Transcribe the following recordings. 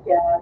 Yeah.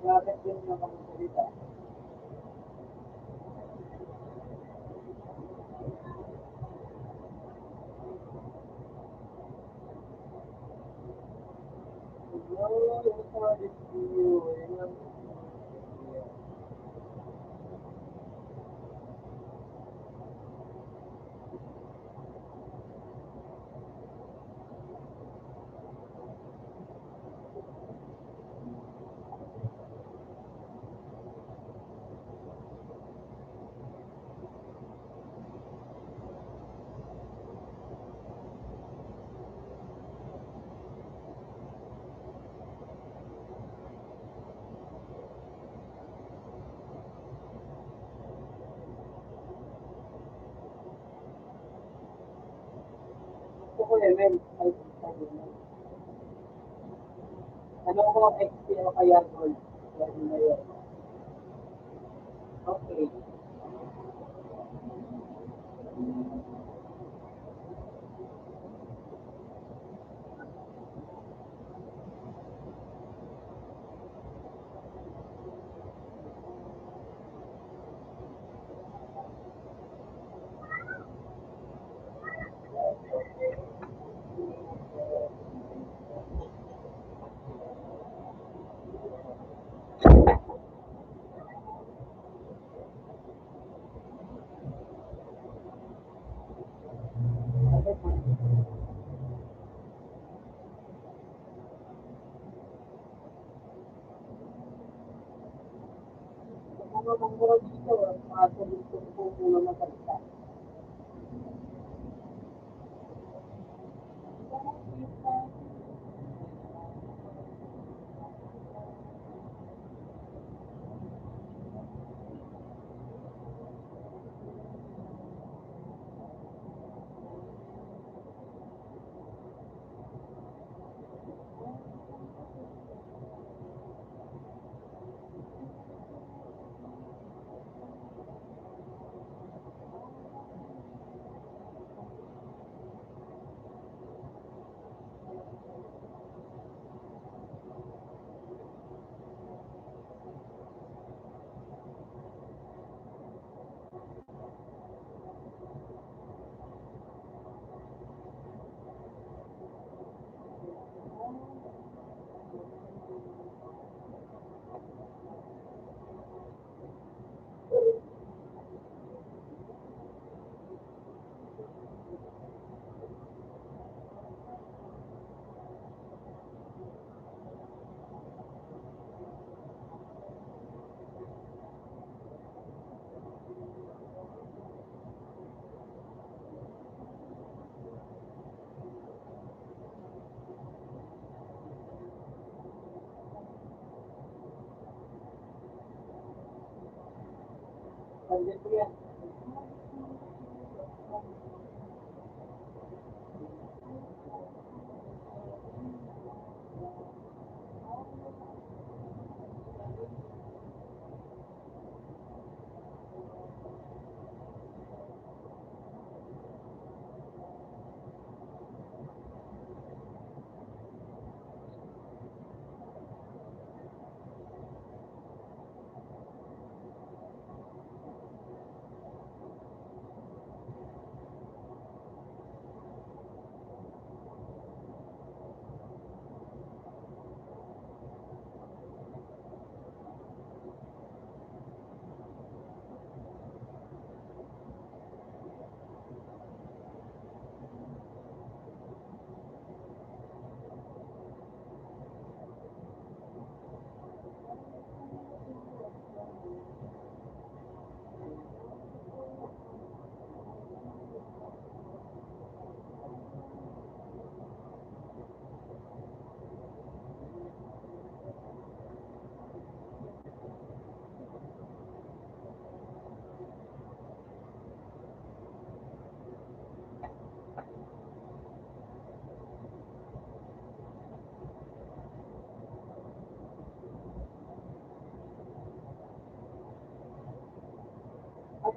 Bakit yun yung magsalita? Ano ko XP o kaya gold? Okay. Mga mura dito, mga dito po muna maganda. Andito yan.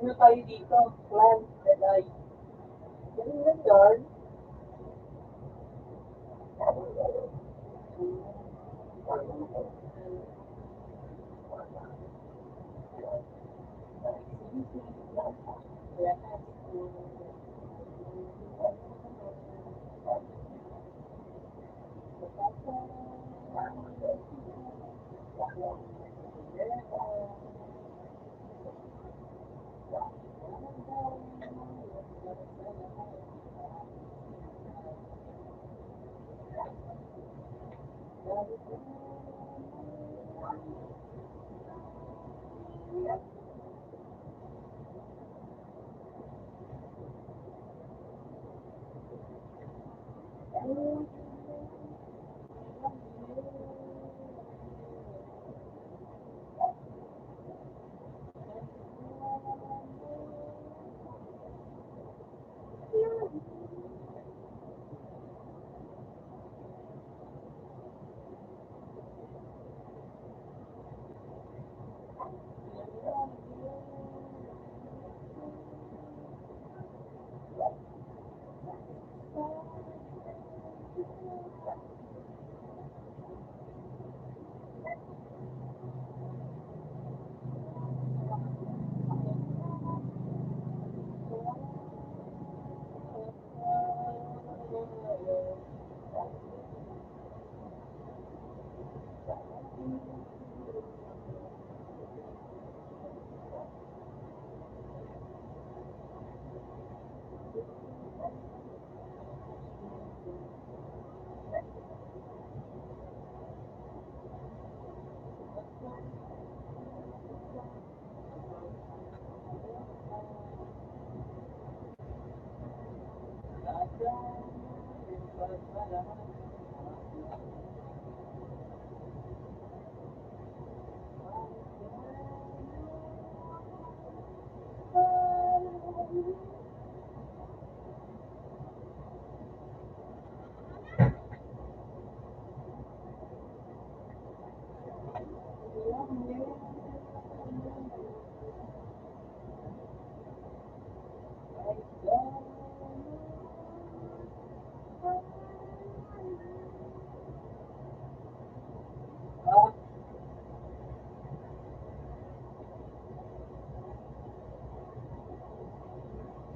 Ano tayo dito? Plan, Jedi. Ganun lang yun.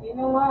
Sino nga?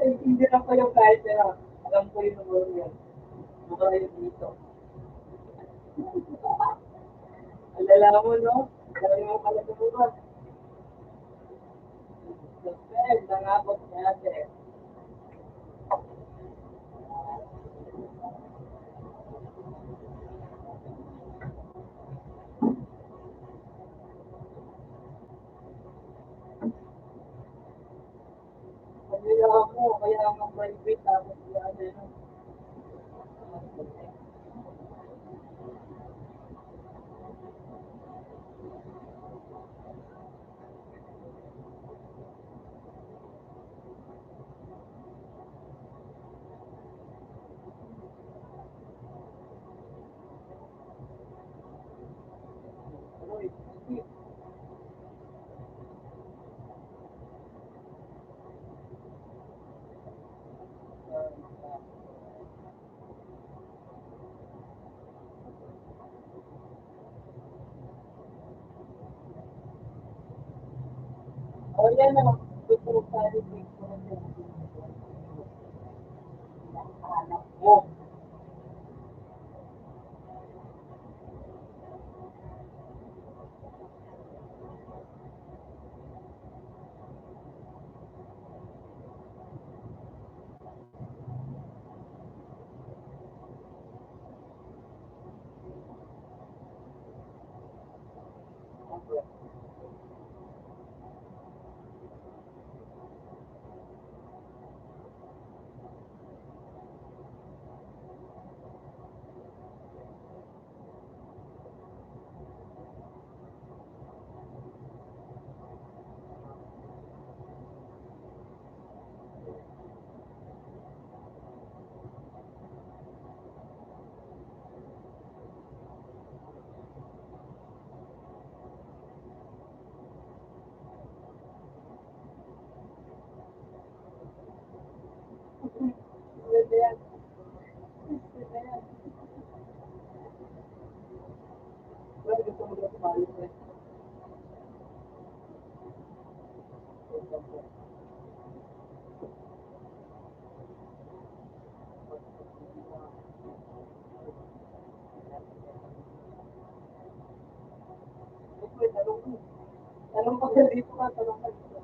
Hindi lang ko yung kahit na alam ko yung numero yan. Mukha yun dito. Alala mo, no? Dami mo pala tumukan. Sir, nangabot niya, sir. Pagkila mo, kaya ang private, tapos yan, ano. O yan na, gusto ko sa rin, anak mo. Pwede yan. Pwede yan. Pwede gusto mo na sumali, eh. Pwede, tanong mo. Tanong ka dito ka, tanong ka dito.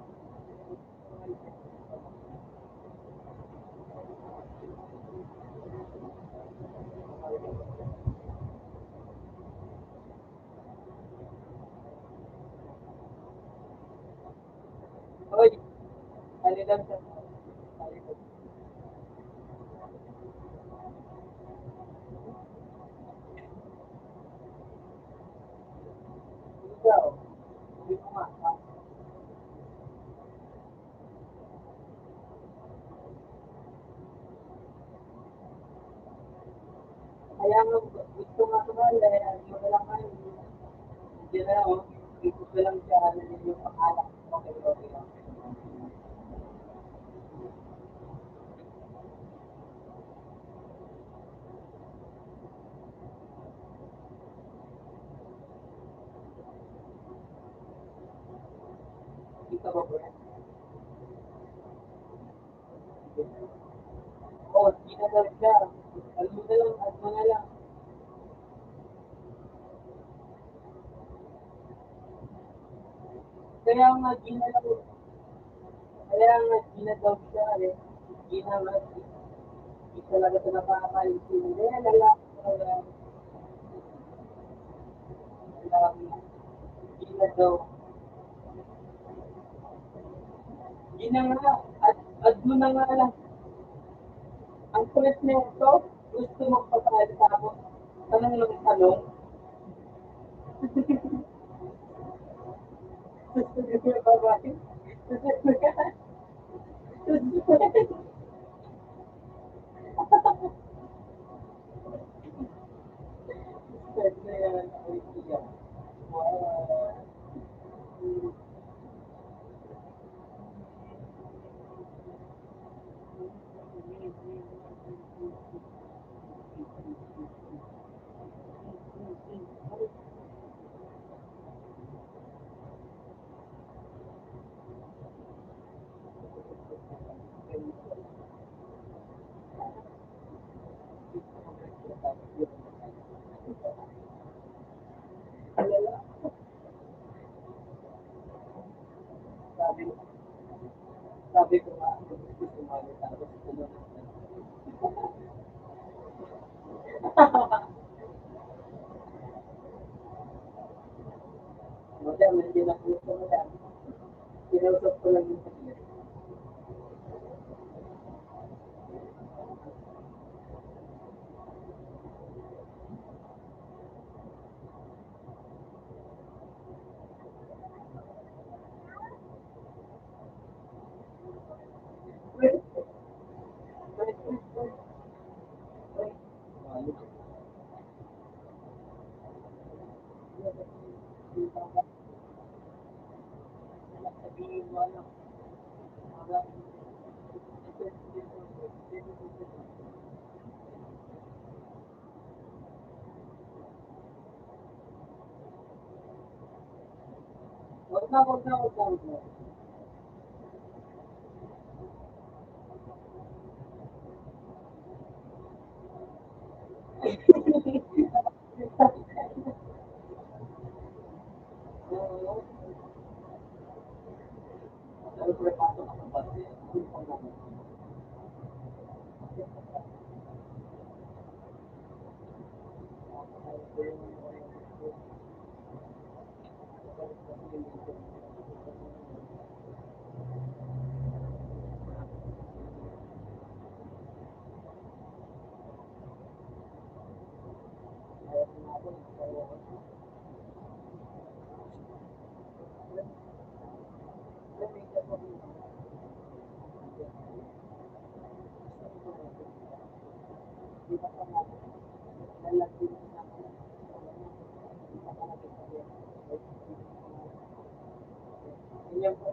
Hoy, ali lang siya. Ali lang. Ikaw, hindi mo nga. Kaya nga, gusto nga ko nga, hindi mo lang nga, hindi na lang, oh. Gusto ko lang siya, ano yung pangalan. Okay, okay. Ikaw ba, bro? Oo, ginagawa siya. Alam mo na lang, at mo na lang. Kaya nga, ginagawa, kaya nga, ginagawa siya, eh. Ginagawa, hindi talaga ito nakakaalisin. Kaya lalaki, lalaki, ginagawa. Ginagawa, at mo na nga lang. Ang kulit nito, gusto mo papayag sa ako. Tanong ng tanong. Gusto niyo yung babae. Gusto ka. Gusto ka. Pwede yan. Wow. Alala, sabi, sabi ko nga, gusto sumali tapos tulungan. Madam, hindi na po ito, madam. Kinausap ko lang yung pagkakas. Wait, wait, wait, wait, wait. Sabihin mo, ano, wag na, wag na, wag na, wag na. Oo, siyempre, pasok ako ba? Ganyan po.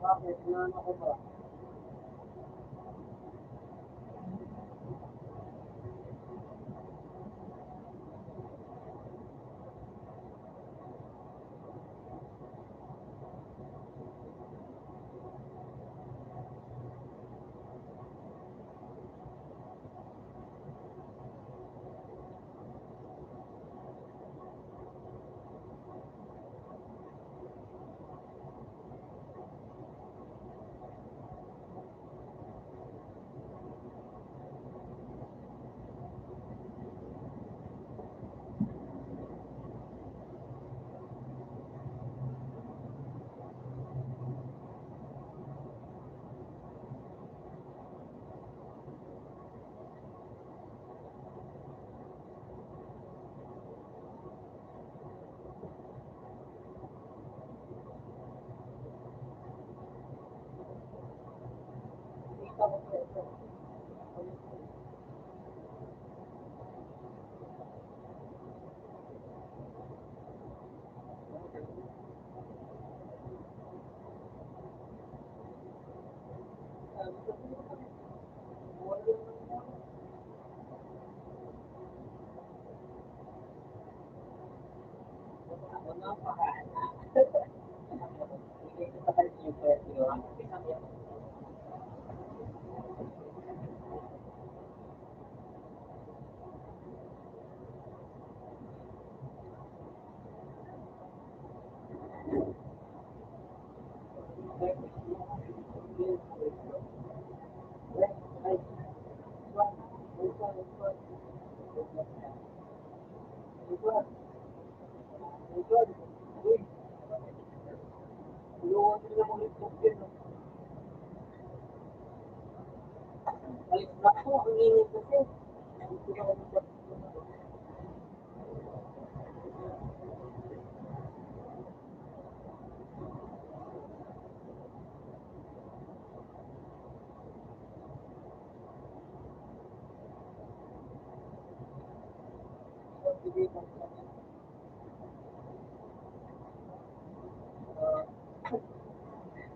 Bakit? Ano ko ba?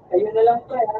Ayun na lang po, ha?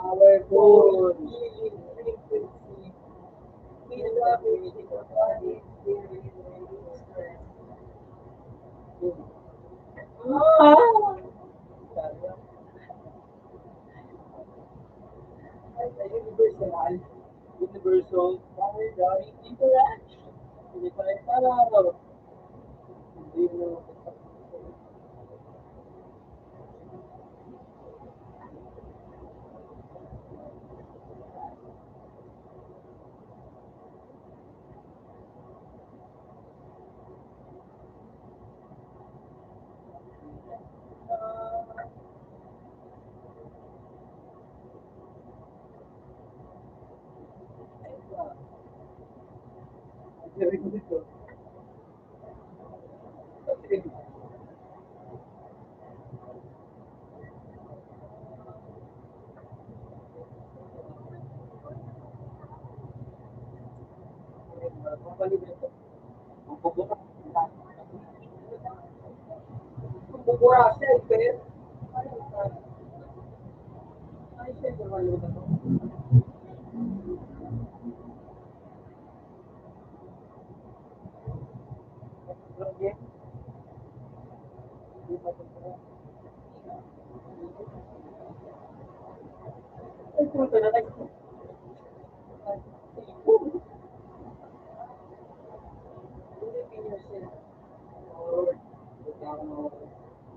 Powerful. Ah! Universal. Universal. Power drawing interaction. Hindi pa rin para. Hindi mo. Very good ito.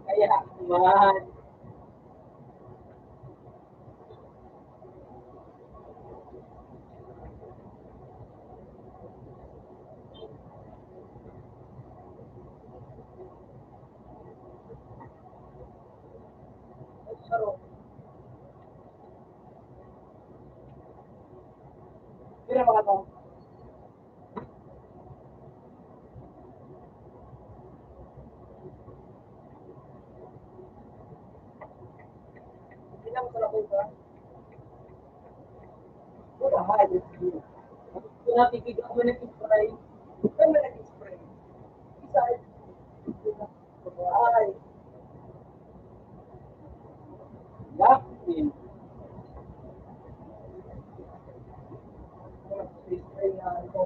Kaya, man. Kira mga to. Hindi na masarap ko ba? Wala, hayos yun. Kung nakikita ko nag-spray, kami nag-spray. Isa, ay, yakin. Spray na ito.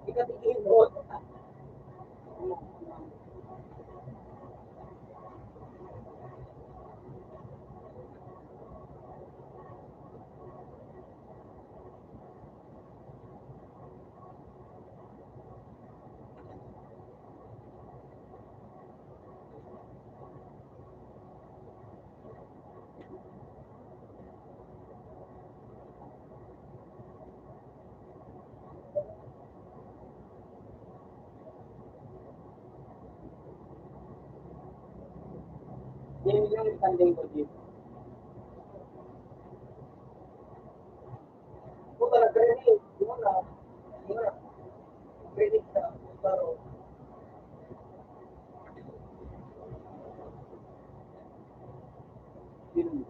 Ikatigil mo. Yun yung isang linggo dito. Kung talaga rin eh, yun na. Yun na. Credit na. Pero, yun.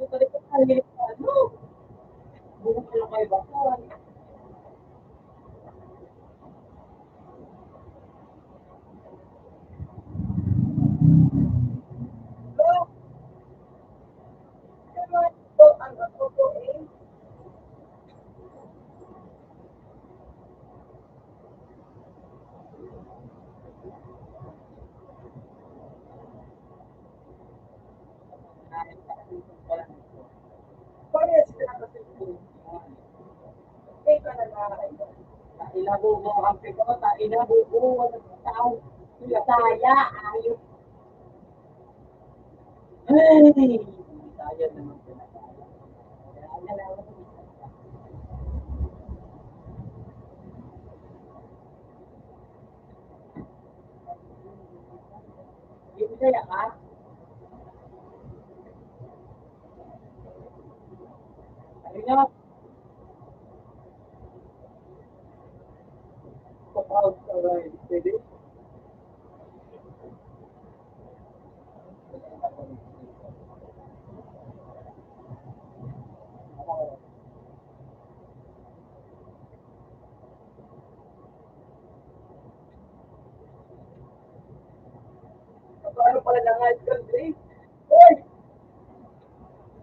Sabi ko, ano? Bukas na kayo ba? So, ito, ang ako po eh. Parehas sila kasi po. Okay ka na na. Ilabo mo ang pigota, ilabo mo ang tao. Saya, ayos. Ay! Saya naman sila. Yung saya ka? Ayun nga, pag-out ka ba? Pwede? Paano pala na high school grade? Hoy!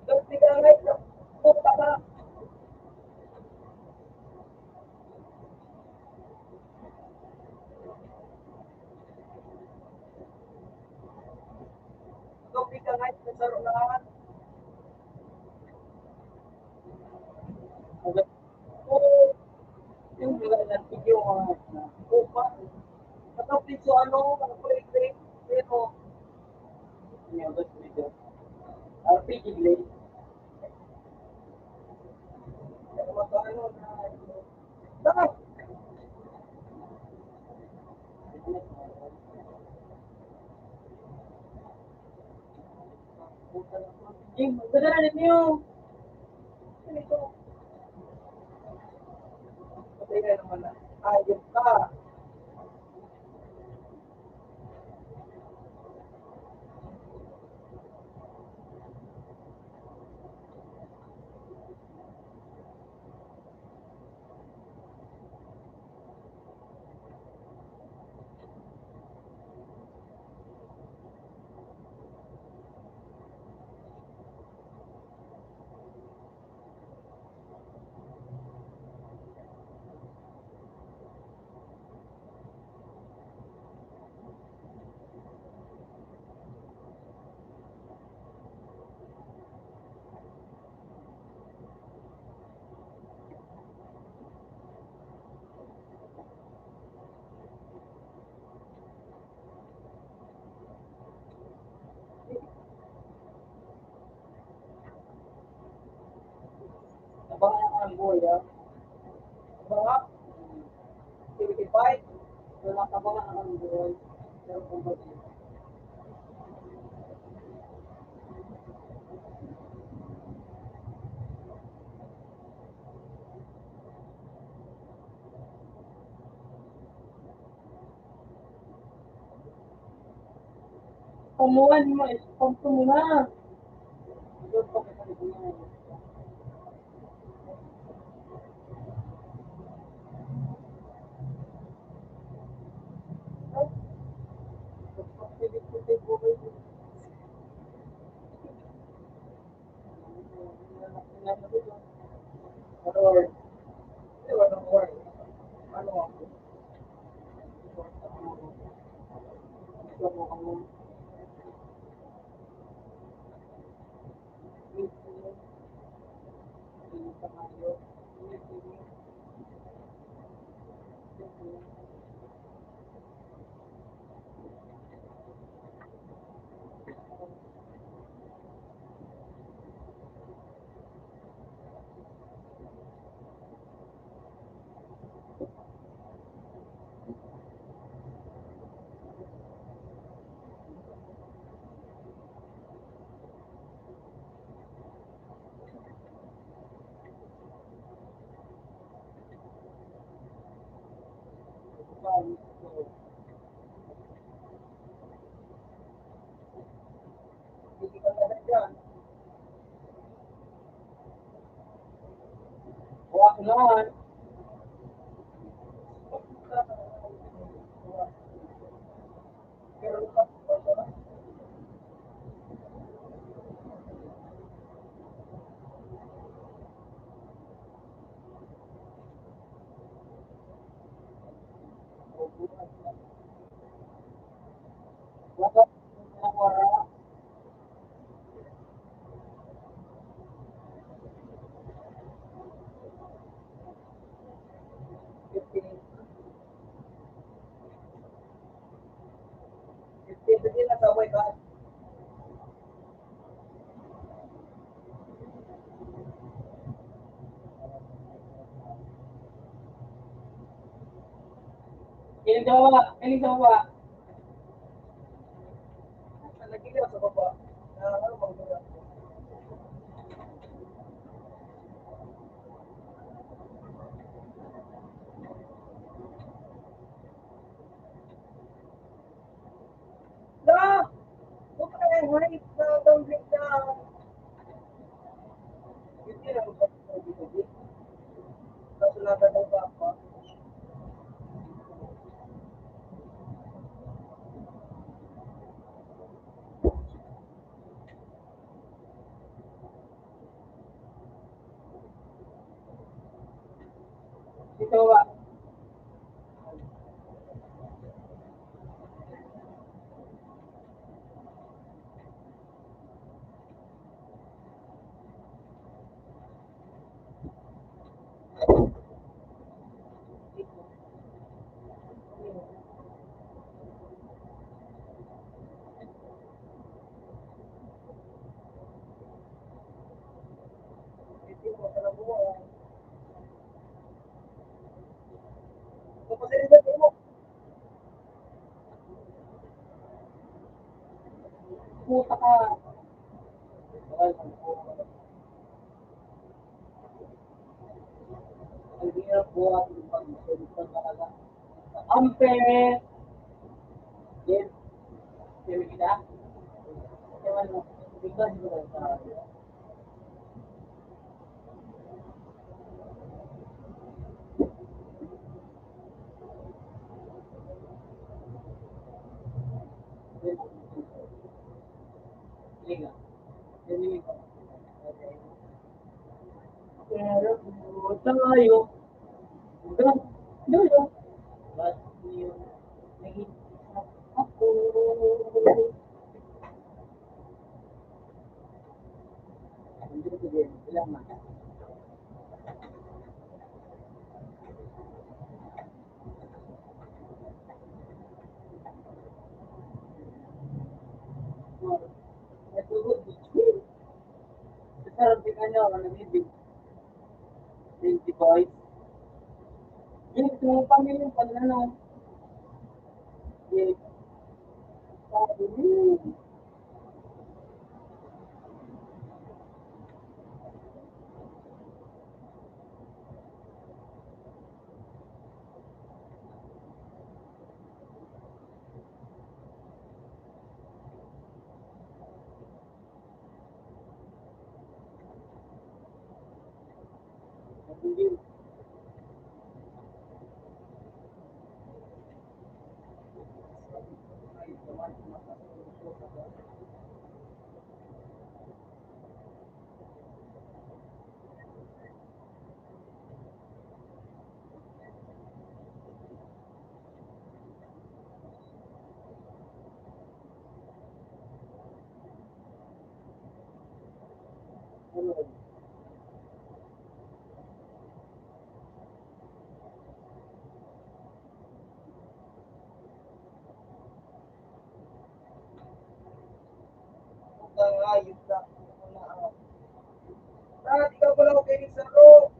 Dati ka high school. Puta ka! Dati ka high school sa rolaan. Oo. Yung mga natigyo mga upa. Katapit so ano, mga grade, pero niyagot medyo. RPG grade. Pero magkano na dapat. Jim, magdala na ninyo. Ito, patay na naman na. Ayos ka. Abangan ka ng buhay, ha? Abangan. 75. Wala ka abangan ka ng buhay. Pero kung ba kumuhan mo, spam ko muna. Yun pa kita naging Lord, walang work. Ano ako? Gusto mo kang Lahat. Iling sa baba. Dito baba. Puta ka. Ampe. Yes. Sino kita? Ewan mo. Ikaw siguro sa Liga. Pero tayo. Dulo. Ba't yung naging ako? Ilang mata. Natulog. Sarap din kanya ako nabibig. 20 boys. Yung mga pamilya pala na. Yes. Sabi niya. Hindi. Ano? Ayos ka. Di ka pala okay sa ro.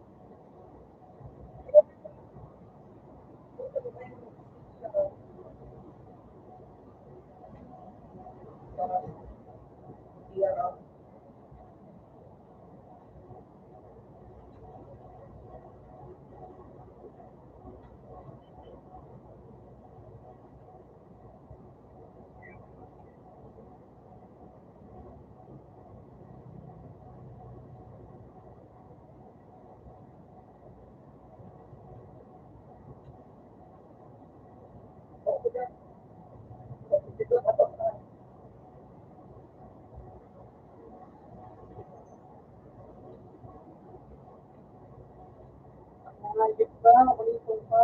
Ayip ka, makulitong ka.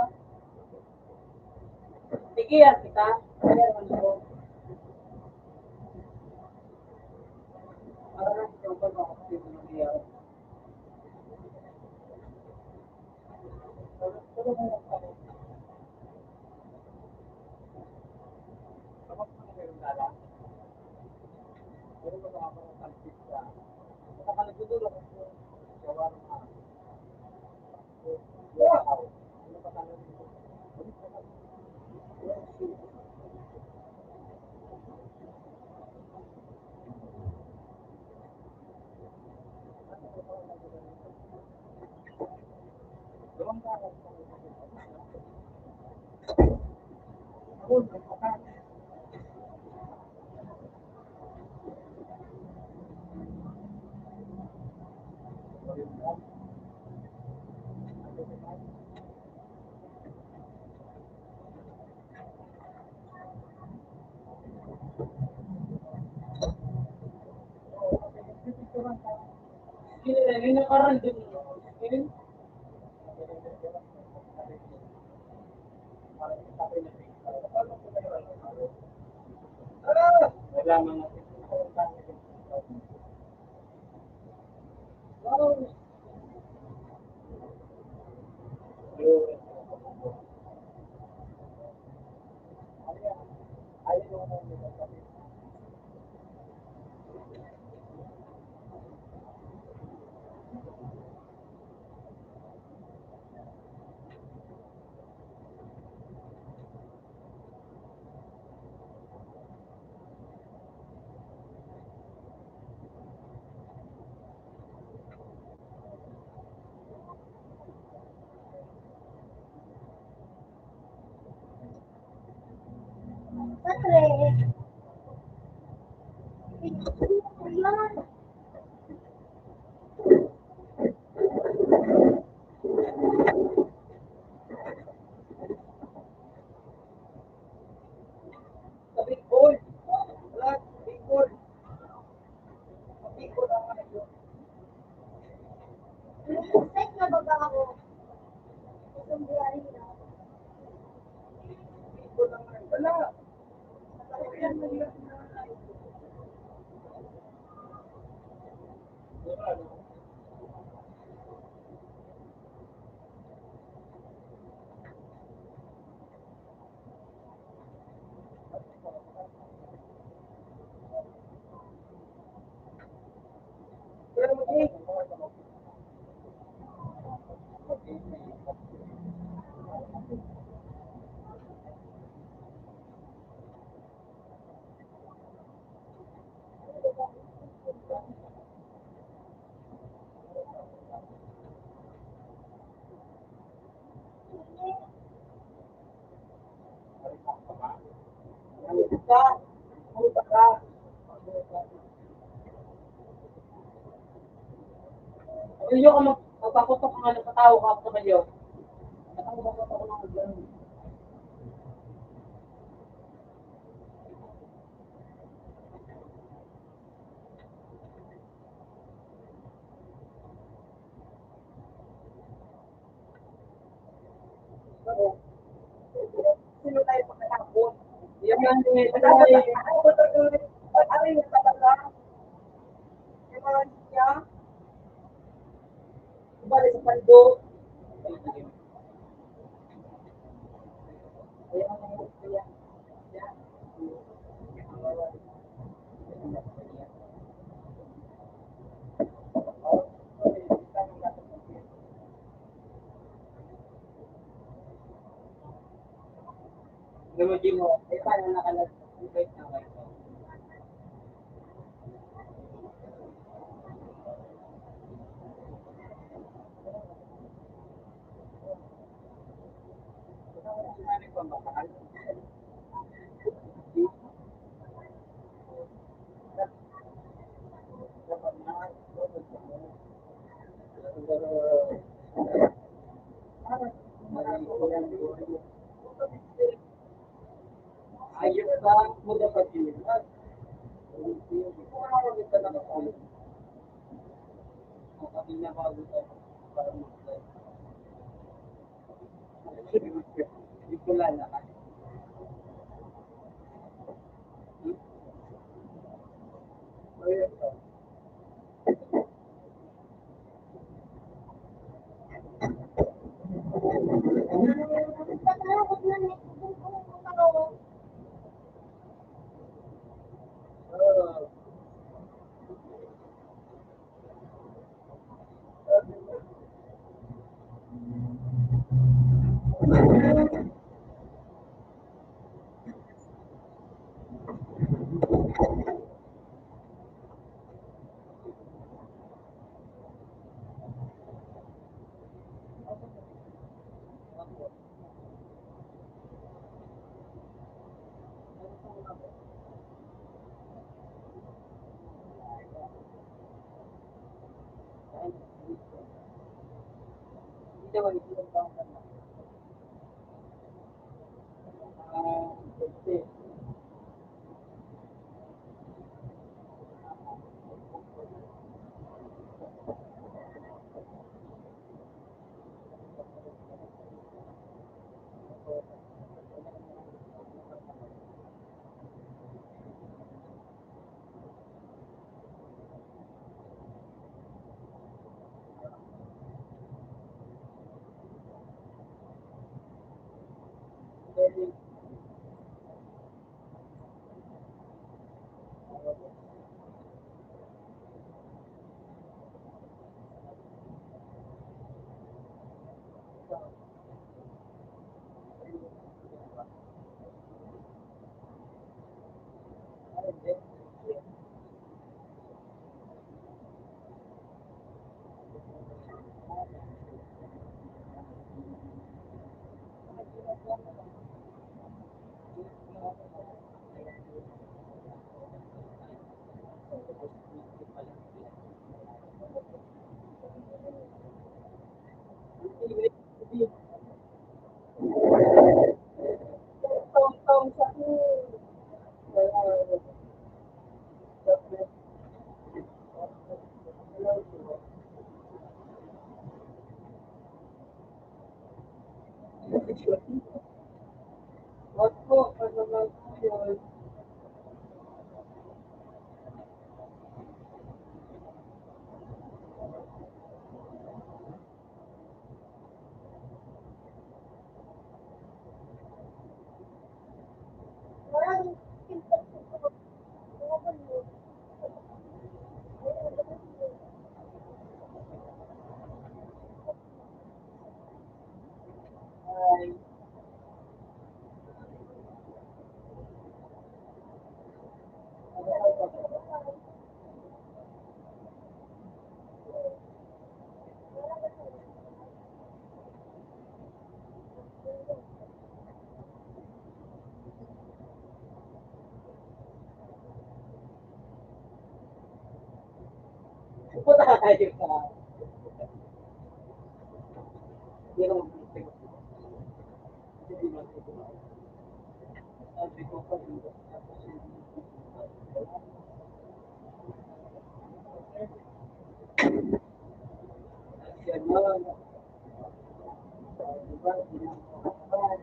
Sige, yan kita. Meron ko. Parang ito pa ba ako dito nagyayari. Pero mo na pa. Kapag mo meron dala, pero ba ako ng kalpit ka? Baka nagdudulog ako. Gawa ng mga. Wow! Ano pa tayo dito? Doon ka ako. Ako, nagpakas. Ini orang din. Ini wala mga wow. Bicol. Wala, Bicol. Bicol ang ano yun. Set na ba ako? Itong biyari na. Bicol ang ano. Wala. Yan na yun. Pero hindi. Ka. Puta ka. Yung ka magpaputok ka ng tao ka sa kayo. Ako ba ako ng maglan? Sino tayo pagkakapon? Yan lang din. Ako ba ito? Ano yung talaga? Yung mga niya? Balik sa pando. Lumagin mo, eh paano nakalag-invite na kayo? Sinabi ko, makakal. Ayos ka, mo dapat yun. Kapag na bago tayo, para mag-live. Hindi ko lalakad. Hindi naman ilang taon ka na. Kasi, pwede, taong-taong sa what po, ano lang po yun. Ay, punta ka tayo sa, hindi naman hindi naman sabi ko pa rin. Gano'n, diba, ginagawa.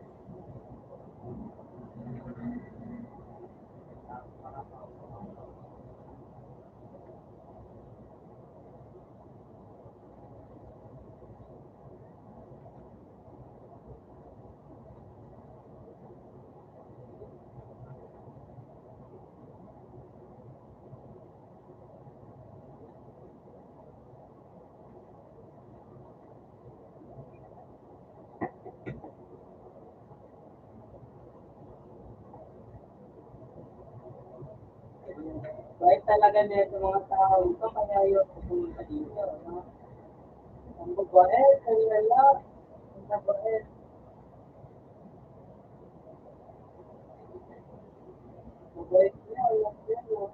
Kahit talaga nito mga tao ito, kaya yun pumunta dito, no? Ang mabait, ang lalak, ang mabait. Mabait niya, alam niya, no?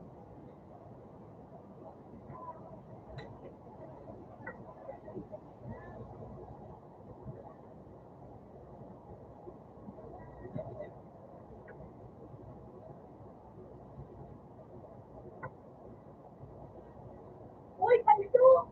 Uy, palito!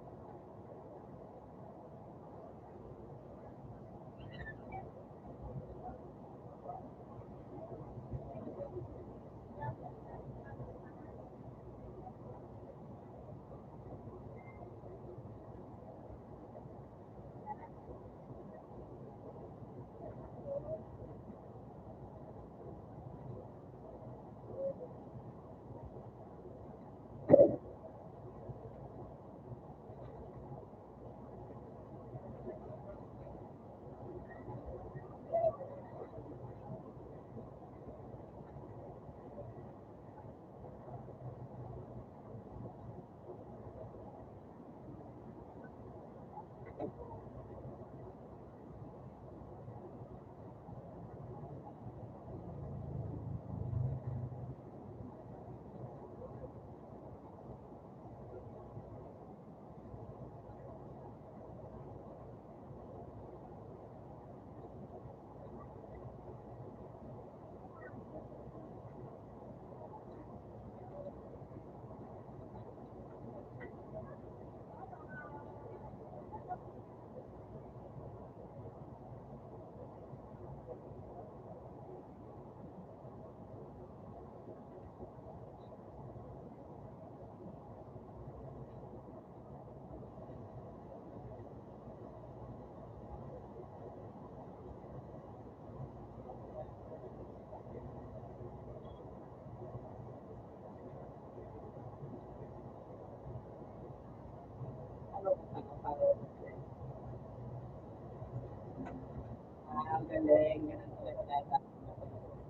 Ang galing. Ganun talaga dapat.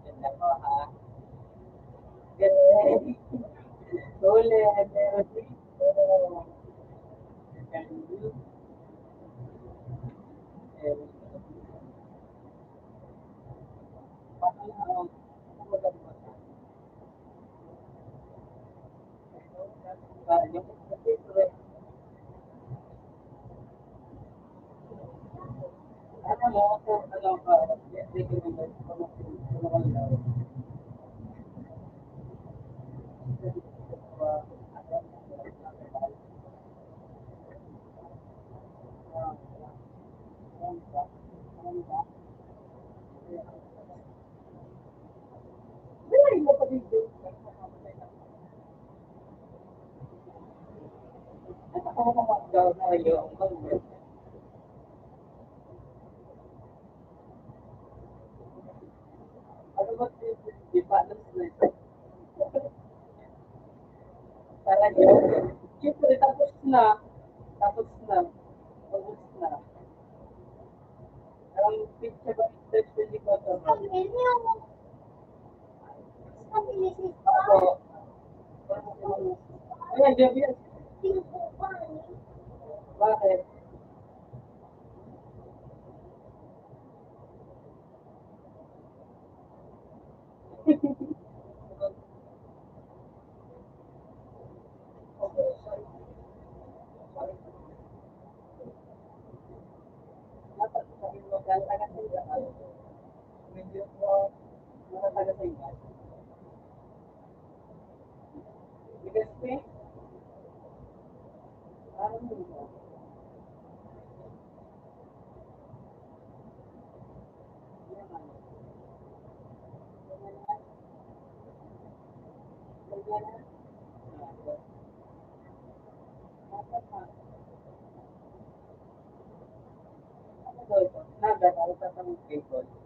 Ganda ko, ha? Galing. Ulit. Meron dito. Galing. Meron dito. Paano na ako? Ano maganda ba? Parang yung kasi, ano mo, kung ano ka, hindi ko naman kung ano ba di ba talaga siyempre tapos na tapos na ang picture ba especially ko sa ako ay gabi bakit dapat sabihin mo dahil taga sa iyo medyo mga taga sa iyo bigas pe parang mo nada kalau kata mungkin sana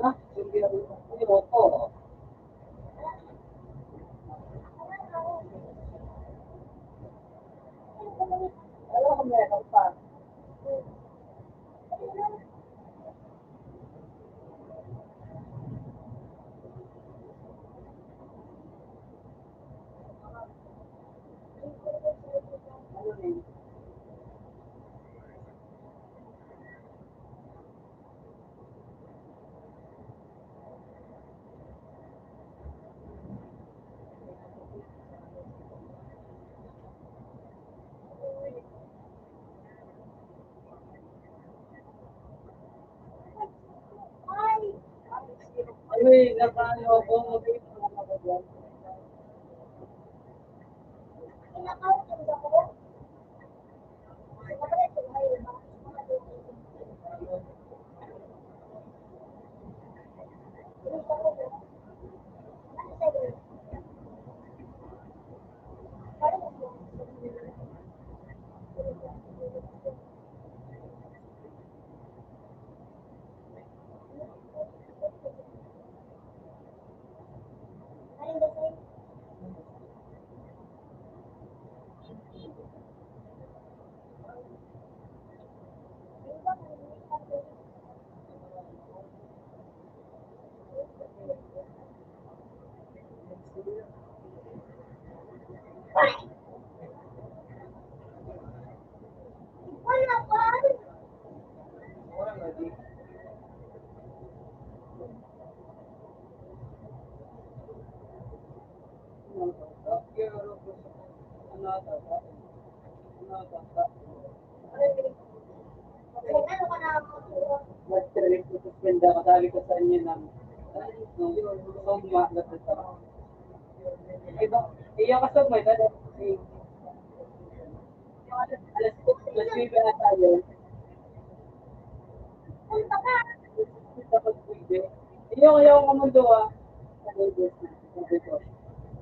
ah hindi mo ko alam ko meron pa ano rin ano eh nakano ako mag-ibig ako dyan Nag-trip ko suspenda, kasali ko sa inyo ng sogma na ito. Ito, iyo ka sogma, ito na. Alas 9 na tayo. Dapat pwede. Iyo ka mundo ah.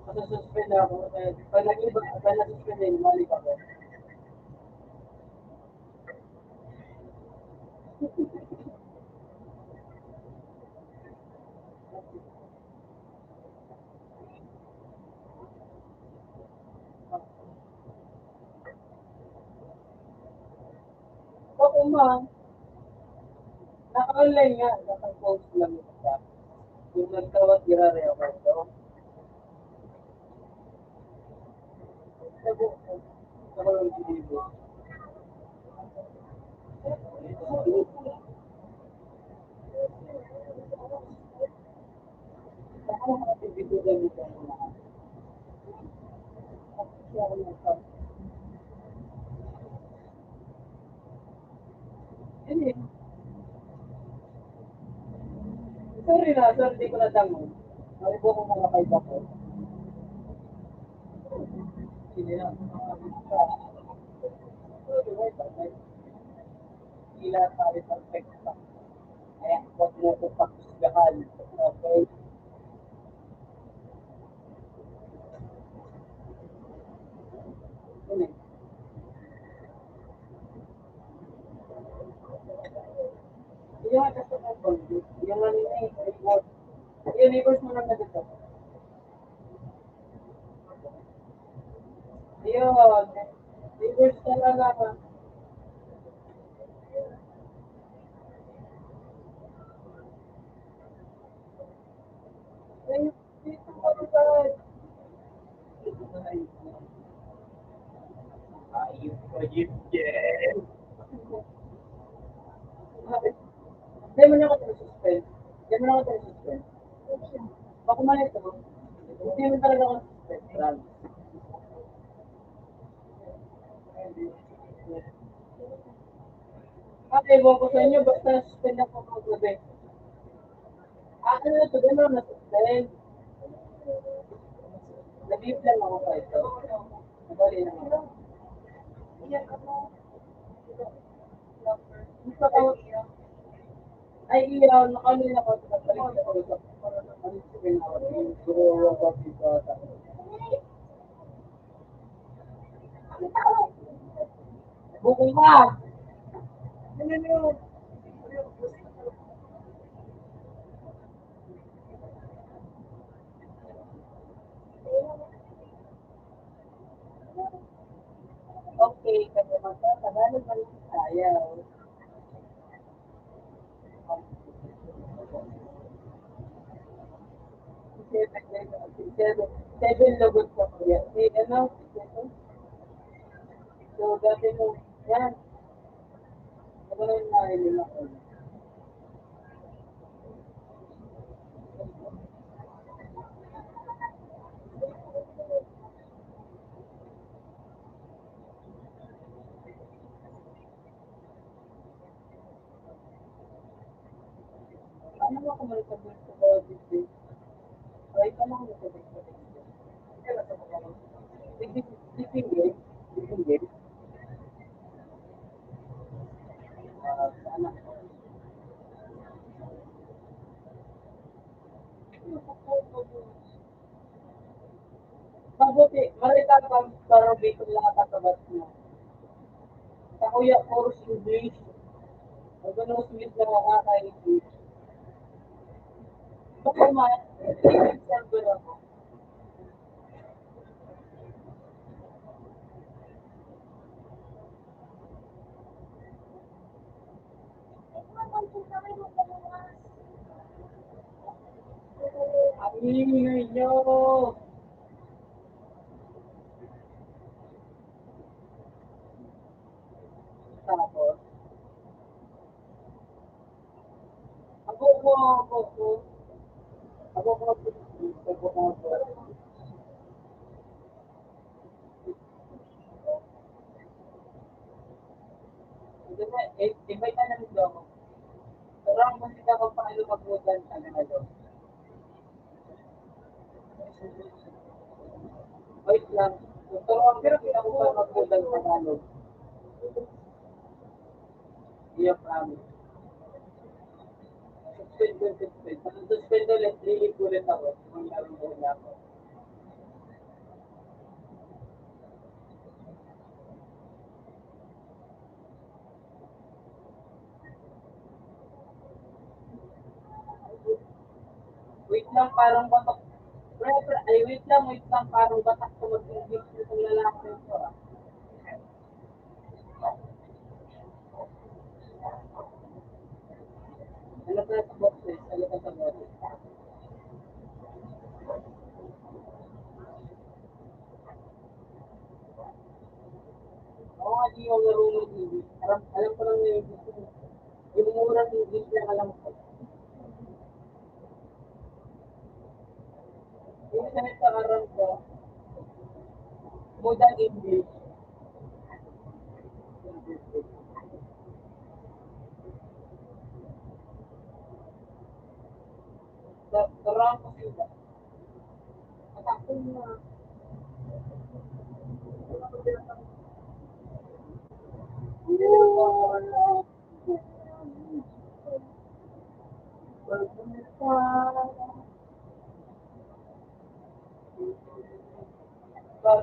Masususpend ako. Pag nag-iba, pag nasuspend din, malik ako. Oo ma, naka-online nga, naka-post lang ito. Yung nagtawag, girari ako ito. Ako lang dito. Ako lang dito gamit ang mga. Hindi. Sorry na, sorry, di ko na tango. Maribo ko mga kaiba ko. Hindi na. Ila tayo perfect pa. Kaya, huwag mo ko pakusgahan. Okay? Yun eh. Yung nga kasi ng bondit, yung ano na eh, reward. Yung reverse mo lang na dito. Yun. Reverse talaga. Ay, dito ka ba? Ayun ko yun, yes. Hindi mo na ako suspend. Hindi mo na ako suspend. Baka malit ako. Hindi mo talaga ako suspend. Promise. Okay, ewan ko sa inyo, basta suspend ako ng gabi. Ano na ito, gano'n na suspend. Nag-leave lang ako sa ito. Nabali naman ako. Gusto ko, ay iyaw, nakanina ko sa balik ko sa ano sabihin ako, yung guro ko dito sa bukong ka! Ano yun? Okay, kasi magtatagalog man tayo. Seven lagot ko kuya. Si ano? So, dati mo, yan. Ano na yung narinig ako? Ano mo kung may sabihin ko ba dito? Ay, paano ko sabihin ko dito? Mabuti, marita ka para dito lang katabat mo. Sa kuya, puro English. Huwag ganun sweet na makaka-English. Baka man, English server ako. Ang ingay nyo. Tapos, ako, ako, invite na lang daw ako. Pero ang masita ko pa kayo magbutan sa ano. Wait lang. Pero ang pero ko pa magbutan sa ano. Iya, promise. Suspend. Pag suspend ulit, lilit ulit ako. Mangyari mo ulit ako. Wait lang, parang batak. Wait lang, parang batak ko mag-English itong lalaki ko. Ano ka sa boxes? Ano ka sa boxes? Oo nga, di yung marunong English. Alam ko lang yung English. Yung murang English lang alam ko. Yung sa nagkakaroon ko, modern English. Karang ko sila. At ako na,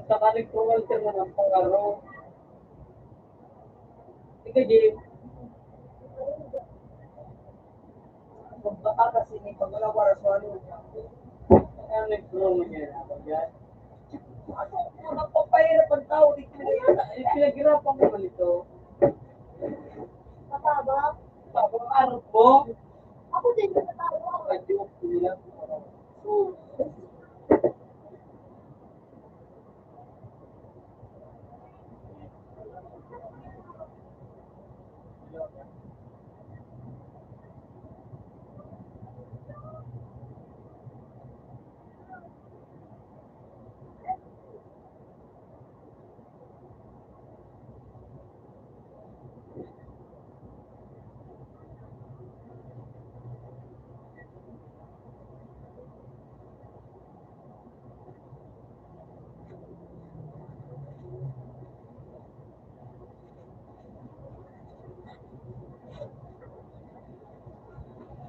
saka nag-promoter na ng pangaro. Ika, Jim, magbaka kasi ni pagkala para sa ano. Kaya nag-promo niya na ako yan. Ako, napapahirap ang tao. Pinaghirapan ko man ito. Mataba? Tapos arpo. Ako din mataba. Ay, joke nila.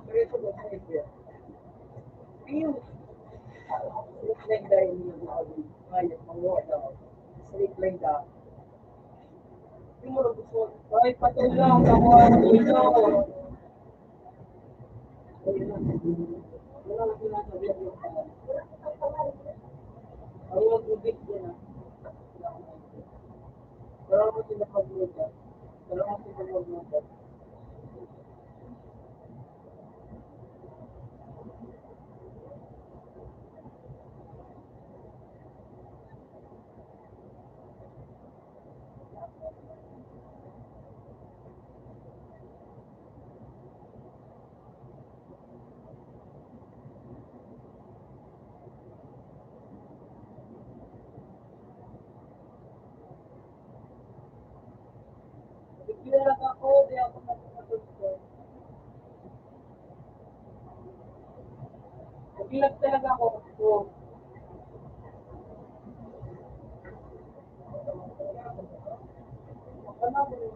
Pero ito ba sa idea? Ayun. Like dahil yung ngayon, mga daw. Straight line daw. Yung mga gusto, ay patulong sa mga dito. Wala na sinasabi ko. Ay, mag-ubit din ah. Pero ako sila pag-ubit. Pero ako sila pag-ubit. Nagkilalag ako, di ako natutulog ko. Nagilag talaga ako. So, ano ba yung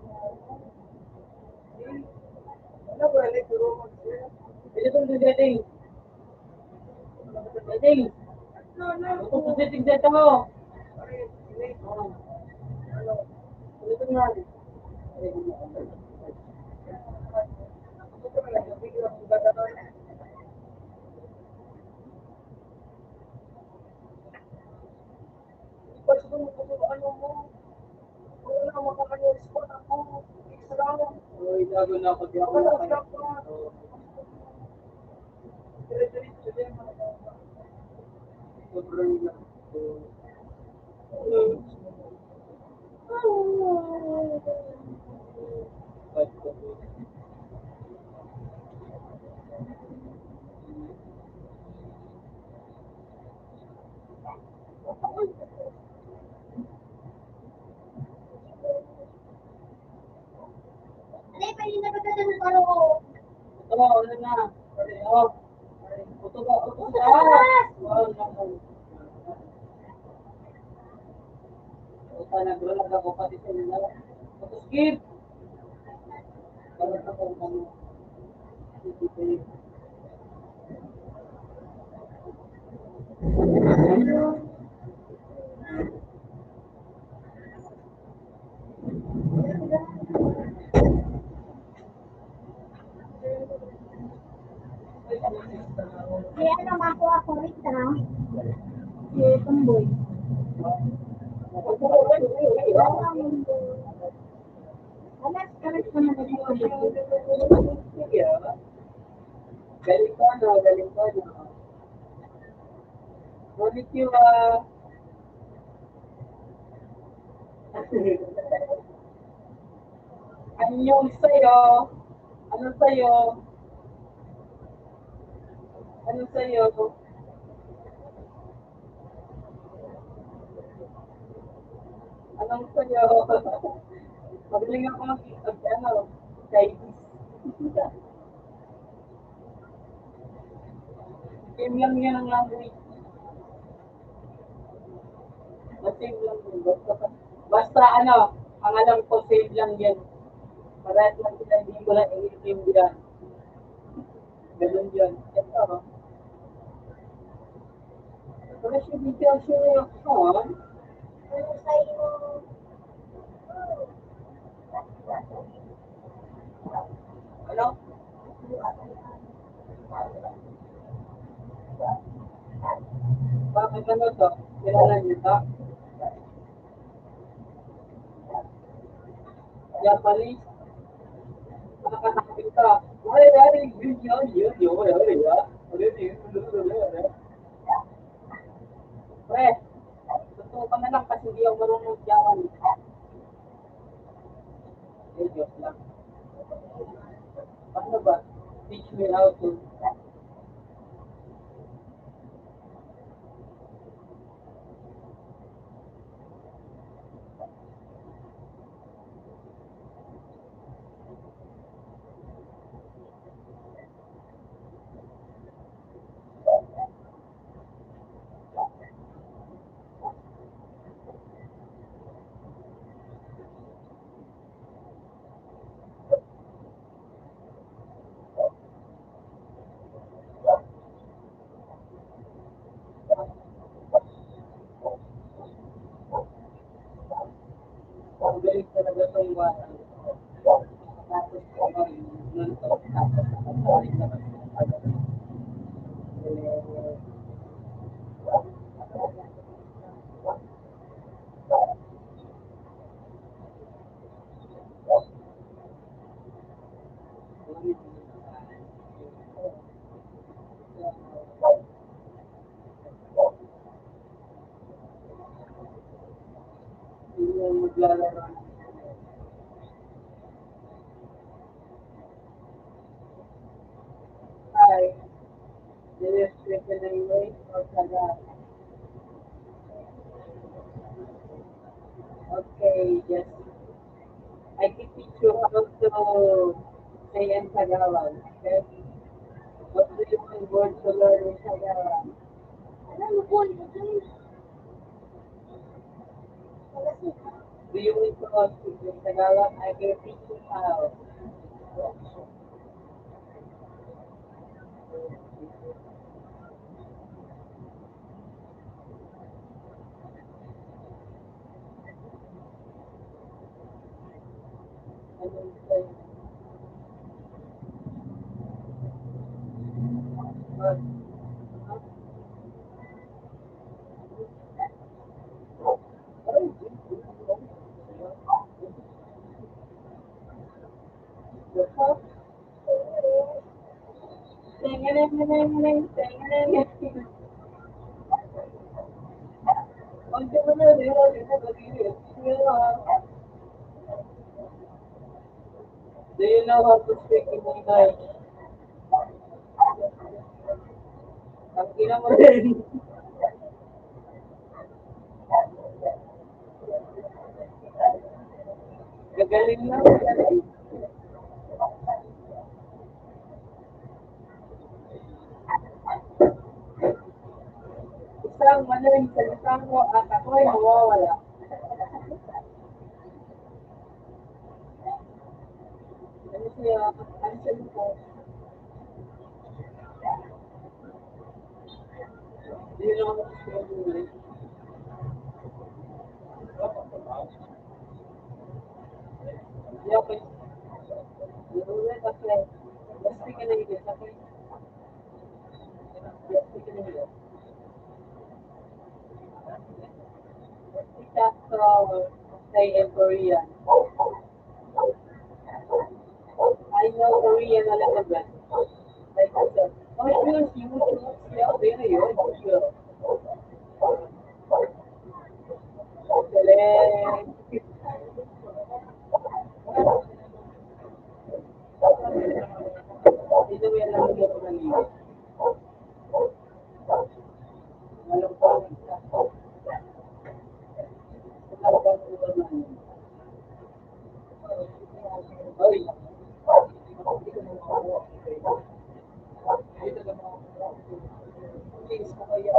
ano ba yung siguro? Ito itong dudating. Dating. Ito po dating dito mo. Ano? Ito nga. Ito nga. Bigla ang gagawin. Pag ano mo, wala na makakanya-respond ako. Isa lang. Uy, lago na ako di ako. Wala, stop na. Dire-diretso din. Sobrang lang. Ito ba, ano na? Oh, ito ba, ito ba? Ito naglalag ako pati sa nila. Ito skip. Parang ako ano. Kaya naman po ako rito. Si Tumboy. Alas naman na dito. Galing ka na, galing ka na. Konnichiwa. Anyong sa'yo? Ano sa'yo? Ano sa'yo? Anong sa'yo? Magaling ako ano, Chinese. Same lang yan ang language. Same lang yun. Basta ano, ang alam ko same lang yan. Parehas lang sila, hindi ko lang i-intindihan. Ganun yun. Ito. Pero siya details yung reaction. Ano sa'yo? Ano? Bakit ano to? Kilala niyo to? Japanese? Nakakatakot ka. Ay, ay, yun yun, yun, yun, yun, yun. Ano yun? Pre, totoo ka na lang kasi hindi ako marunong jawan. Eh, joke lang. Paano ba? Teach me how to. Ang galing talaga itong bata. Tapos ako rin, nun to. Tapos nakabalik na kasi. Hindi yan maglalaro. Hi. Do you speak in English or Tagalog? Okay, yes. I can teach you how to say in Tagalog. Okay? What do you want word to learn in Tagalog? Ano po ito? Do you want to speak in Tagalog? I can teach you how. Do you know how to speak in English? Ang ina mo rin. Gagaling na. Isang madaling salita mo at ako'y mawawala. Ano siya? Ano siya po? Do you know how to speak English? Yeah, okay. You know it, okay. Let's speak in English, okay? Let's speak in English. That's say in Korean. I know Korean a little bit. Like I said, oh, siya, pero yun, siya. Galing. Sino may alam mo yung kanina? Alam ko, alam ko ang ulo na yun. Oy, hindi ko na makakuha. Dito ka makakuha. Please, kaya.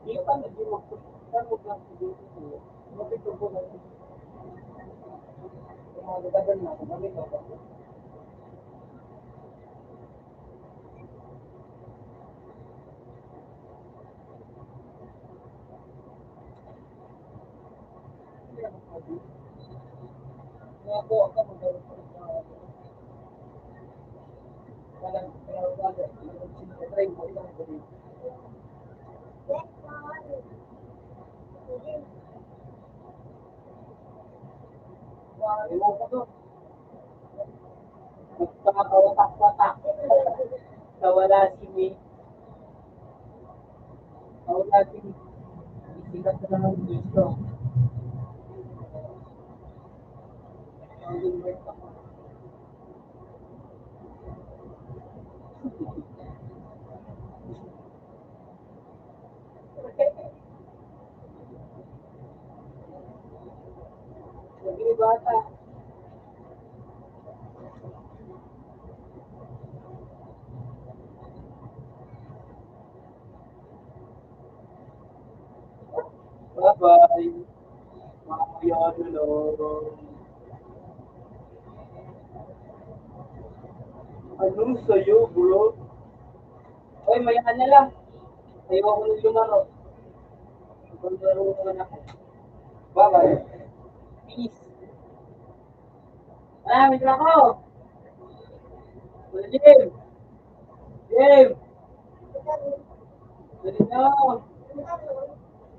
Di pa naging magpupunta mo lang sa dito ko. Mapito ko na yung mga lugadan na ako. Mamito ko. Hindi ako sabi. Mga po ako magkaroon ko ng walang pinawala. Sinatry mo ilang ko dito. Ewan ko doon. Nagkakawatak-watak. Nawala si May. Nawala si May. Isikat na naman dito. Ang work ako. Sabi ni bata. Bye-bye. Mamaya na lang. Anong sa'yo, bro? Oy, mayahan na lang. Ayaw ako nang lumaro. Maglaro naman ako. Bye-bye. Peace. May ako. Wala, Jim. Jim. Dali na.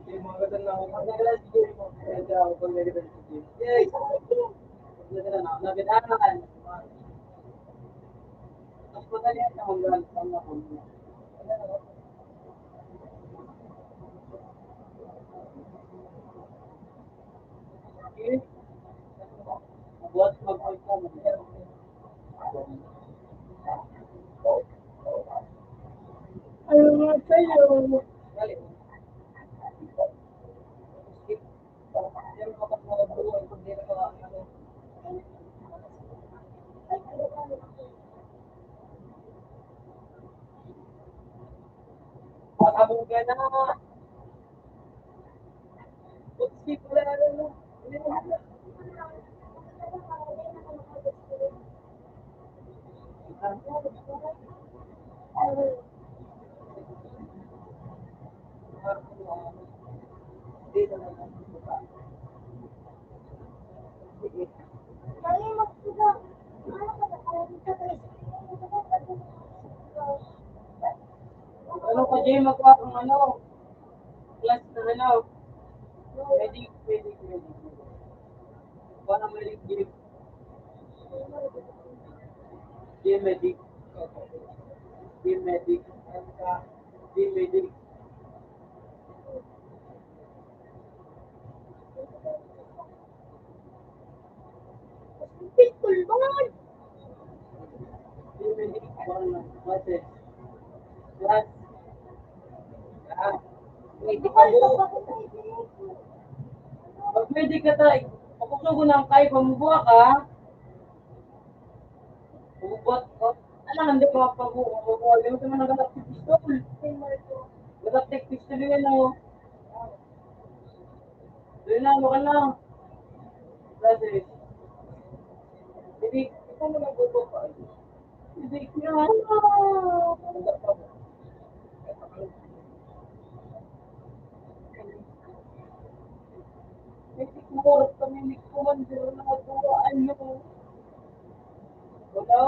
Jim, mga ganda na ako. Magdala si Jim. Magdala ako. Magdala si Jim. Yay! Magdala na ako. Nagdaan. Mas madali na akong galang ako. Okay? Buat mag-out ka. Ano nga sa'yo? Dali. Pakabog ka na. Putsik wala na no. Ano ka, Jay? Magkuha kang ano? Class na ano? Medic. Para medic, Jay. Jay, medic. Jay, medic. Jay, medic. Jay, medic. What? Class. Medic ka mo. Pag medic ka tayo, pakusugo ng kay, pamubuha ka. Pamubuhat ka. Alam, hindi ka mapabuha. Hindi mo naman nagalapit pistol. Galapit pistol yun, ano. Doon na, baka na. Brother. Medic. Ikaw mo nagbubuha ka. Medic na. Medic mo, kami medic ko man, pero nakagawa, ano. Wala.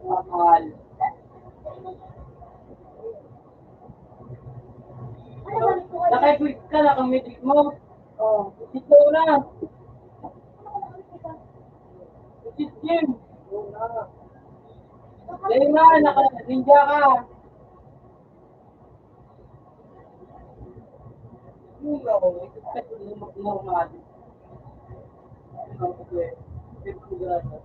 Mahal. Naka-equip ka na kang medic mo. Oh, ikaw na. Sit Jim. Dahil na, naka-ninja ka. Yung ako, expect mo normal. Ano ko eh. Ito grasa.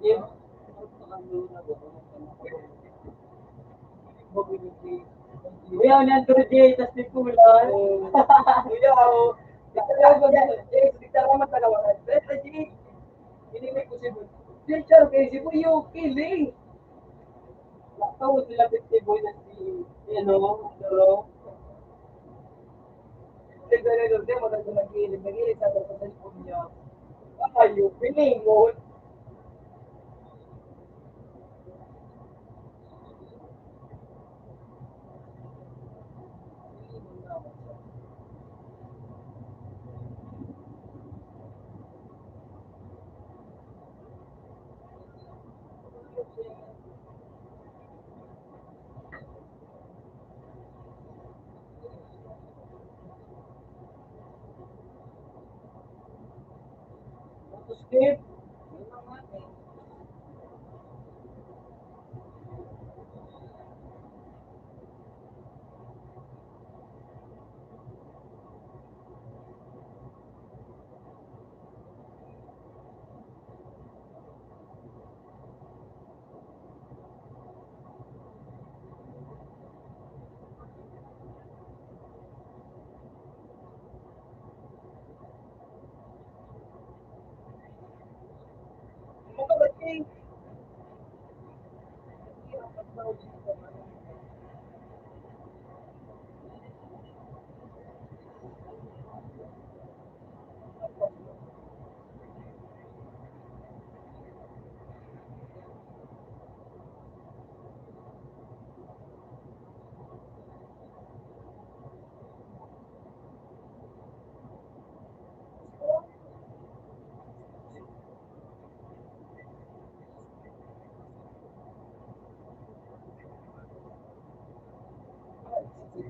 Jim. Kuya, nandun Jay, tas may kulang. Kuya, ako. Dikta ka matalawan. Besta, Jay. Hindi may kusibon. Jay, charo, kaya si Kuya, kiling. Nakatawa sila 50 boy na si ano, pero nagdala din, maganda nag-iilig sa cellphone niya. Ayaw, piningon. Skip.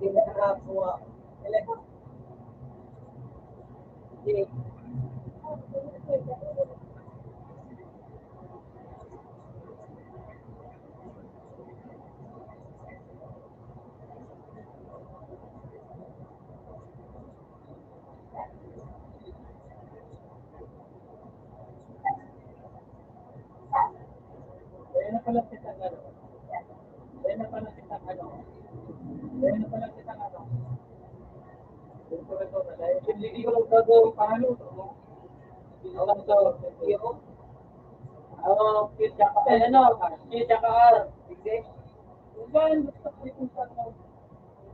Hindi na nakakuha. Hindi. Kaya na pala kitang ano. Kaya na pala kitang ano. Kaya na pala kitang ano. Ito, dahil hindi ko lang gagawin pahaluto mo. Hindi lang ito. Hindi ko. Tsaka ano, tsaka sige. Yan, basta ko yung ano.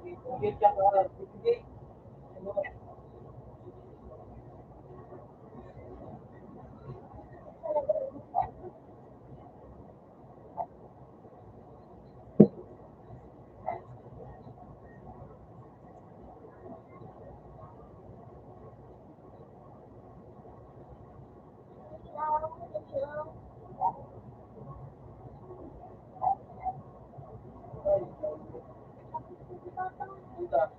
Tsaka sige. Ano, punta.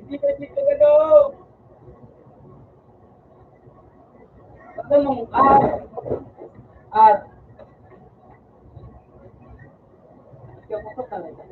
Hindi ka daw. Basta nung ikaw mo pa talaga.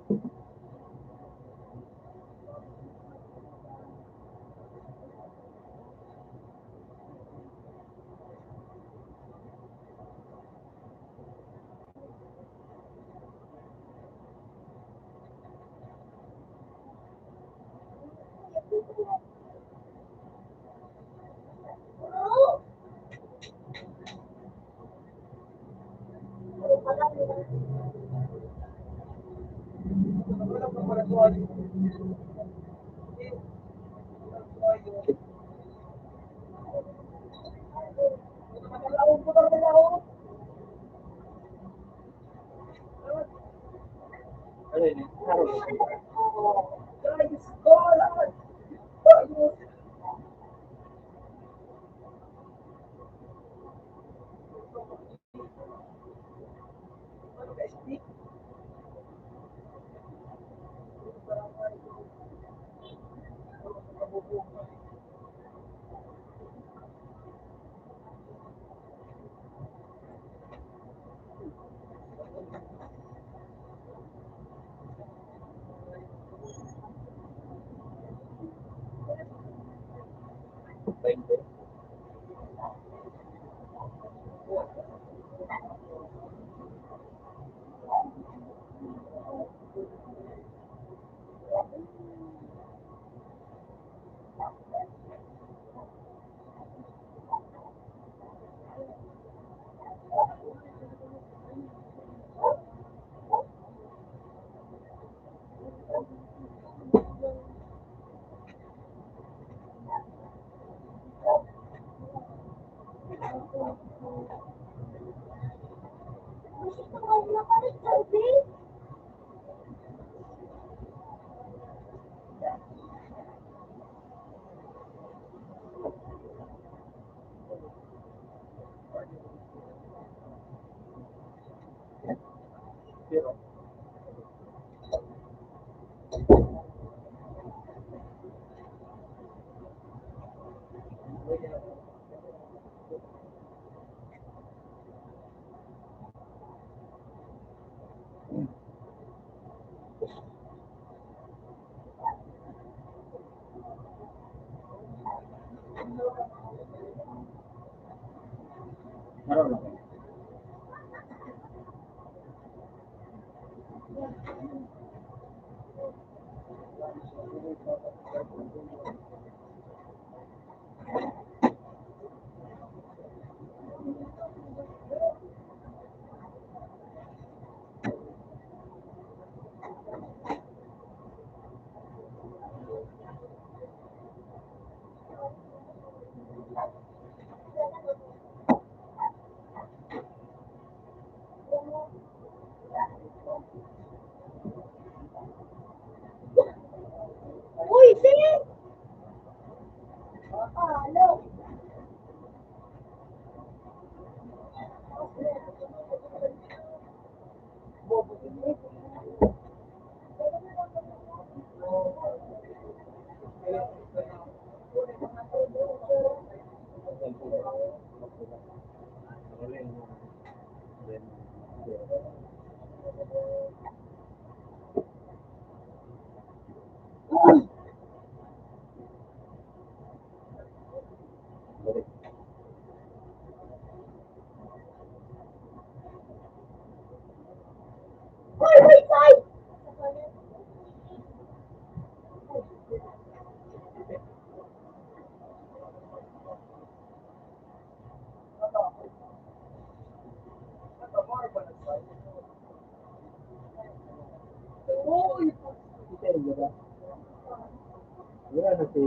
Ano yun? Harap. Thank you. Pero, meron ako. Uy, sige! Hello. Uy, wait, side! Ito yung diba? Wala na si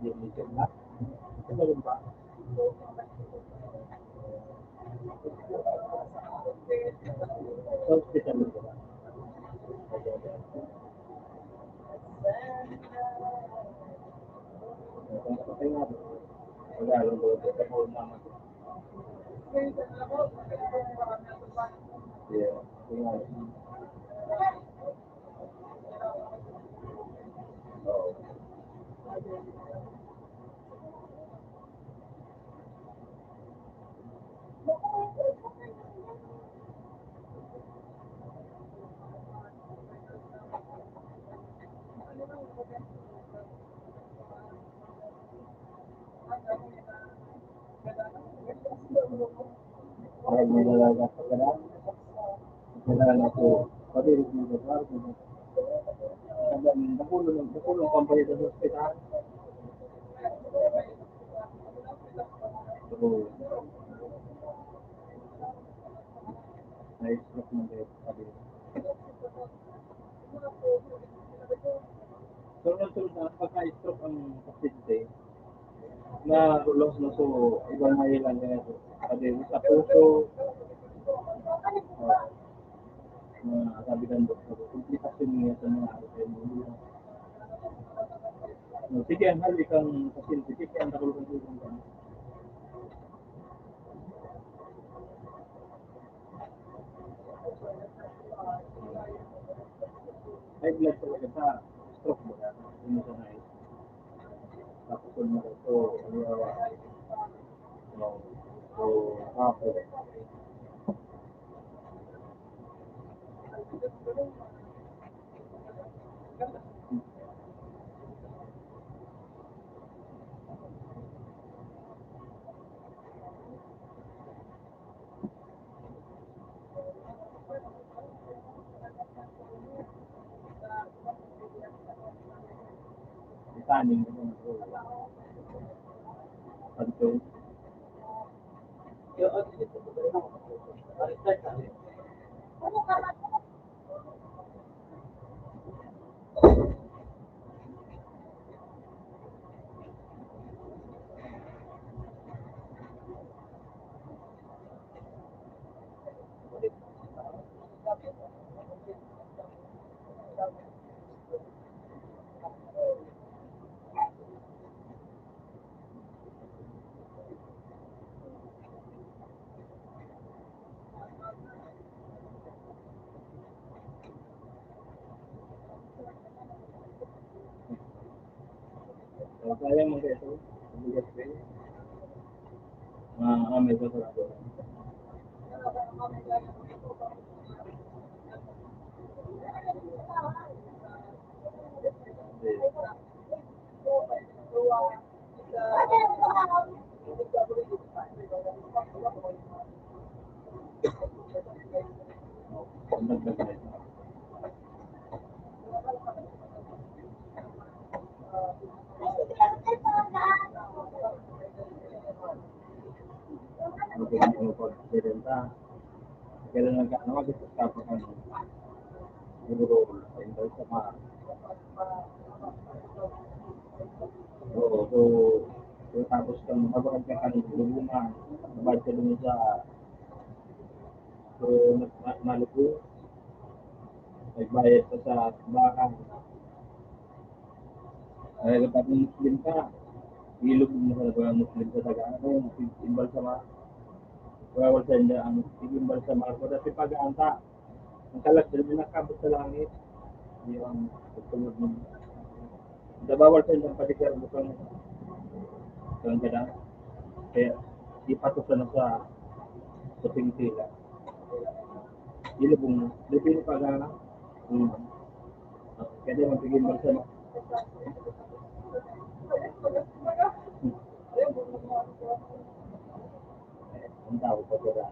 Jennifer na. Ito rin ba? Hospital na diba? Okay nga. Wala lang doon. Ito po naman. Yeah. Tingnan. Oo. Dahil may nalaga sa kanal, kailangan ako padilig ng lugar. Nakulong kampanya sa hospital. So, na-stroke na kayo padilig. So, nasunod na, pagka-stroke ang pasyente, na ulos na so, ibang mahilan na ito. Padilig sa puso, na sabi ng doktor, komplikasyon niya sa mga autoimmune. No, sige, ang halik ang pasyente, sige, ang nakulong ka. High blood talaga sa stroke mo na, hindi mo sa high. Tapos kung mo ito, aliyawa, no, so, hapo. Itaning mo ito. Pagto. So, kaya mo ito. Bigas kayo. May sasarado. Kailan nag-stop ka ng siguro sa mga. Oo, so tapos kang magkakaroon ka ng lubungan, nabad ka dun sa so nalupo, nagbayad ka sa baka. Ay, kapag Muslim ka, ilog mo sa mga Muslim sa tagaan, imbal sa mga wawal sa inyo ang imbal sa mga ko, kasi pag-aanta, ang kalat din nakabot sa langit, yung pagtulog mo. Bawal sa inyo ang patikar mo kang ganda, kaya ipatusan na sa tingtila. Ilubong, lupin pag-aanta, kaya mapigil mo sa mga. Ang tawag pa sila.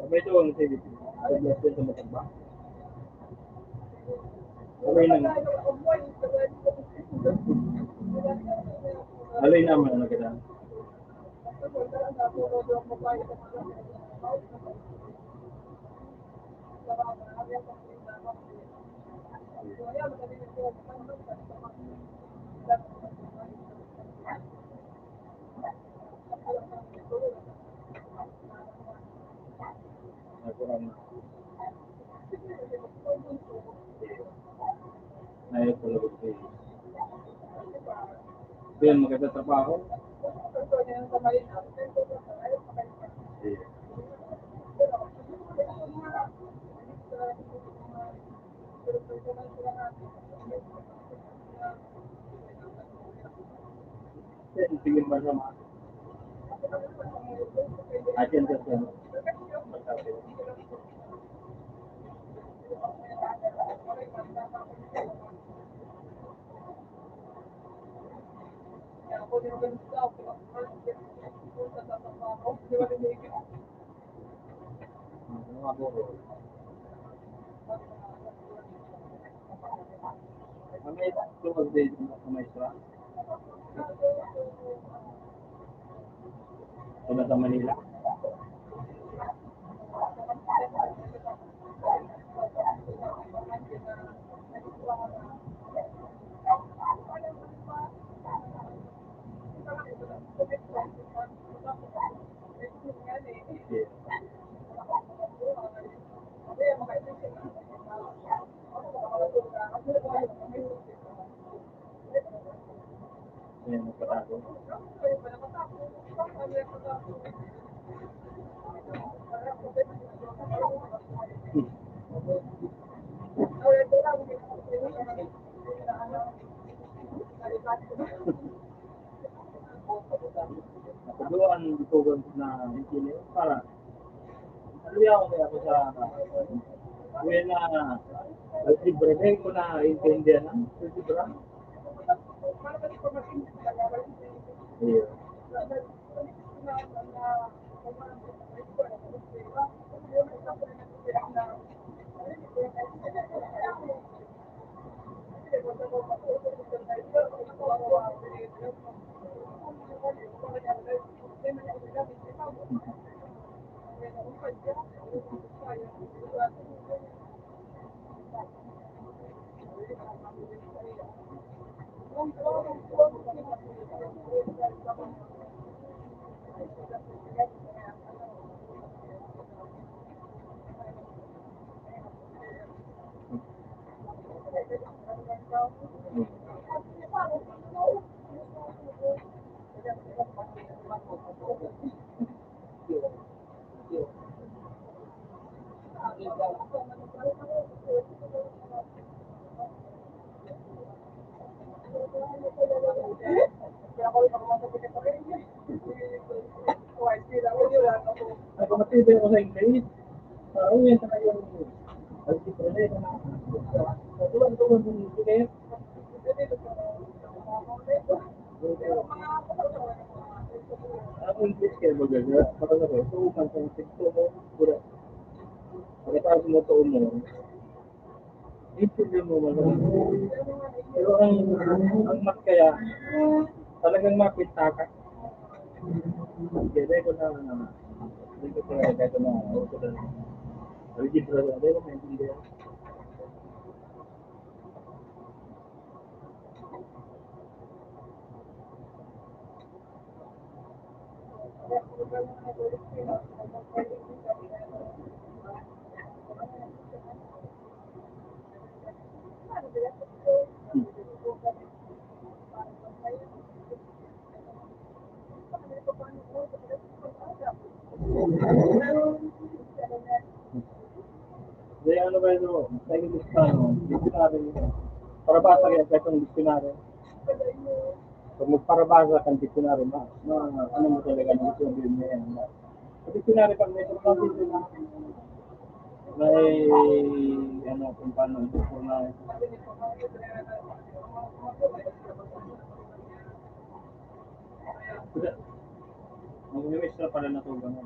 May ito ang sige. Sa sa matagba. Okay lang. Alay naman ang nagkita. Ayos talaga ito. Doon maganda trabaho. Sige ba sama? Atin sa siya. May close din sa maestra. Sa Manila. Yeah. Yan, nagpatago. Nakuduan ditugan na hindi para ano yan ako sa when algebra ko na intindihan ng algebra. Yeah. Matibay ako sa English. Uwi sa kayo. Algebra na. Tuwan kung sige. Ang English kayo magaga. Parang ako, tuupan sa sikto mo. Pura. Pagkatapos mo to mo. Ipigil mo magaga. Pero ang mat kaya, talagang mapinta ka. Kaya ko na dito ko na kahit na ako na algebra na dito may hindi. Jadi ano ba ito? Tayo gusto ano? Dictionary. Parabasa kaya itong dictionary. Pag magparabasa kang dictionary, ano mo talaga ng gusto sabihin niya yan. Sa dictionary pag may pagkakas may ano kung paano ito na mag-miss na pala na ito ba nga?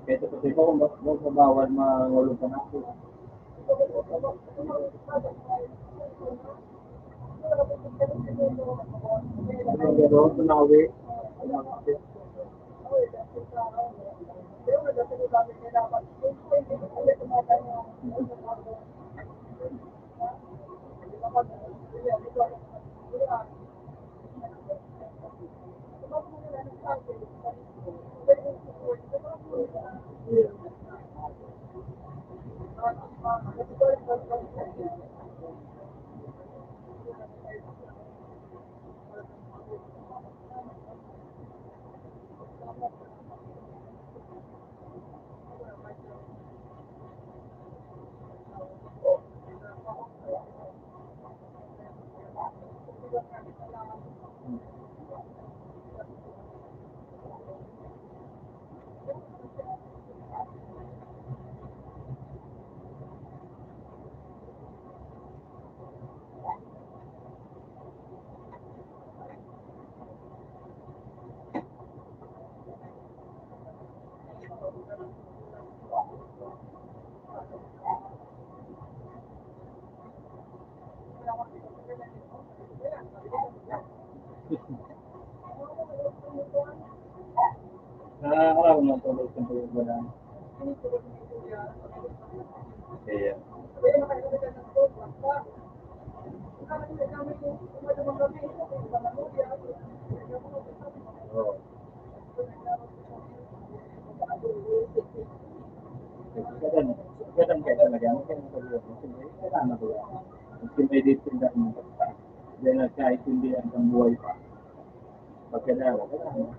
Kaya kasi ko kung bawal mangulog ka na ako. Pero tunawi. Nakakaraw na tulog sa tulog mo lang. Kaya, oo. Ganun kayo talaga. Ganun talaga. Siyempre, kailangan ko yan. Kasi may ditindahan mo pa. Dahil nagkaintindihan ng buhay pa. Pagkailangan, kailangan.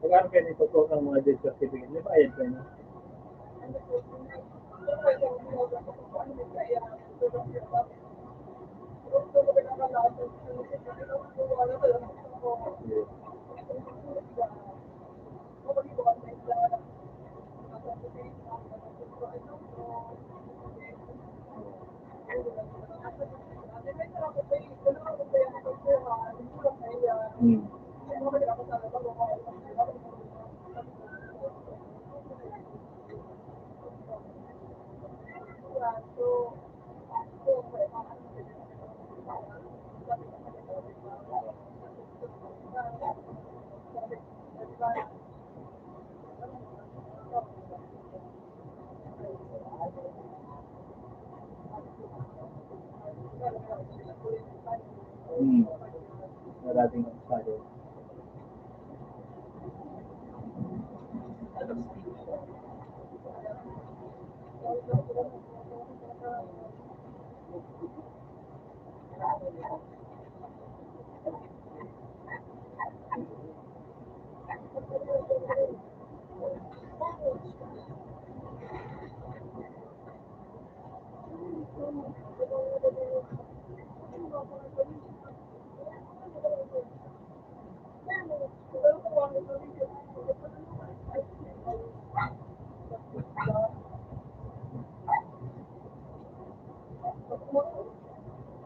Pag-aaral kayo nito po ng mga death certificate, may bayad kayo na. Hmm. Hmm. Maraming masyado.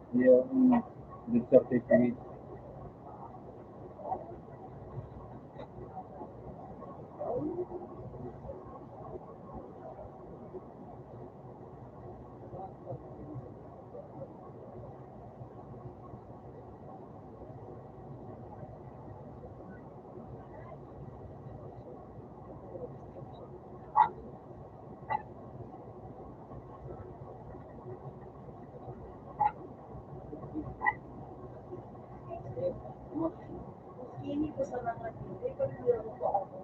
Yung death certificate. Ini ko sa mga hindi ko nilaro ko ako.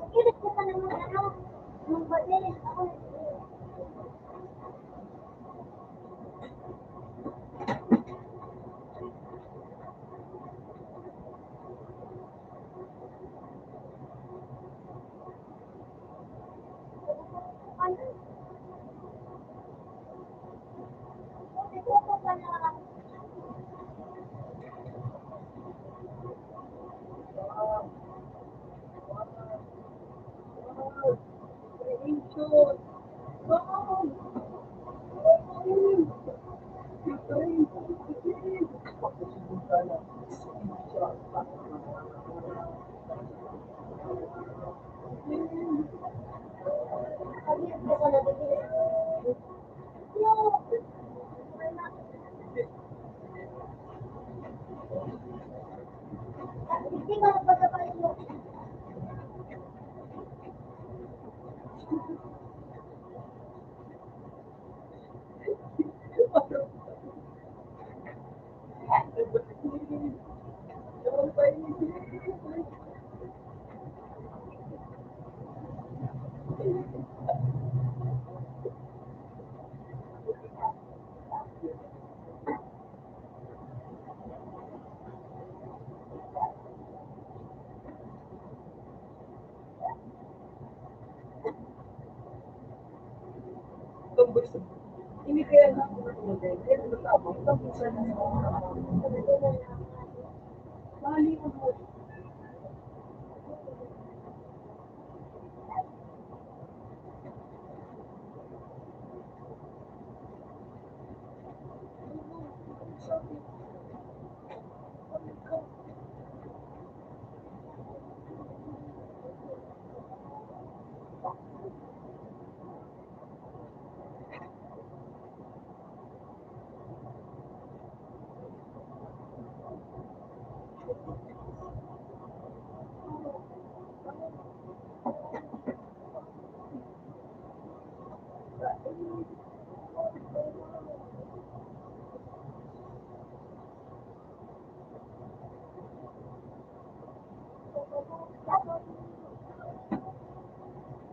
Kilit ko pa naman ano, nung badin, ako, ano, ito ko pa na, sabihin ko pa na bigyan. Hindi ka na pagkapalit mo. Ini kaya na kaya matapos tapos sa mali ko mo.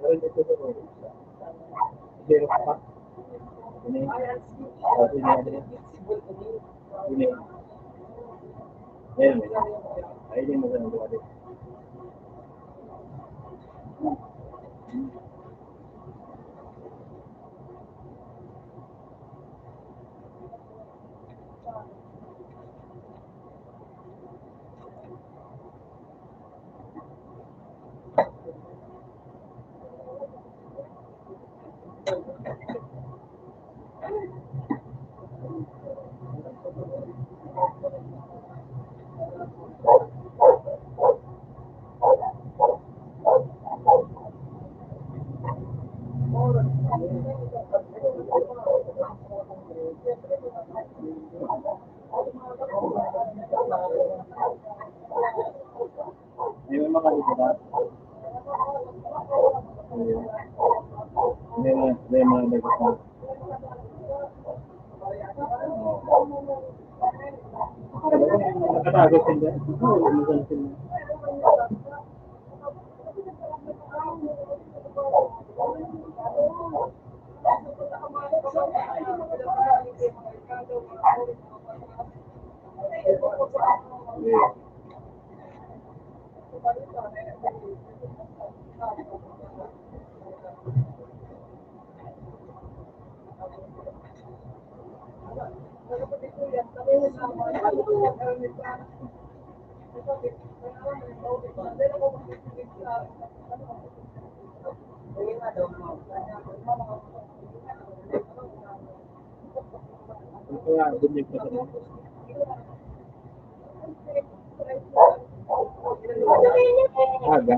Pero dito sa zero pa. Ini. Ini ada. Ini. Ayan. Ay, hindi mo ganun gawa dito. Hindi mo makalimutan. Hindi mo nagkakasama. Nakatago sila. Kaya bunyag pa sa aga.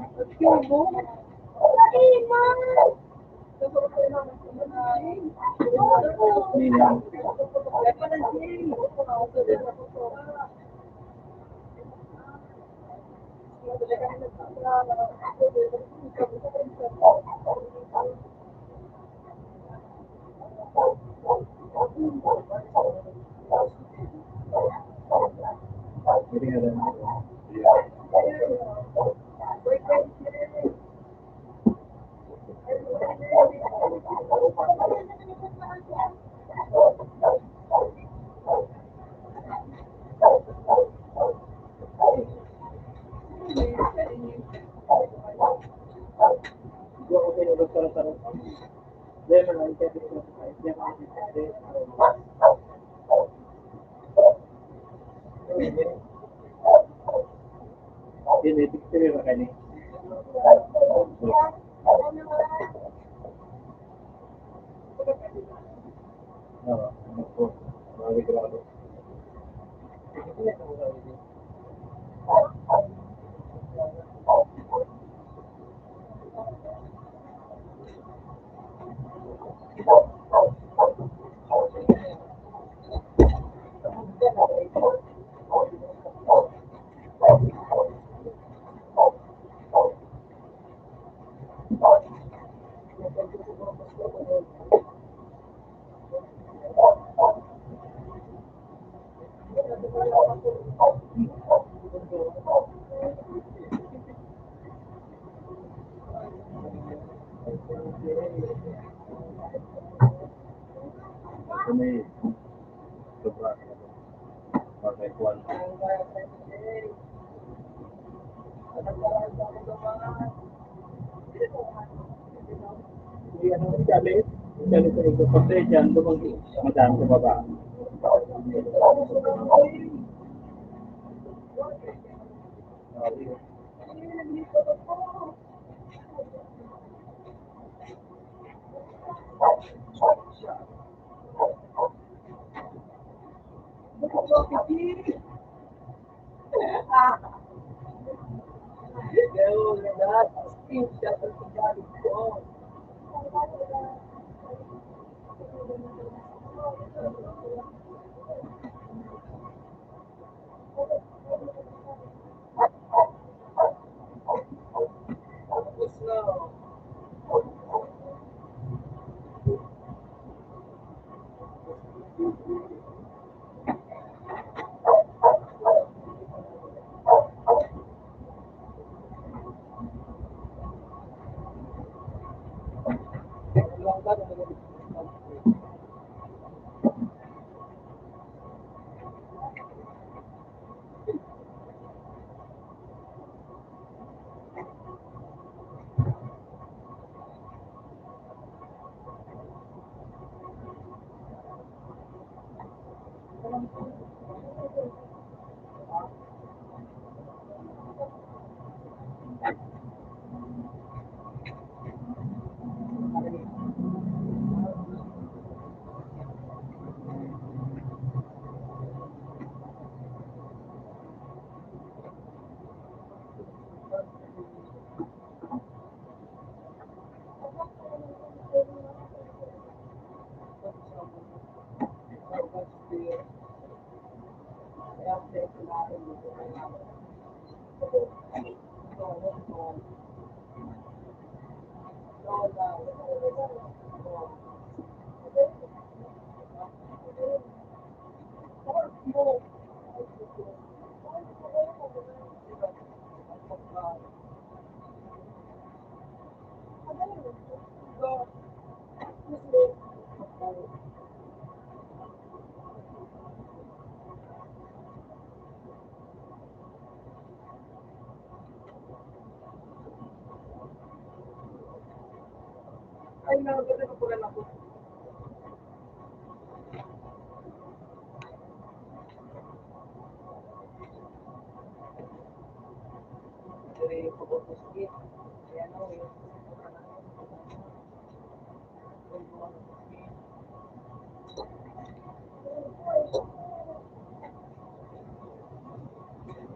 Nina. Hindi nga rin. Yo okay ulit sa sarap. Dahil man ay kasi ko ay diyan ako dito. Ini dikte ba kani? Oo, ako. Marami grado. Kami sobra pakai kuan. Iya, ano dali sa ito kasi diyan dumang madam sa baba. Ay, nagaganda ko pala na po. Dari pagkakasakit. Kaya ano, yung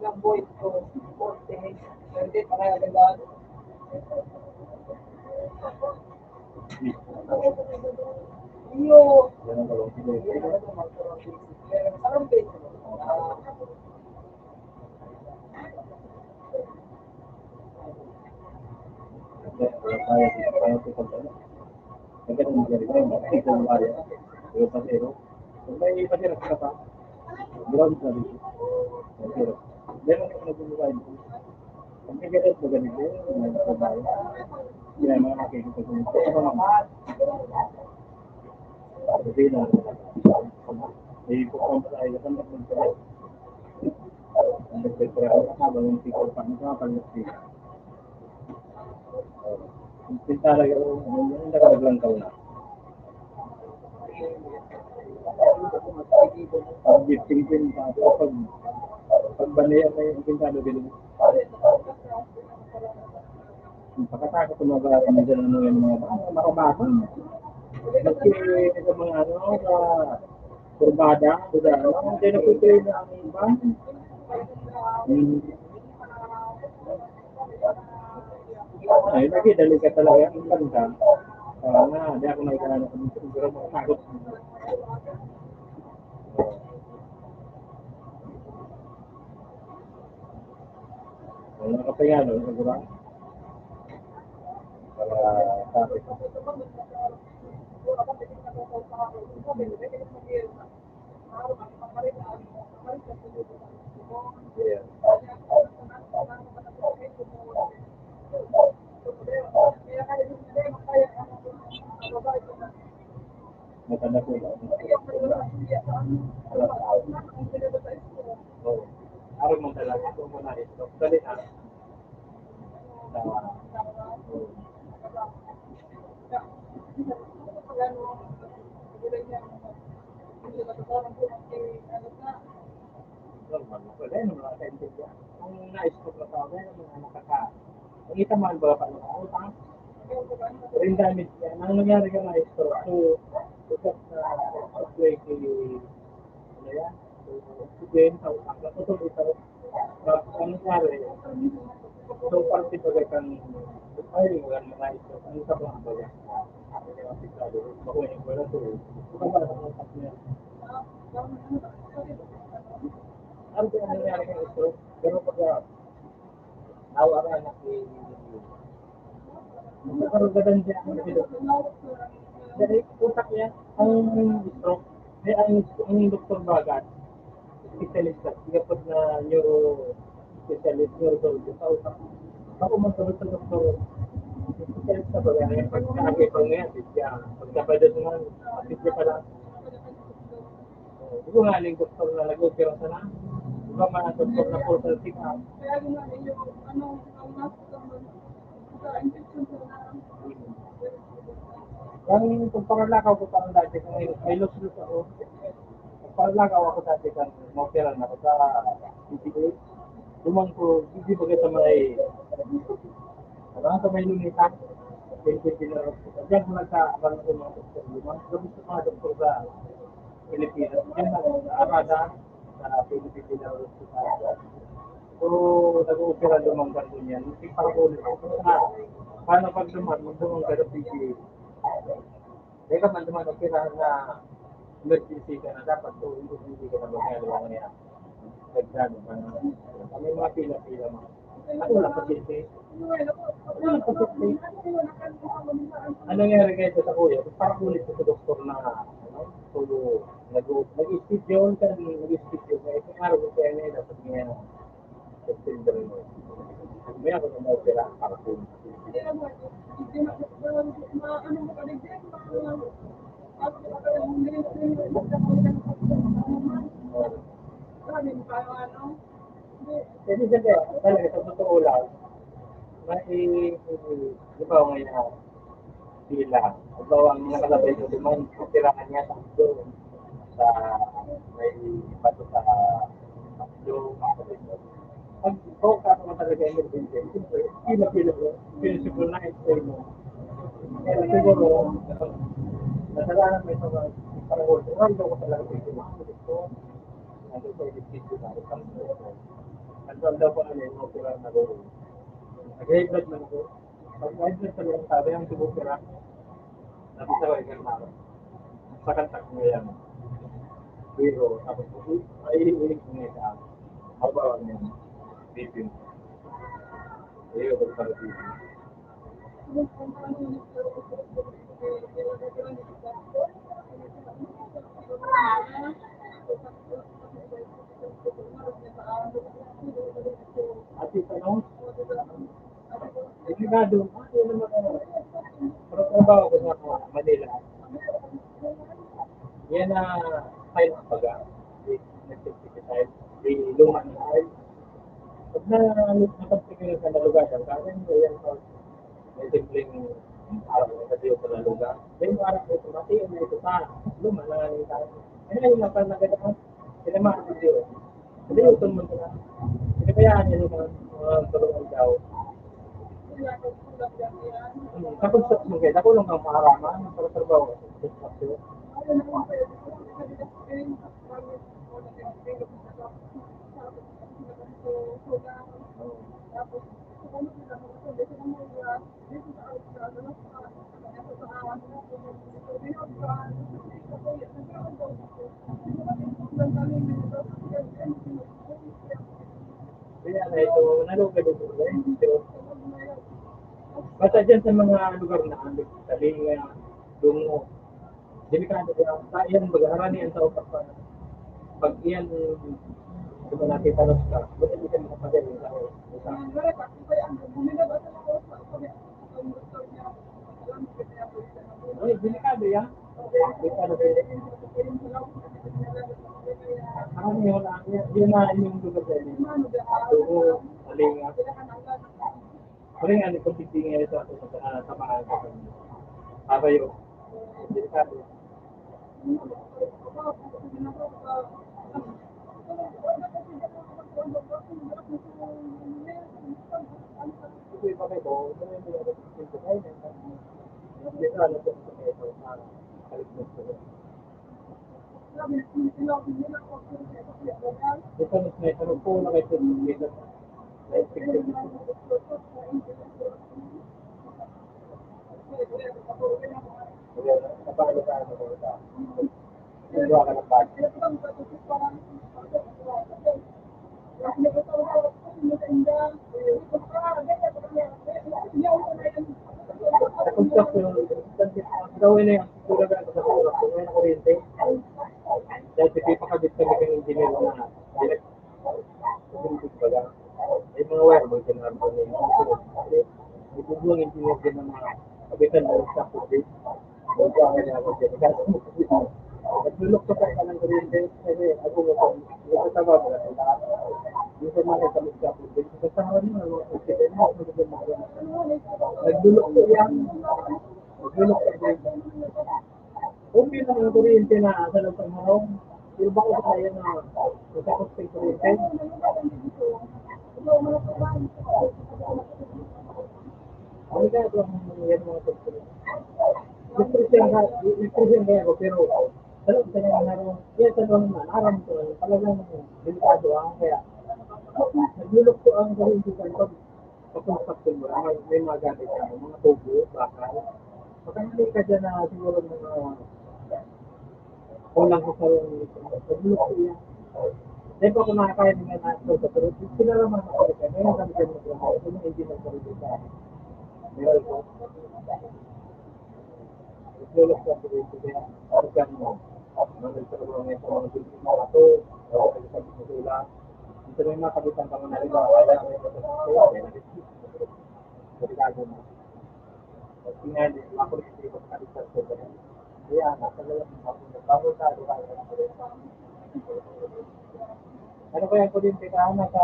Ng voice ko. Hindi, pakagandaan. Iyo. Yan ang gawin sila. Parang basic. Kaya ito sa dala. Maganda ng gari tayo, makikita ng kaya. Pero pasero. Kung may pasero ka pa, marami sa dito. Pasero. Meron ka nagbubuhay dito. Kung may ganit mo ganito, may trabaho. Hindi na mga makikita ko nito. Ano naman? Kasi na, may pukong sa iyo, ang nagpapalagay. Ang nagpapalagay, habang yung pikor pa, nagpapalagay. Pinta lagi ako, yung nakalaglang taon na. Pag gifting pinta, pag banayan na yung pinta lagi din. Pagkatakot ng mga kanila ng mga makabata. Kasi sa mga ano, sa kurbada, hindi na po kayo na ang iba. Ay, lagi dali ka talaga ang ganda. Na, di ako nakikala kung siguro makakot. Nakapagano, siguro. Para sabi ko. Yeah. Matanda po ba? Oo. Araw mo talaga. Ito mo na ito. Dali na. Normal. Wala yun. Mga kaintindihan. Kung nais ko pa sa akin, mga nakaka. Ang itamaan ba pa ng utang? Rin damage yan. Ang nangyari ka na ito. So, usap na upgrade ano yan? So, again, sa utang na ito. Ang nangyari, so, parte ba kang firing wala na ito. Ang isa pa ang baga. Bakuha yung wala ito. Ito ba ang utang niya? Ano ba ang nangyari ka ito? Pero pagka nawaran na magkakaroon din ang dito. Dari utak niya, ang stroke, may ang doktor bagat, specialist kapag na neuro specialist, neurosurgeon sa utak. Ako man sa doktor, specialist na baga, pag nakakipang ngayon, pagkapadas naman, masipli pa lang. Di ko nga aling doktor na nag-opera sa na, di ba mga doktor na portal pick-up. Kaya nga, ano, ang nasa sa infection sa Ang pagpakalakaw ko parang dati kung may lus-lus ako, pagpakalakaw ako dati kang maopera na ako sa PCA. Lumang ko, hindi ba kita may, sa may lunita, diyan ko nagkakaroon ko mga doktor. Lumang ko mga doktor sa Pilipinas. Diyan na-arada sa Pilipinas Hospital. So, nag-oopera lumang ka doon yan. Hindi pa ako ulit ako sa paano pag magdumang ka sa PCA. Teka man naman ang kira na emergency ka na dapat to hindi ka na magagawa niya. Nagdano ka na. May mga pila-pila mo. Ako lang pasyente. Ako lang pasyente. Ano nangyari kayo sa kuya? Parang ulit sa doktor na so nag-isip yun ka nag-isip yun. Isang araw ko kaya niya dapat niya September mo. May ako na opera para po. Kasi siyempre, talaga sa totoo lang, di ba ngayon, pila. Although ang nakalabay ko doon, tirahan niya sa doon. Sa may bato sa doon, pag ka naman talaga emergency, siyempre, pila-pila ko, pila-siguro na explain mo. Kaya siguro, nasalanan may mga parang nandun ko talaga sa ito. Nandun ko edifisyo na ako. Nandun daw ko ano yung opera na doon. Nag-hybrid lang ako. Pag-hybrid sa mga sabi, ang subopera, nabisa ko ikan na ako. Sa kantak mo yan. Pero, tapos ay ulit mo nga sa ako. Habawa niya. Bipin. Ayun, ito pala bipin. At ito, no? Delikado. Ano naman ako? Pero trabaho ko sa Manila. Yan na style ng baga. Nag-certified. Luma na style. Pag nakapagpigil ka na lugar, kaya mo yan sa may simpleng araw na kadiyo sa lugar. Then yung araw ito, mati na ito sa luma na yung tayo. Kaya yung napan na gano'n, sinamahan ko diyo. Hindi yung tumon ko na. Kinabayaan niya yung mga tulungan daw. Sa construction guys, ako lang kang maharaman para trabaho sa construction. Kaya na ito, nalugad ito guys. Basta dyan sa mga lugar na sabi nga, yung delikado yan, yan magharani ang tao pag yan, diba natin talos ka, buti hindi ka makapagay yung tao. Ay, delikado yan. Delikado yan. Ang yun na yung lugar sa inyo. Dugo, alinga. Pero nga, kung titingin ito ako sa mga kabayo, delikado. Ito pa kayo, ito na yung mga ito kayo. Dito alam ko sa ito, kaligtas ko. Ito mas may tanong po na kayo dito. Kapag ka na ko ito. Ito ka ng bag. Sa construction, gawin na yung tulad na sa oras, kung may nakuryente. Dahil pipakabit kami kang engineer na direct. May mga wire mo, kinarap ko na yung kasi may bubulong engineer din ng mga kabitan mo sa public. Huwag ka nga ako dyan. Naglulok ko sa ng kuryente kasi ako mo kung nagkatawa mo na lahat. Yung sa mga kamig sa public. Kasama nyo ang mga kuryente mo. Naglulok ko yan. Naglulok ko yan. Okay lang ang kuryente na sa loob ng harong. Pero baka sa kaya na matakot sa kuryente. Ano kaya ito ang yan mga kuryente? Ipresyon kaya ako pero sa loob sa kanya ng harong. Kaya sa loob naman, aram ko talagang delikado ang kaya. Naglulok ko ang kuryente sa loob. Pag-construction mo, may mga gamit ka, mga tubo, bakal. Pagkamali ka dyan na siguro mga kulang ko sa naglulok ko yan. Dahil po kung nakakaya nila na ito sa pero sila naman nakakita. Ngayon kami dyan mag-ramaw. Ito yung engineer sa rin sa meron ko. Naglulok ko ang kuryente kaya pagkan mo. Nagtrabaho ngayon sa mga building na ito. Nagsasabi mo sila. Ito na yung makabitan ka mo na rin. Kaya mo yung pagkakas delikado mo. Kasi nga, ako rin hindi ko kalisas ko ba yan. Kaya, nakalalang ako nagbago sa delikado ka. Ano kaya ko din ka nasa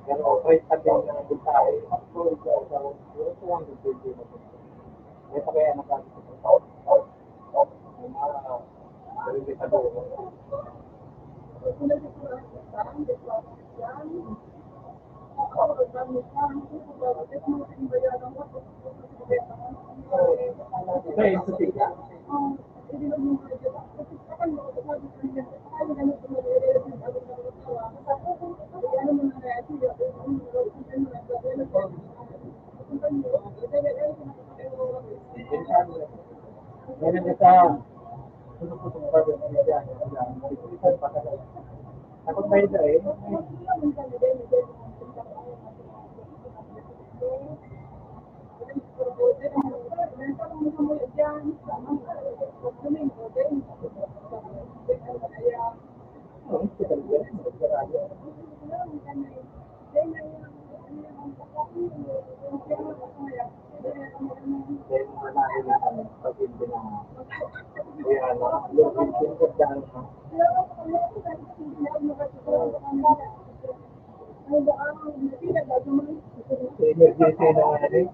pero price ka din ng bultahe. Ako ito ang gagawin mo. Kaya sa siya. Meron na sa sunod-sunod pa rin niya. Takot tayo sa eh. Hospital ka rin, magkaraya. Dahil malaki na kami pag hindi na kaya yung pagdaan mo. Emergency na nga rin.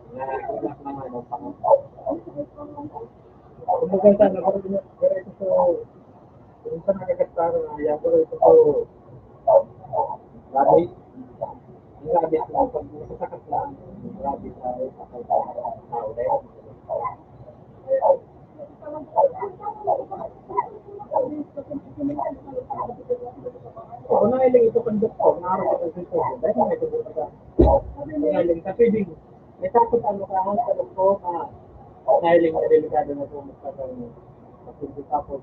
Nakakilap naman ang pangalan. Kung maganda na ako rin ito kung saan nagkakastaro na yan ko ito grabe grabe sa pagsasakas na grabe sa tao dahil kung nailing ito pang doktor naroon sa sito dahil na ito buta kung nailing kasi din may takot ano ka sa doktor na nailing na delikado na pumunta sa pasunod tapos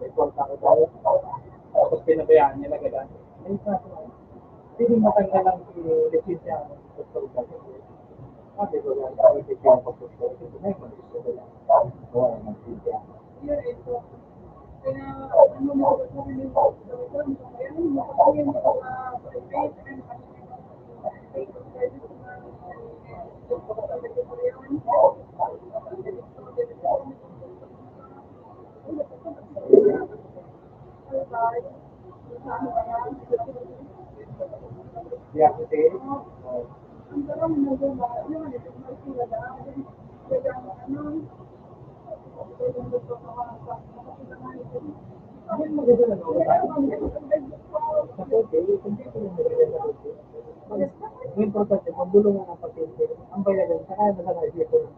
report ako daw tapos pinabayaan nila gano'n ay kaso hindi matanggal ang lisensya ng doktor kasi sabi ko lang ang lisensya ng doktor kasi may mag-isip ko lang wala ng lisensya ya kasi maganda na ang importante, pagdulungan ng pasyente, ang bayagan, saka na sa naisip ko ng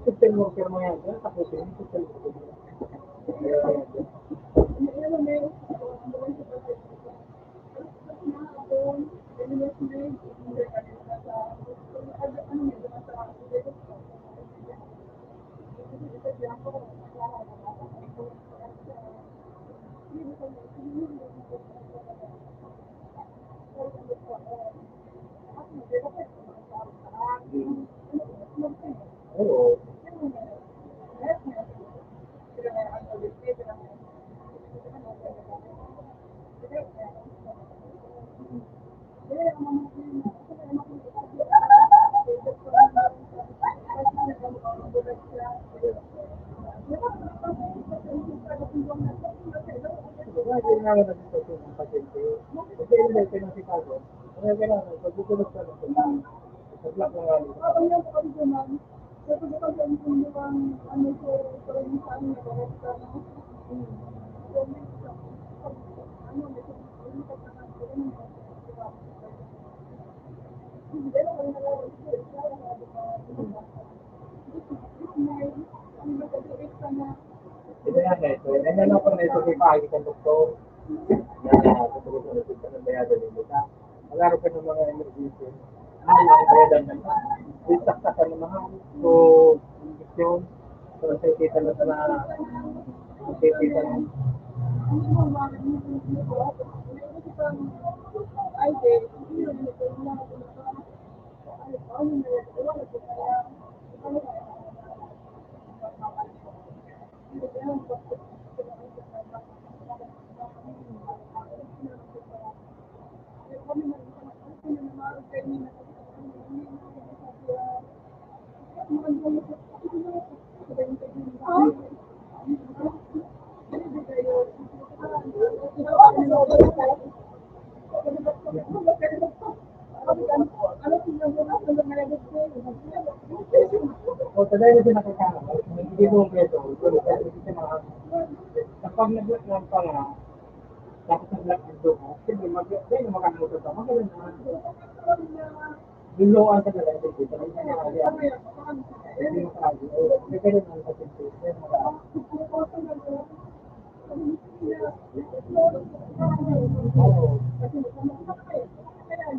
system worker mo yan, tapusin yung system worker. Oo. Lagi nga na nagsasyon ng pasyente. Kasi yun dahil pinasikaso, kaya kailangan, pagbukulog ka ng sila, saglak na nga nila. Ito nga na ito. Ano lang po na ito kay Pagi ng doktor na tutulog ka ng bayadan nito. Magharap ka ng mga emergency. Ano yung bayadan ng isakta ka ng mga so, injection. So, sa kita na sa kita na O, sa dahil din nakakama, hindi mo peso, tuloy ka, hindi ka mga, kapag nag-lock ng panga, tapos nag-lock yung doon, sige, dahil na makakamutot ka, magaling naman. Luluan ka na lang, hindi ka lang hindi mo kaya, o, hindi ka rin ang pasinti, hindi mo kaya. Oo.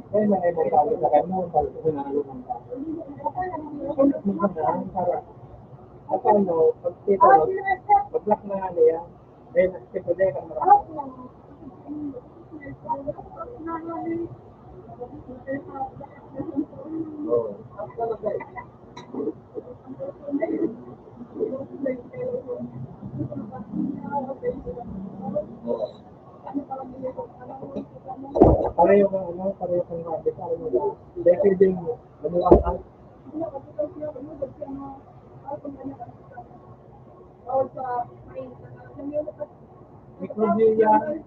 Kaya na ay mga tao sa kanya, tapos sinalungan ka. Sulit mo ka na, para, at ano, pag kita mo, mag-lock na nga niya, dahil nagsipo dahil kang marami. Oo. Oo. Pareho kang ano, pareho kang habit, pareho mo ba? Dahil pwedeng mamuang ka. Mikrobyo yan.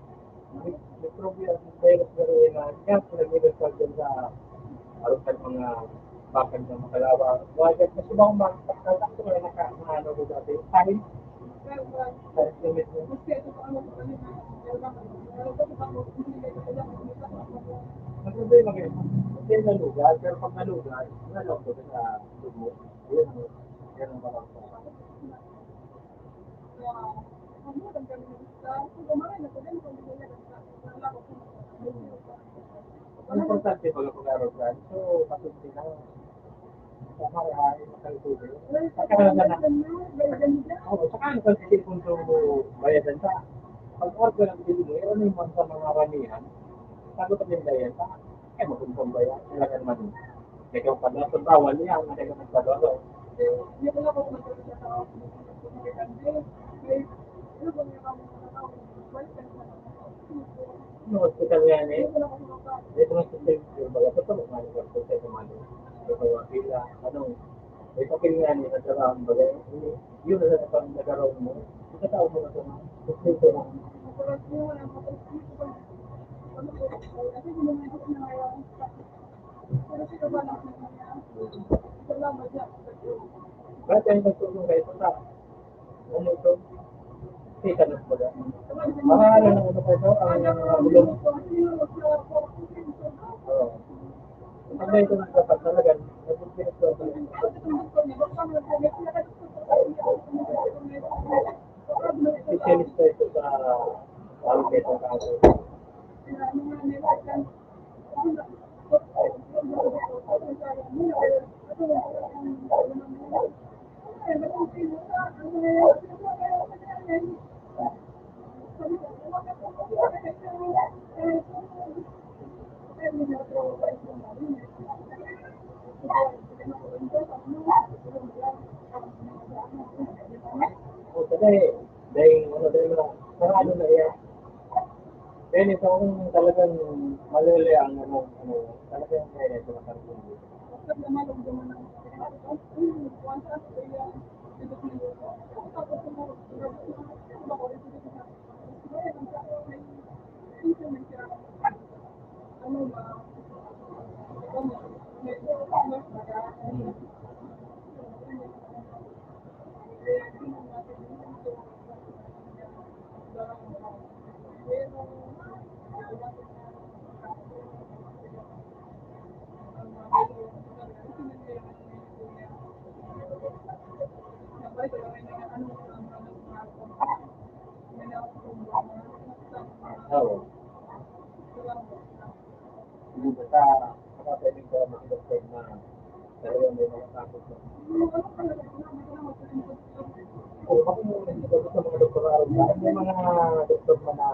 Mikrobyo yan. Virus na rin na. Kaya pinag-virus ka dyan sa arutan mga bakal na makalawa. Wajag na siya bang makakatak ko na nakaano ko dati. Kahit limit mo. Maganda yung mga hindi nalugar, pero pag nalugar, nalog ko sa dugo. Yan ang parang ang importante pag pag-arogan, so patunti na sa harahay, makalituloy. Saka na oo, saka ano kasi kung ito bayadan sa pag-order ng bili mo, ano yung sa mga ramihan, sagot ang bindayan sa kaya maguntong bayan, talaga naman. Ikaw pa na, so bawal yan, hindi ka nagpadolo. No, hospital yan eh. Ito mas specific yung baga. Ito mo nga yung hospital sa mga ito yung pila. Anong, may papel nga niya nagkaroon baga. Yun na sa pang nagkaroon mo. Ikatao mo na ito na. Ito na. Bakit yung nagtulong kayo sa ano ito? Kita na baga. Ano na ano pa ito? Ang bulong. Oo. Pag ito nagkapag talaga, nagpipinit ko ito. Specialist ko ito sa alpet ng kaso. O, dahil ano na yan. Then ito kung talagang maluli ang talagang kaya ito na karton dito. Oo. Hindi basta nakapwedeng ko mag-doctor na talagang may mga takot na. O ako hindi ko sa mga doktor araw sa may mga doktor pa na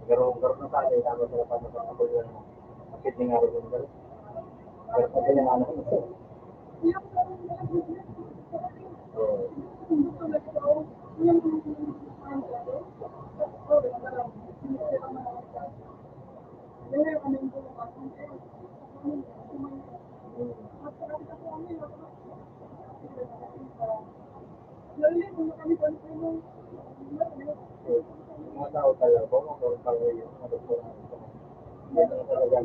garong na tayo tapos sa lapan ako yung sakit ng araw yung garong. Pero pa kaya ano ito. Oo. Mga tao talaga po, mga tao yung mga doktor araw sa hindi na talaga.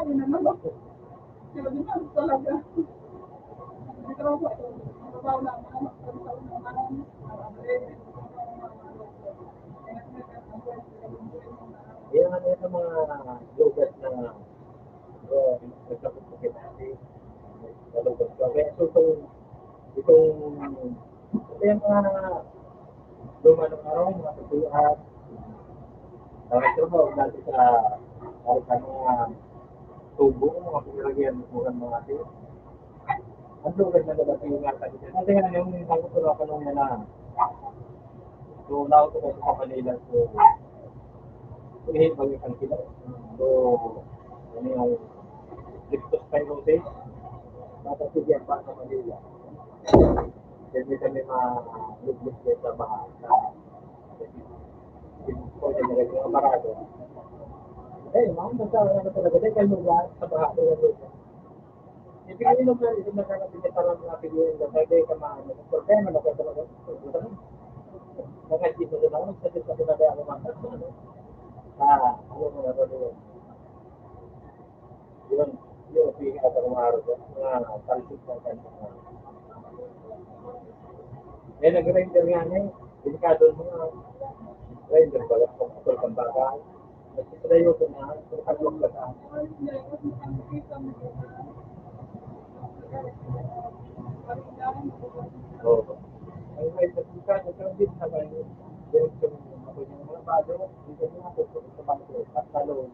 yun naman ako. Kaya din naman talaga. Hindi ko ako ito. Mababaw na ang mga magsasaw ng mga Yan ano yung mga lugar na nagkakapagpapit natin. Sa lugar ko. Kaya so, ito yung mga luma ng araw, mga pagkuhan. Ito mo, dati sa mga tubo, mga pinilagyan ng mga atin. Ang lugar na dapat yung nga tayo. Kasi nga yung isang kutulo ka nung na so, nauto ko sa Manila. So, bang isang kilo. So, ano yung leptospirosis. Napasibyan pa sa Manila. Hindi kami ma-lublis sa baha. Sa mga marado. Mga magsawa na talaga. Dahil kayo lugar sa baha. Hindi kami lugar. Hindi nakakabigay parang mga pilihan. Dahil ka maano. Problema na kayo talaga. Mga dito na ako. Nagsalit sa pinagay ako mga ano mo na rin. Yun, pili ka sa mga araw ko. Mga talsik ng kanya. Eh, nag-render nga niya. Delikado mga render ba lang kung kapal kang baka. Nagsisayo ko na. Kung katlong ka sa oo. Ang may nagsisayo ka din sa kayo. Yung mga bago, dito na ako sa bangko. At talon.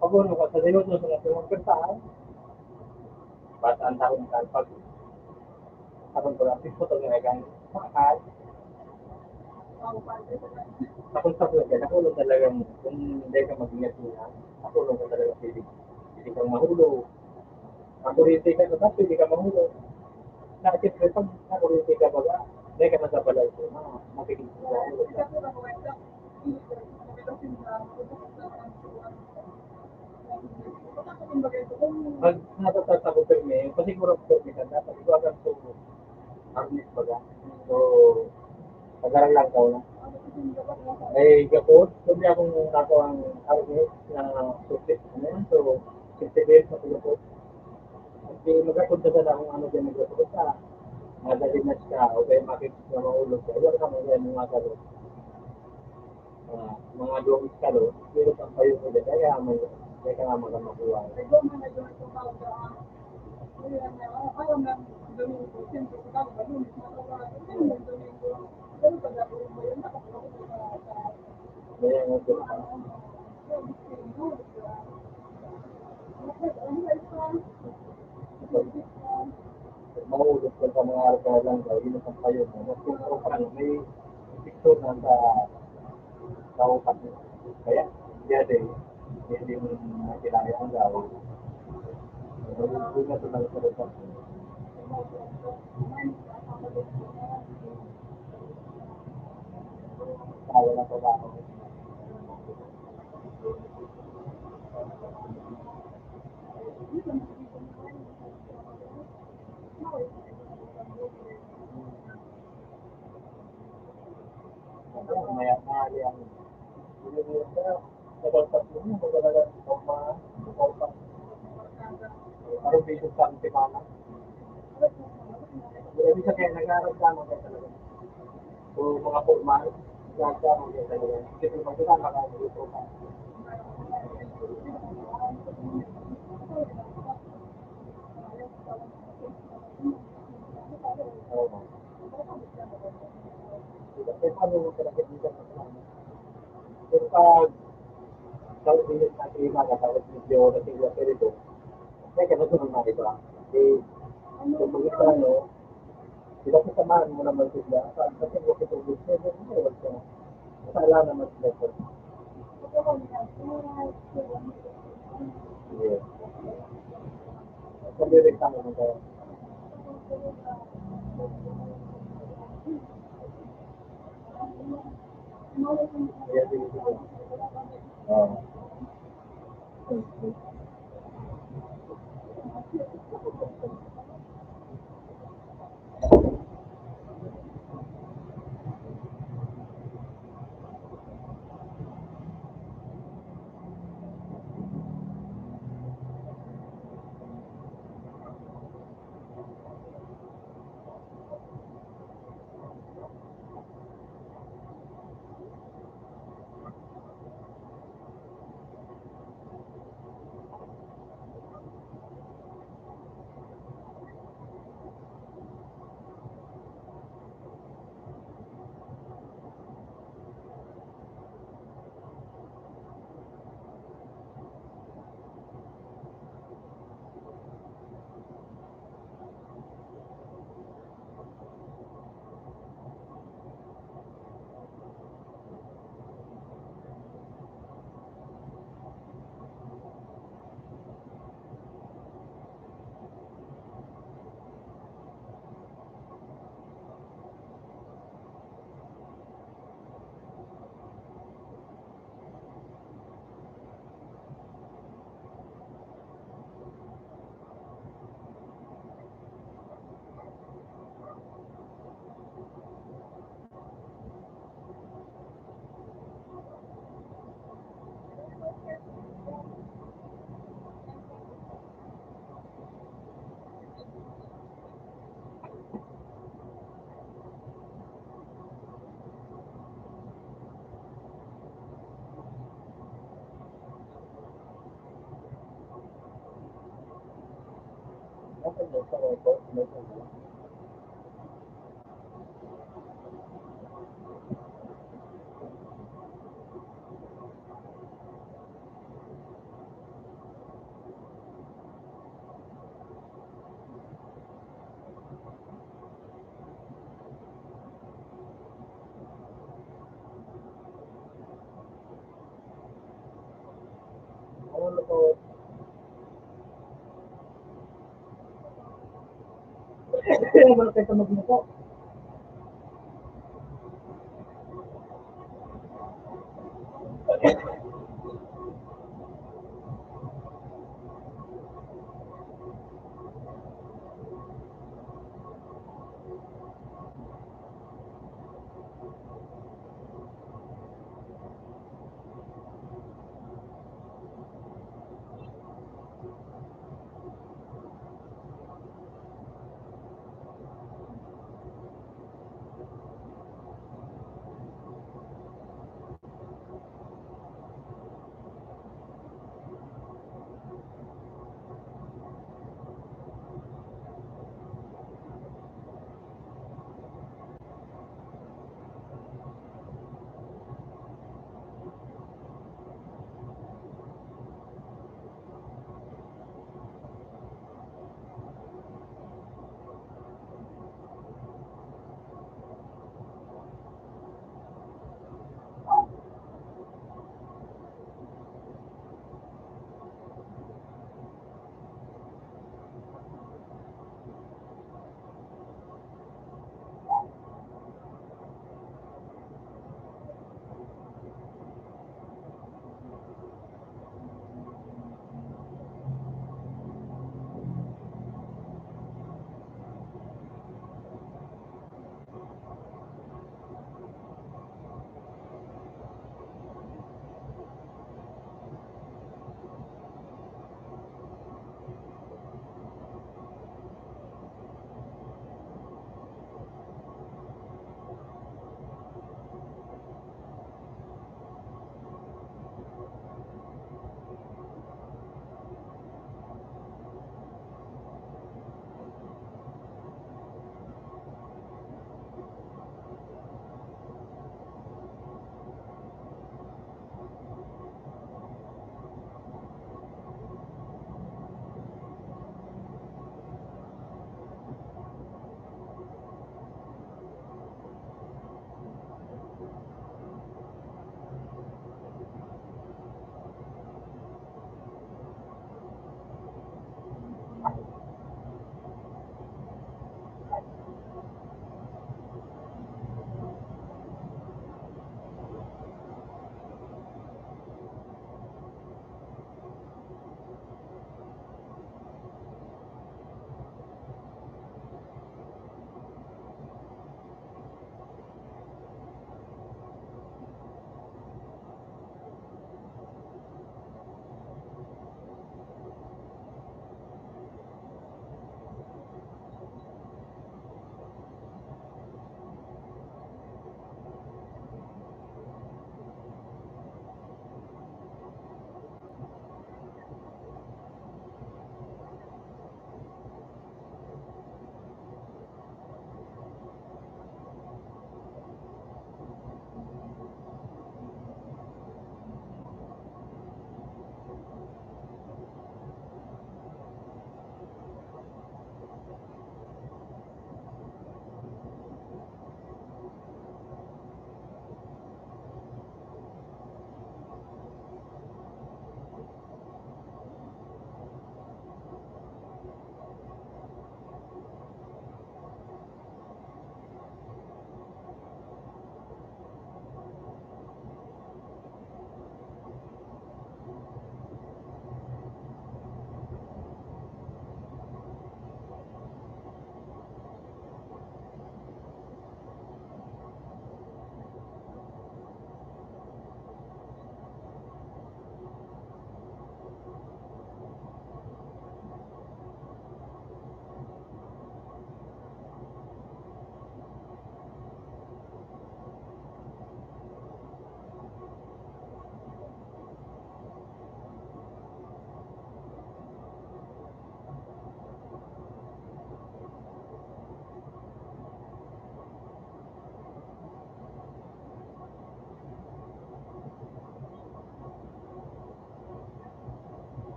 Pag-uno ko sa dayon sa nasunong pertaan. Bataan taon ka pag karon ko lang piso to nga gan makakal tapos ka nakulong talaga kung hindi ka mag-ingat niya nakulong ka talaga pwede kang mahulog makurite ka na pwede ka mahulog nakit pag nakurite ka baga hindi ka nasa balay ko makikita ka mahulog pag natatatako perme kasi kurang perme ka dapat iwagan so harness baga so pag-aral lang ka na ay gapos sabi akong nako ang harness na sulit ano yan so 60 days na pagapos kasi magapunta sa akong ano dyan magapos sa madalinas ka o kaya makikita na maulog ka wala ka mga yan mga kalot mga domis kalot pero ang payo ko dyan kaya ka nga magamakuha kaya nga ito mahulog ka sa mga araw lang daw yun ang payo mo mas kung may picture na sa kaupat mo kaya hindi mo makilaya ang gawin hindi nga ito lang sa lupa tayo na pa ba ako may mahali ang nakalpas mo magalagan nakalpas parang basic sa ating timana hindi sa kaya nag-aaral ka talaga so mga formal nag-aaral ka talaga kasi magkasama ka dito ka oo kasi paano mo talaga dito pero pag kalau bilis natin yung mga tapos medyo natigwa pero ito may kanasunod na iba eh kung mag-isa ano sila kasamahan mo naman sila kasi huwag ito gusto mo masala naman sila ito yeah sabi rin kami ng kaya yeah sige Okay, sa record. Ano po? Wala kayo sa magmuko.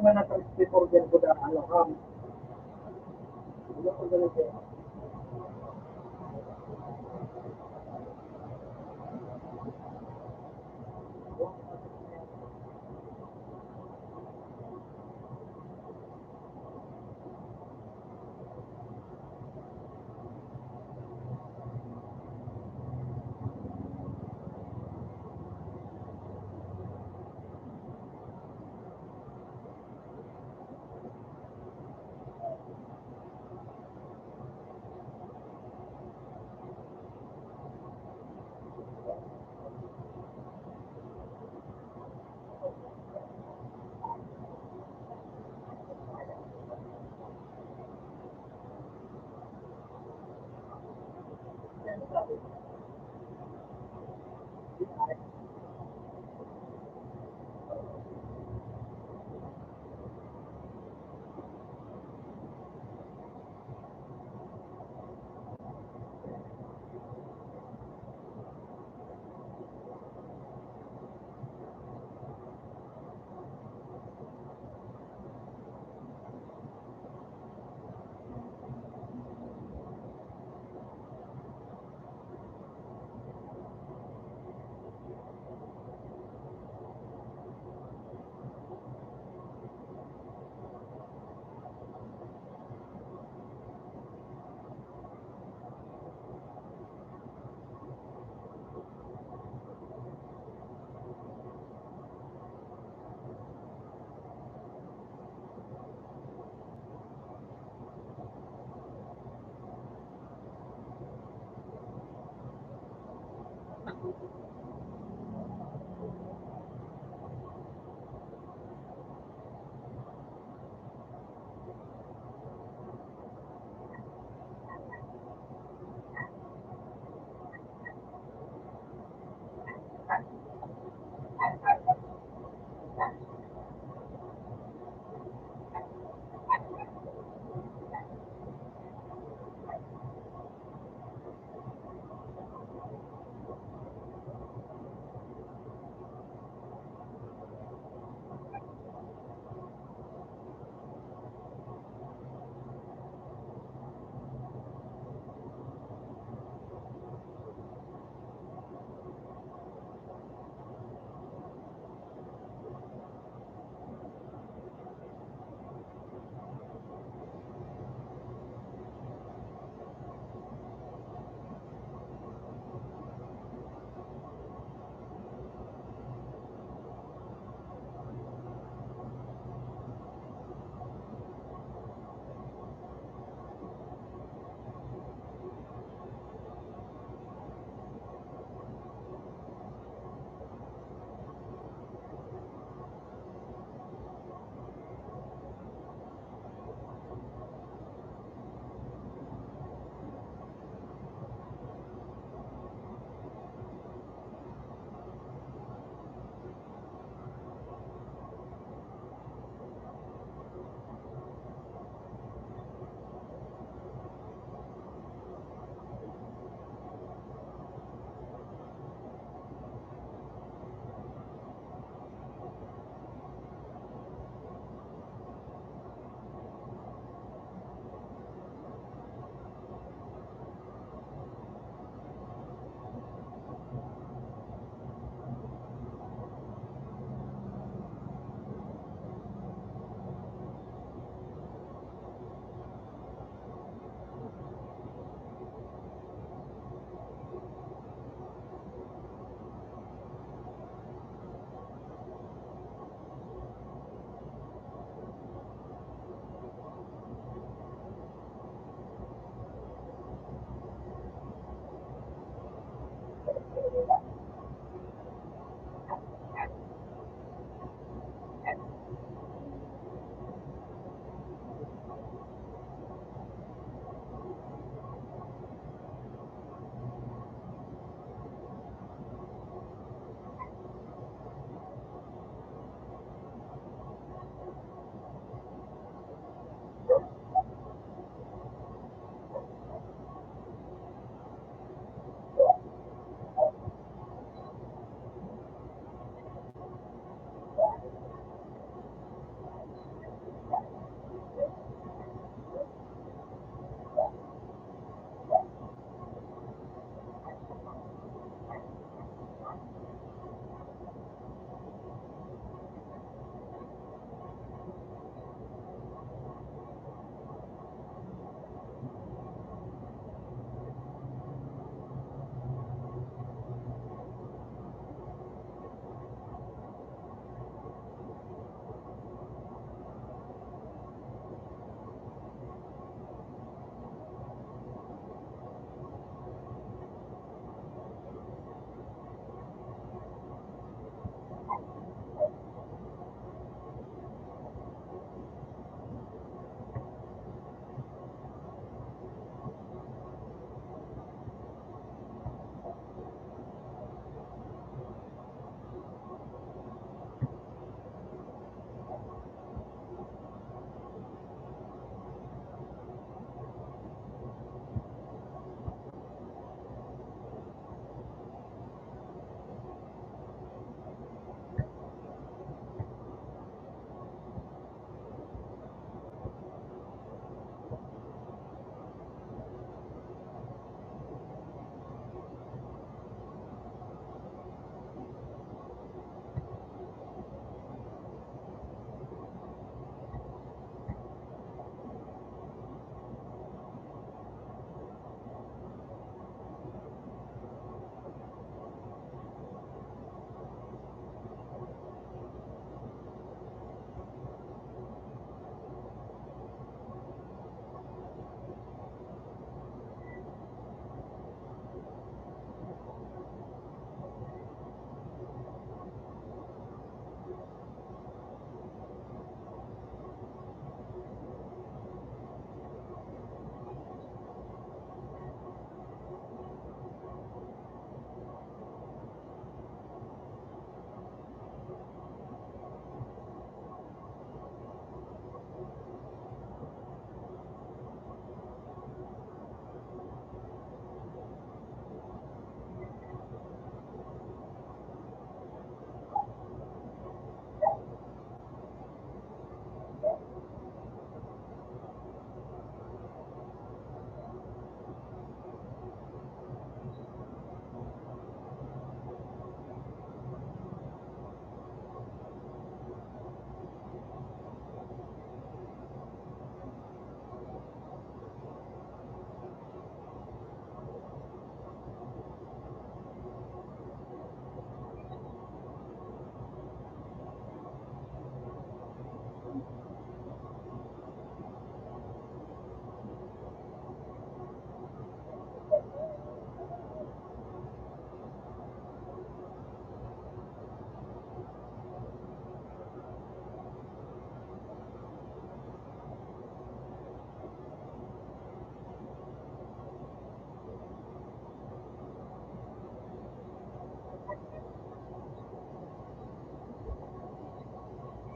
naman na transport din ko na ano ham. Ano ko ganito?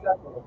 ako.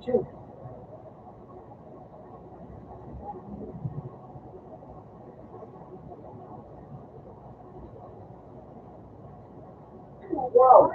Shoot. Wow.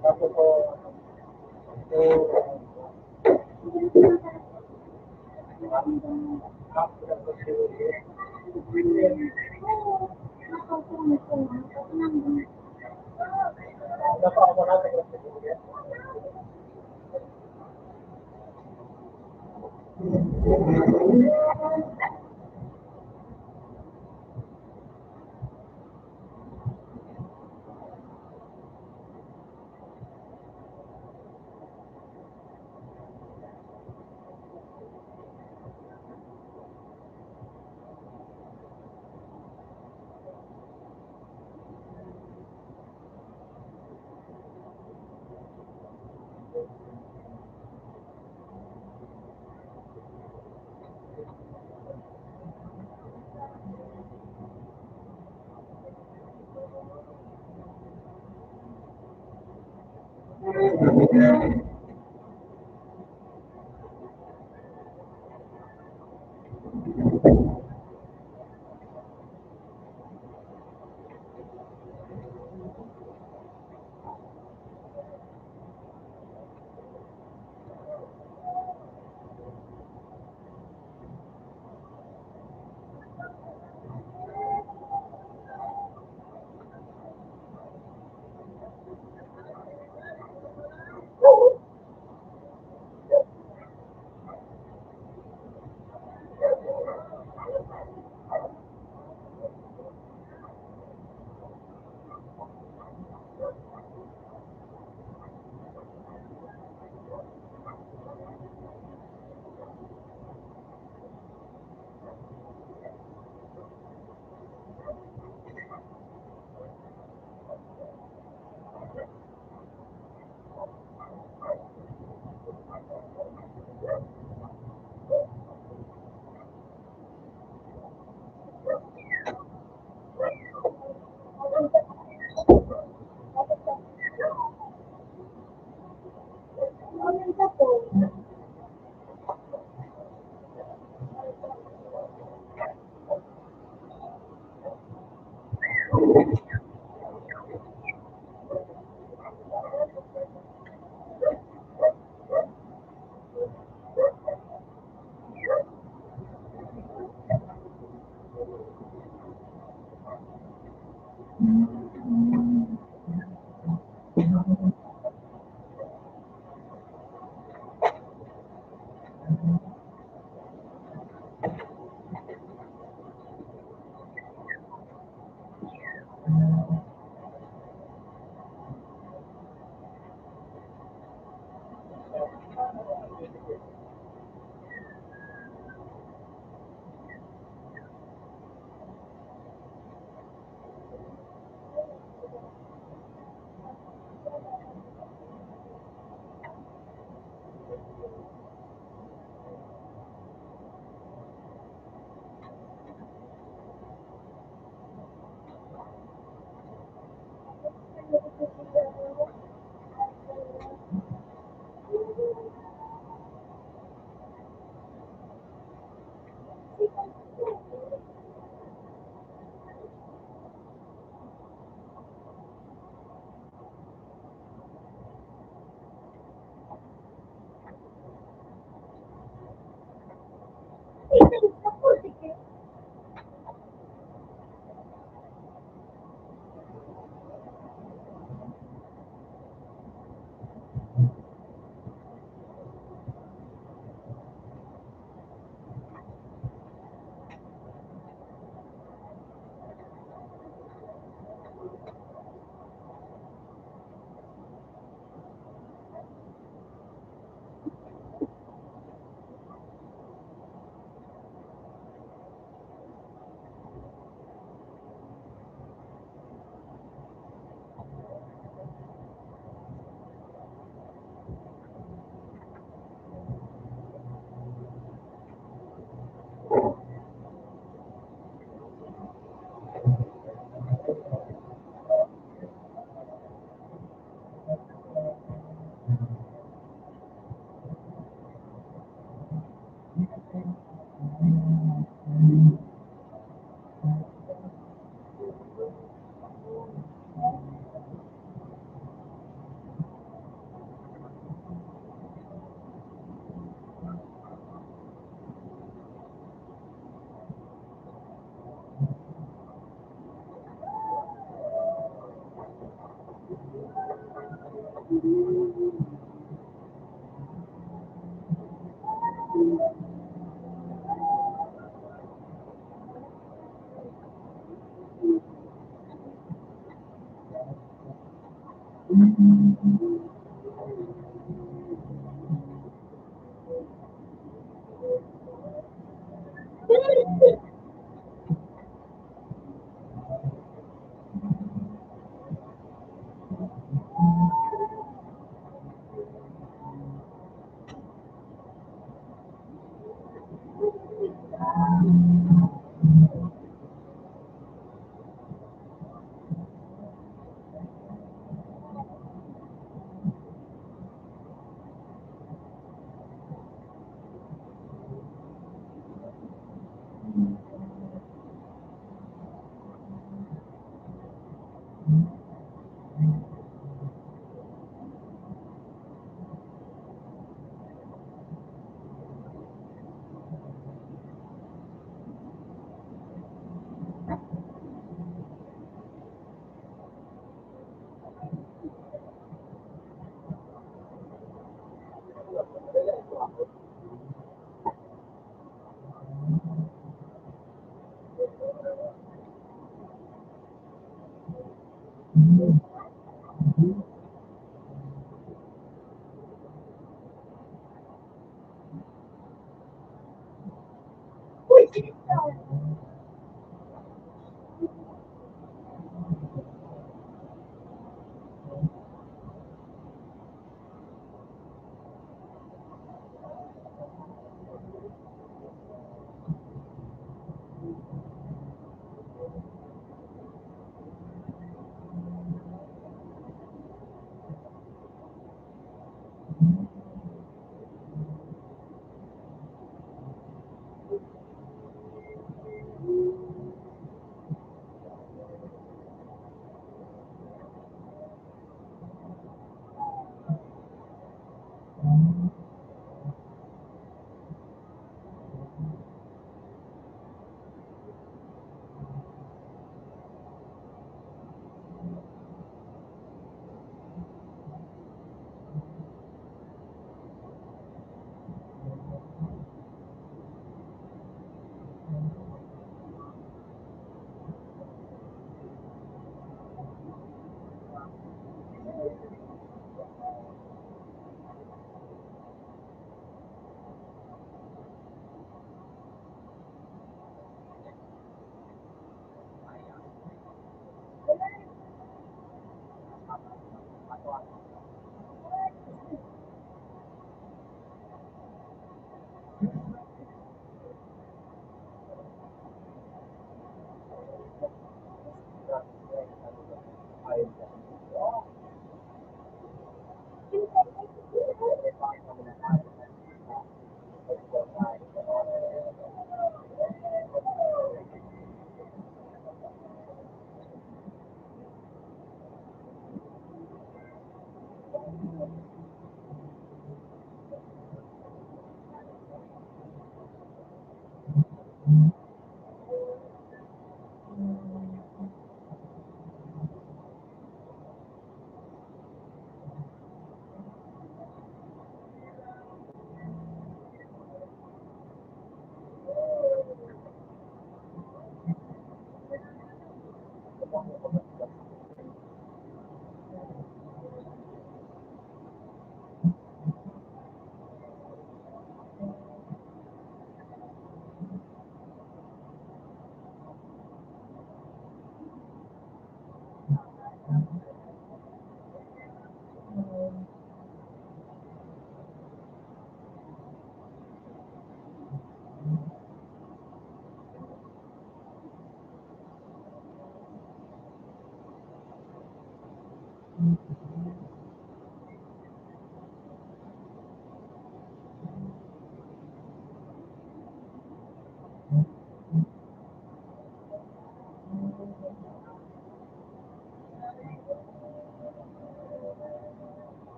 Tapos po, after the surgery, Oo. Nakaupo ko na. Kasi nandun. napaka natin ang surgery. Ayun sa po.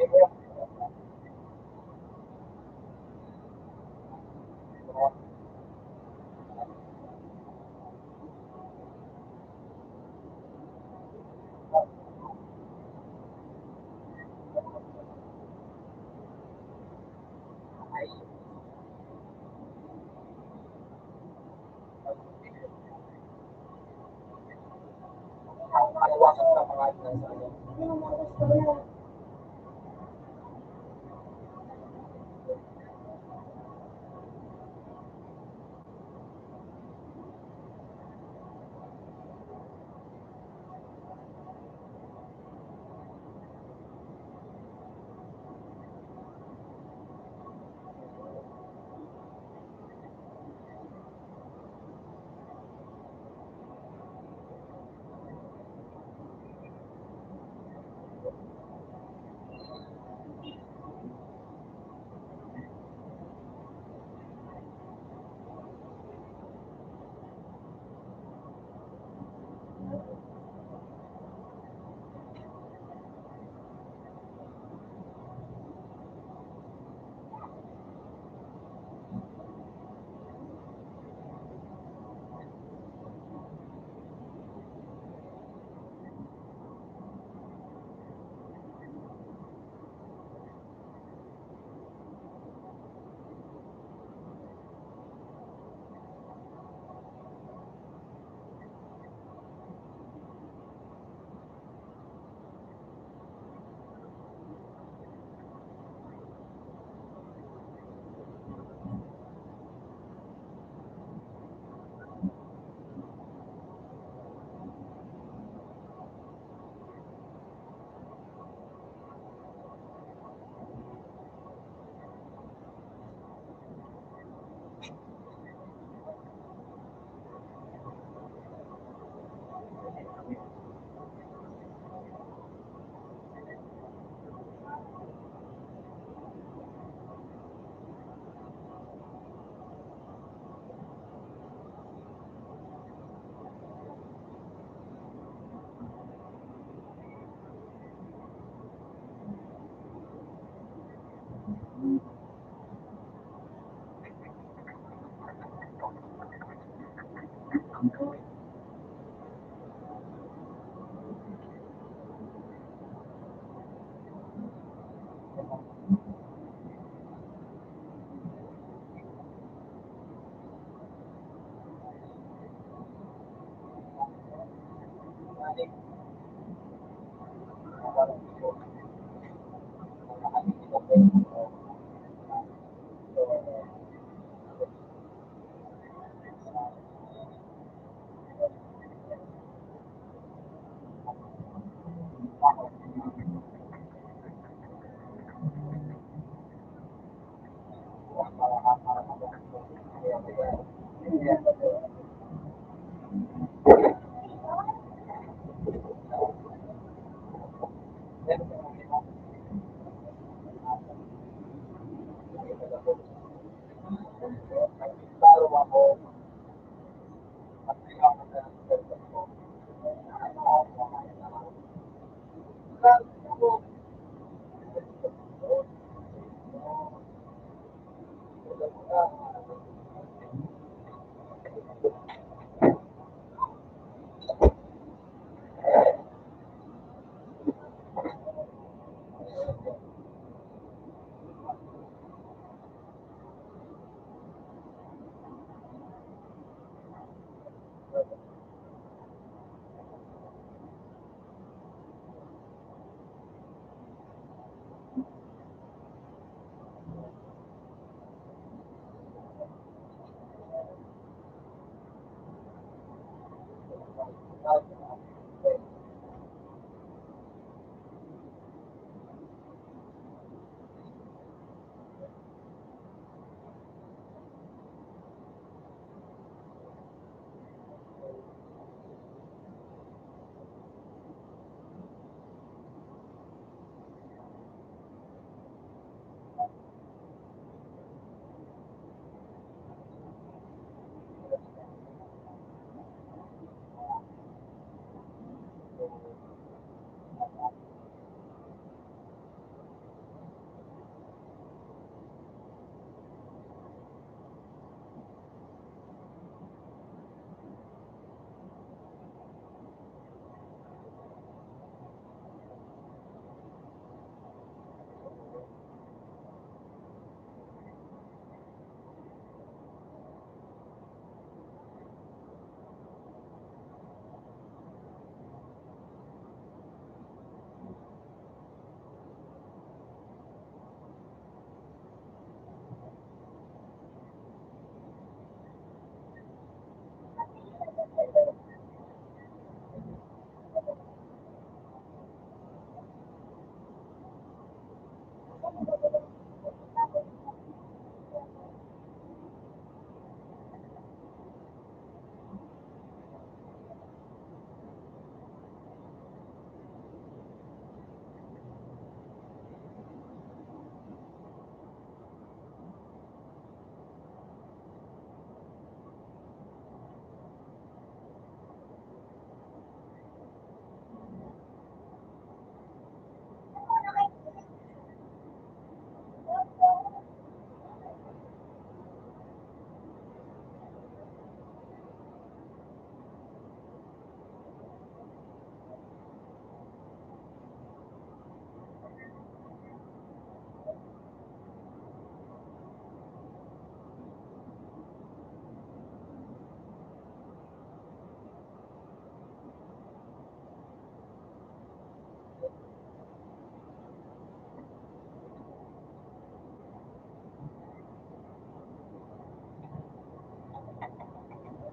Hindi mo gusto yan.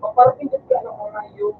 Papalapin ka ng oras yung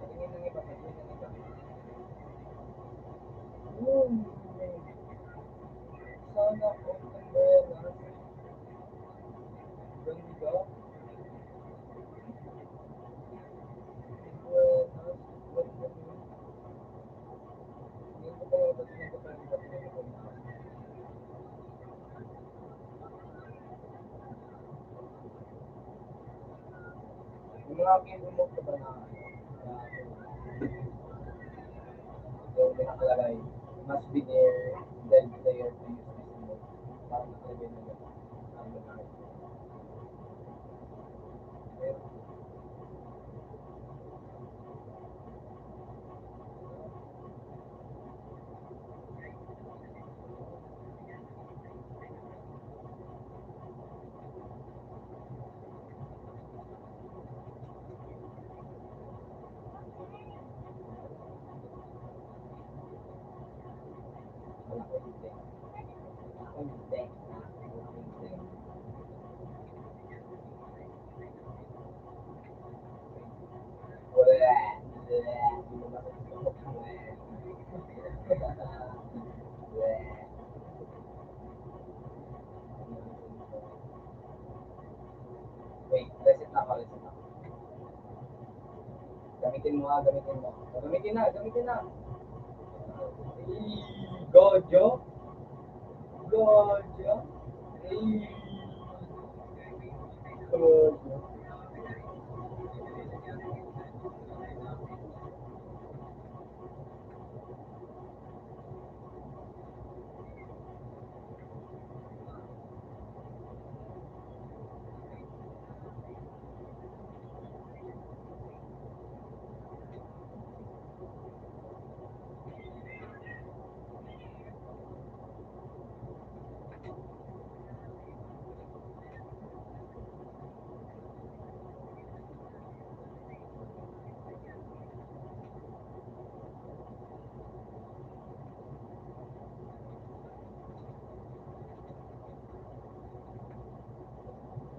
Patingin ng iba, patingin ng iba. Sana all the better. Ganda. Buenas. Ganda mo. Tingin ko pa yung patingin ko pa yung patingin ko pa yung yung mga kinumok ka ba na yung nakalagay, must be there, then player to use this mode. Parang nakalagay na gano'n. Ang nakalagay. Wala ko yung deck. Wala ko yung deck. Wala. Wait, reset na ako, reset na ako. Gamitin mo ha, gamitin mo. Gamitin na, gamitin na. Gojo. Gojo. Gojo.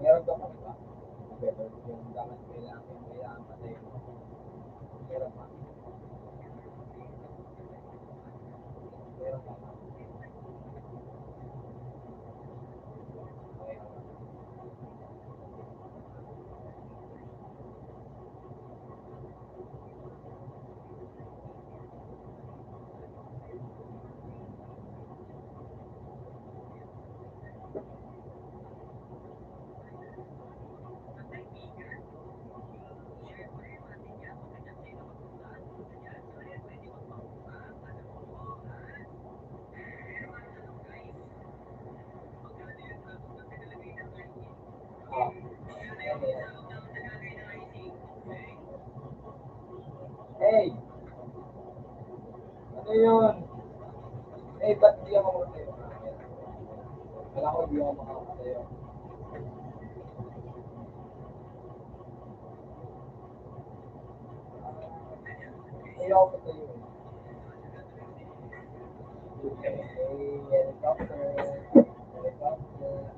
Meron ka pa ba? Pero yung dapat kailangan patay mo. Meron pa. Meron pa ba? Okay, okay. Ah, ano yan? Hey! Ano yun? Eh, ba't di ako makatayo? Wala ko, di ako makatayo. Hindi ako patayo. Helicopter. Helicopter.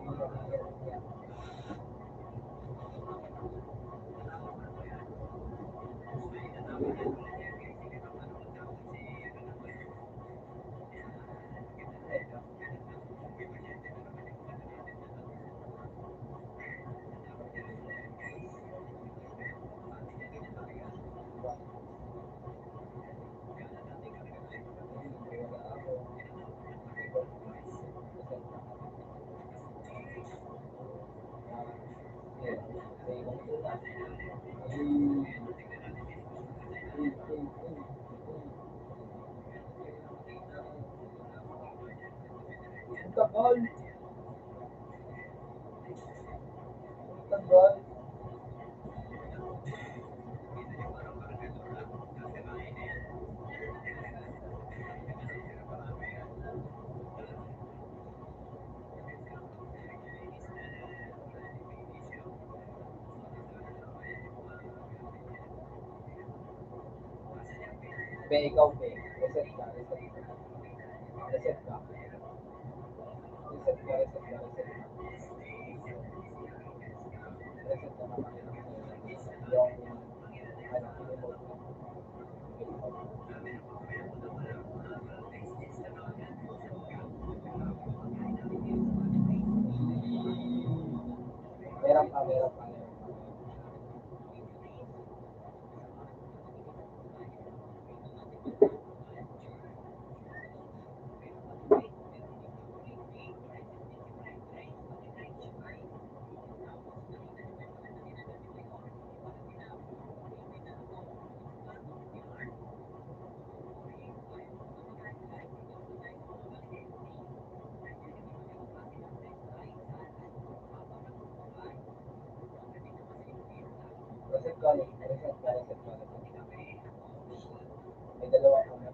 Tagal. Tagal. Be, ikaw, be. Reset ka, reset ka. Reset ka. Reset ka, reset ka, reset ka. Reset ka na. Yung Meron pa. Reset ko. May dalawa ko na.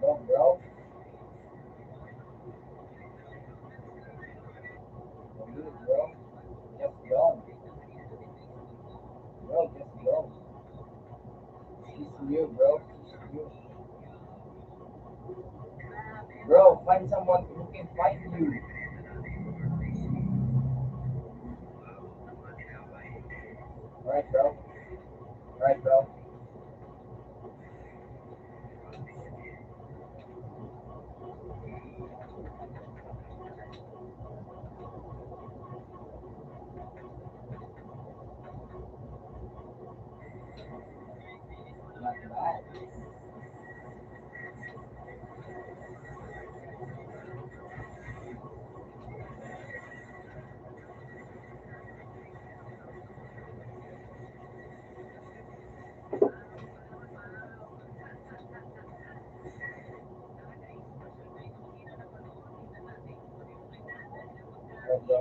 Bro. Bro. Just go. Bro, just go. It's new, bro. It's new. Bro, find someone who can fight you. Alright, bro. Alright, bro. Not bad. Alright, bro.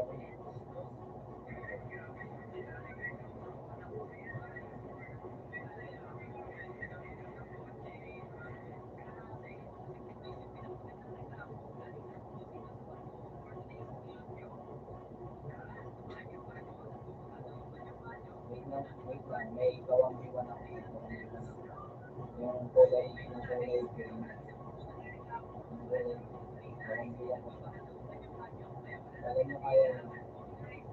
Wait lang. May gawang iwan ako. Yung kulay green. Yung kulay green. Gawang iwan ko. Kaya nyo kaya yun. Right.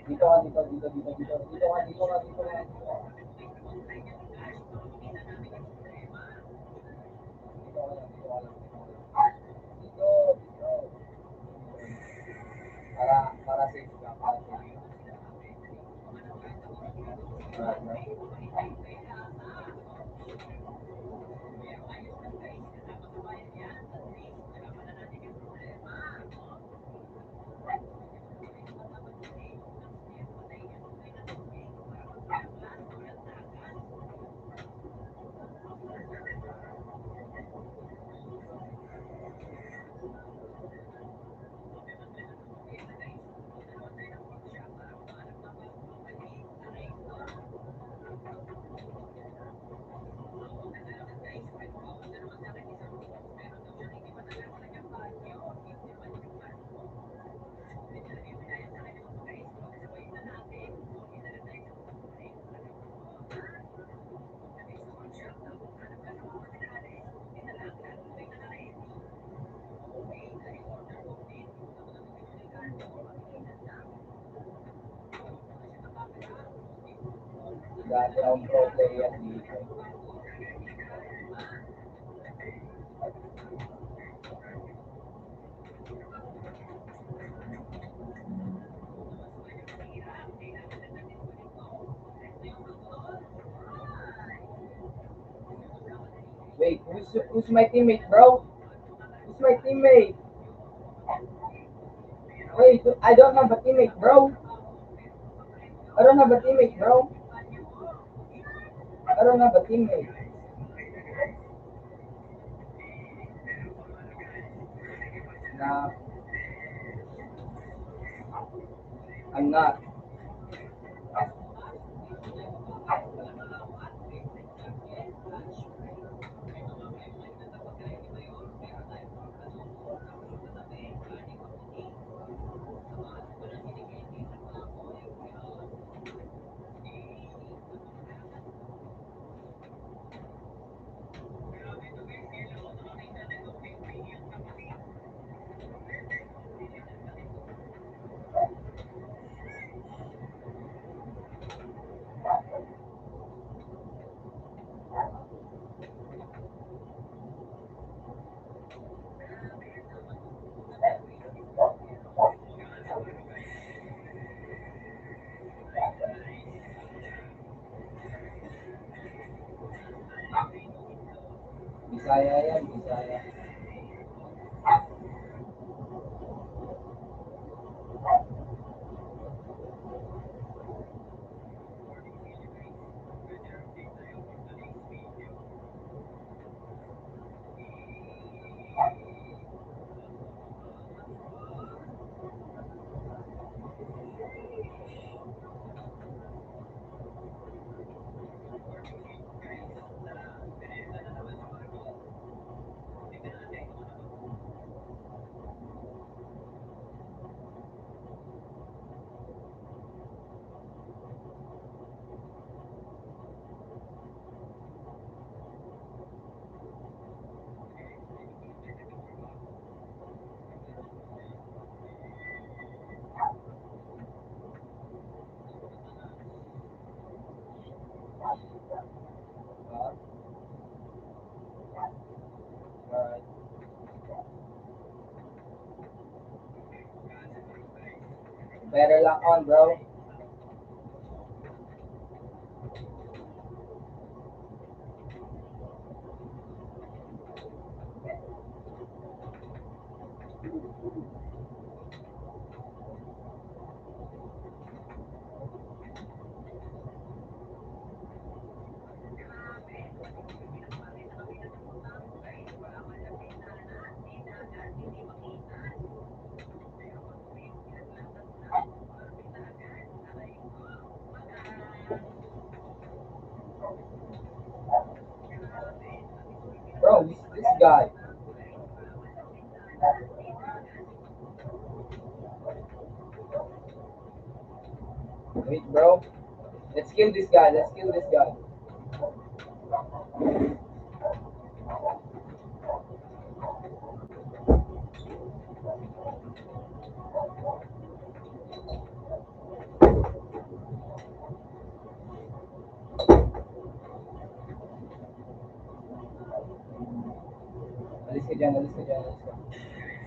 Dito ka, dito. Dito ka. Dito. Para safe ka. Dati akong pro player dito. Wait, who's my teammate, bro? Who's my teammate? Wait, I don't have a teammate, bro. I don't have a teammate, bro. I don't have a teammate. Nah, I'm not. Bisaya yan, Bisaya. Ah, alright. Better lock on, bro. Bro, this guy. Wait, bro. Let's kill this guy. Let's kill this guy. Alis ka dyan, alis ka dyan, alis ka. Alis ka dyan, alis ka.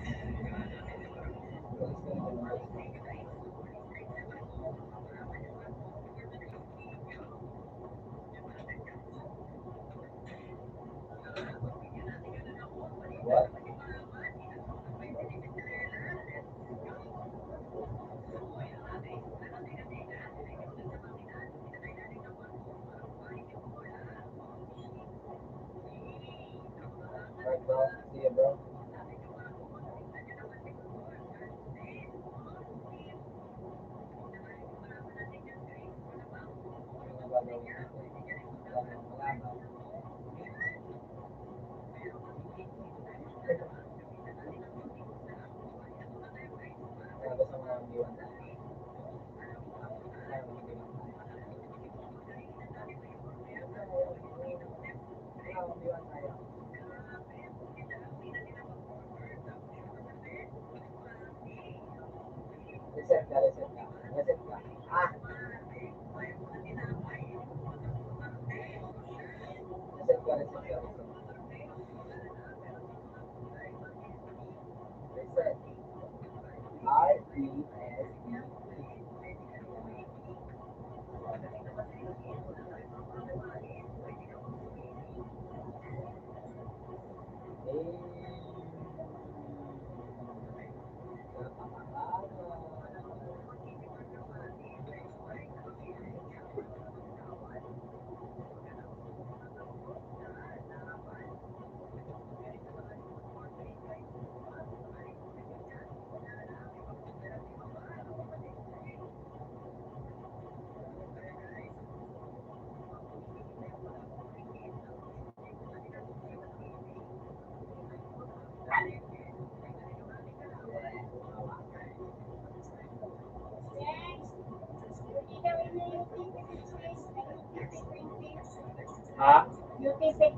What? Alright, bro. See ya, bro. Ano ba gagawin natin? Wala namang malaman. Kaya basta mga ambiwan tayo. Kaya mga ambiwan tayo. Kaya mga ambiwan tayo. Reset ka, reset ka. Reset ka. Ah! Reset ka, reset ka, reset. Reset. R-E-S-E-T.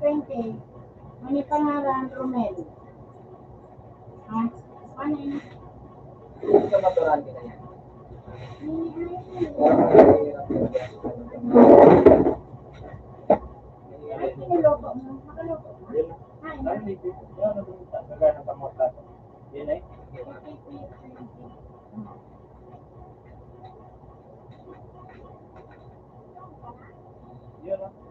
20. Mani pangaran Romel. Ha? Ano yun? Ito natural din na yan. Pero Ay, pinuluto mo. Nakaluto mo. Yun na. Ay, Ano ni Pip? Ano doon sa kagaya ng kamote? Yun eh. Yun ah.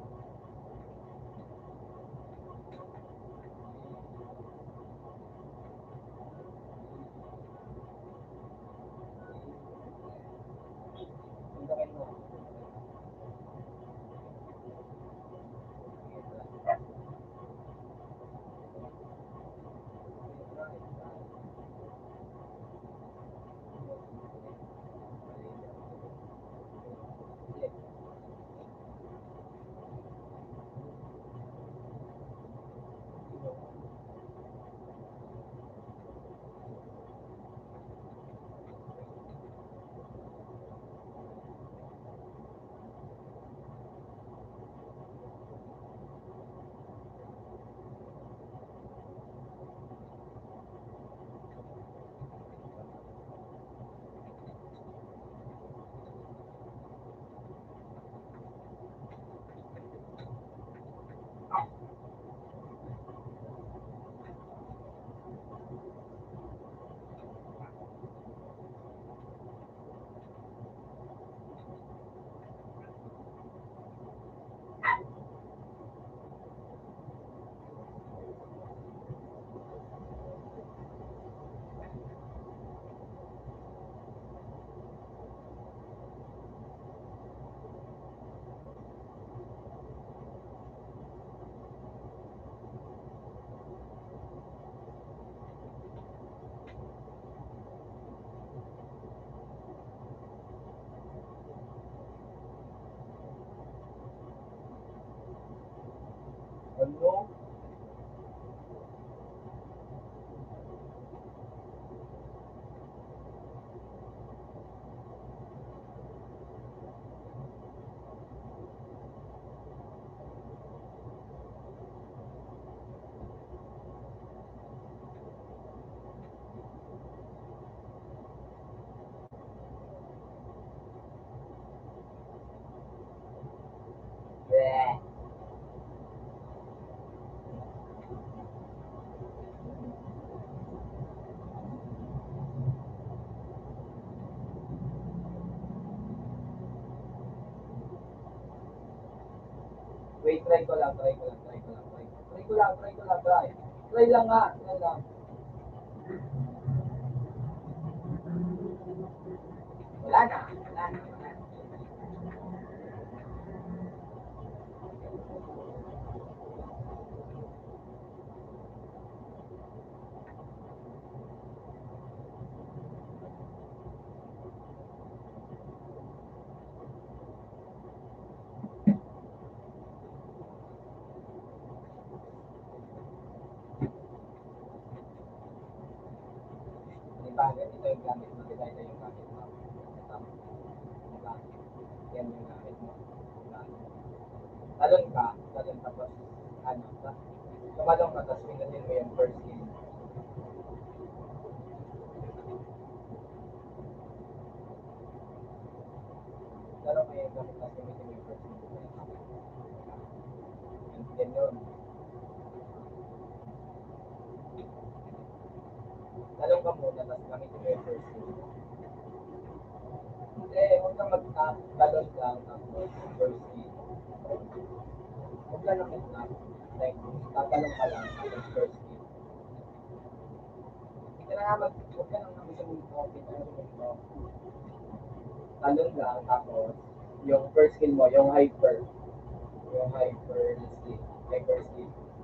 Ano? Bleh. Wait, try ko lang. Try lang. Try lang nga. Try lang. Wala na. Bagay, ito yung gamit mo. Ito yung gamit mo. Ito. Diba? Yan yung gamit mo. Diba? Talon ka tapos, tumalon ka, tapos pinutin mo yung first game. Talon ka yung gamit, tapos pinutin mo yung first game. Yan yun. Talon ka muna, tapos gamitin mo yung first game. Hindi, huwag kang mag-tap, talon lang, tapos first game. Huwag ka lang mag-tap. Like, tatalon ka lang, tapos first game. Huwag ka lang mag-tap, talon lang, tapos yung first skill mo, yung hyper skill,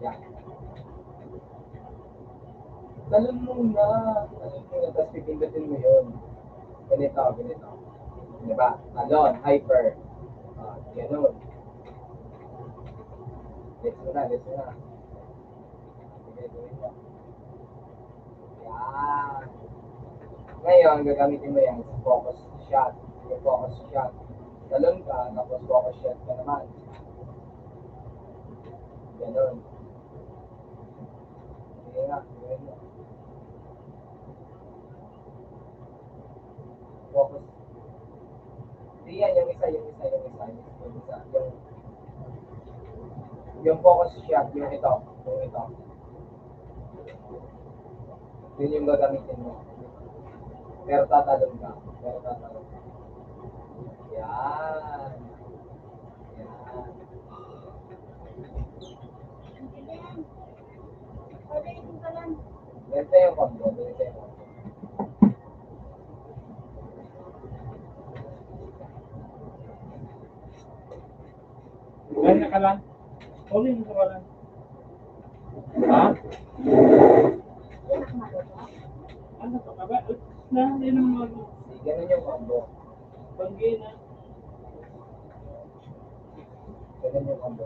yan. Talon muna, tapos pipindutin mo yun. Ganito. Diba? Talon, hyper. Ganun. Let's mo na. Sige, gawin mo. Yan. Ngayon, gagamitin mo yan sa focus shot. Yung focus shot. Talon ka, tapos focus shot ka naman. Ganon. Sige nga, gawin mo. Focus. Hindi yan, yung isa. Yung focus shot, yung ito. Yun yung gagamitin mo. Pero tatalon ka. Yan. Yan. Ulitin ko lang. Ganito yung combo. Kaya ka lang. Ulit mo ka lang. Ha? Yan ako matuto. Ano ka ba? Hindi naman mag... Ganun yung combo. Banggi na. Ganun yung combo.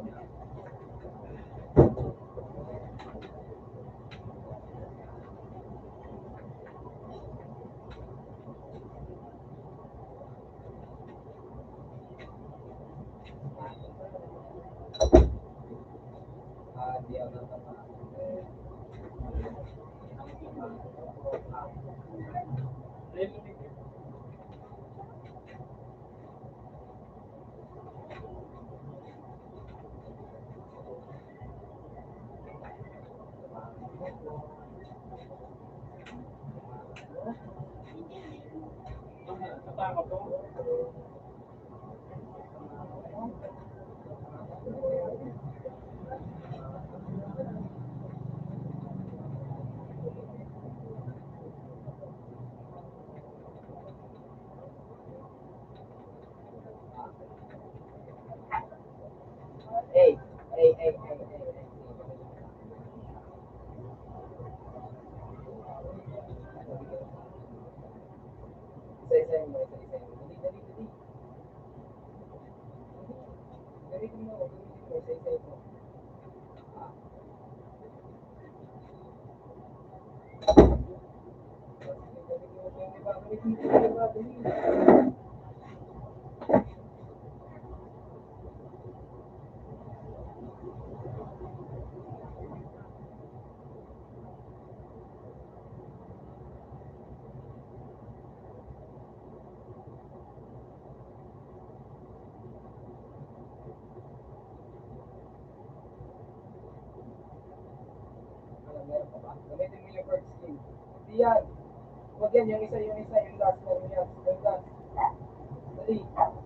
Di ako natama. Natakot ko. Hey. Isa-isahin mo. Dali. Gamitin mo. Isa-isahin mo. Dali. Meron pa ba? Gamitin mo yung first skill. Hindi yan. Huwag yan, yung isa, yung last na yung last. Dali. Hindi ako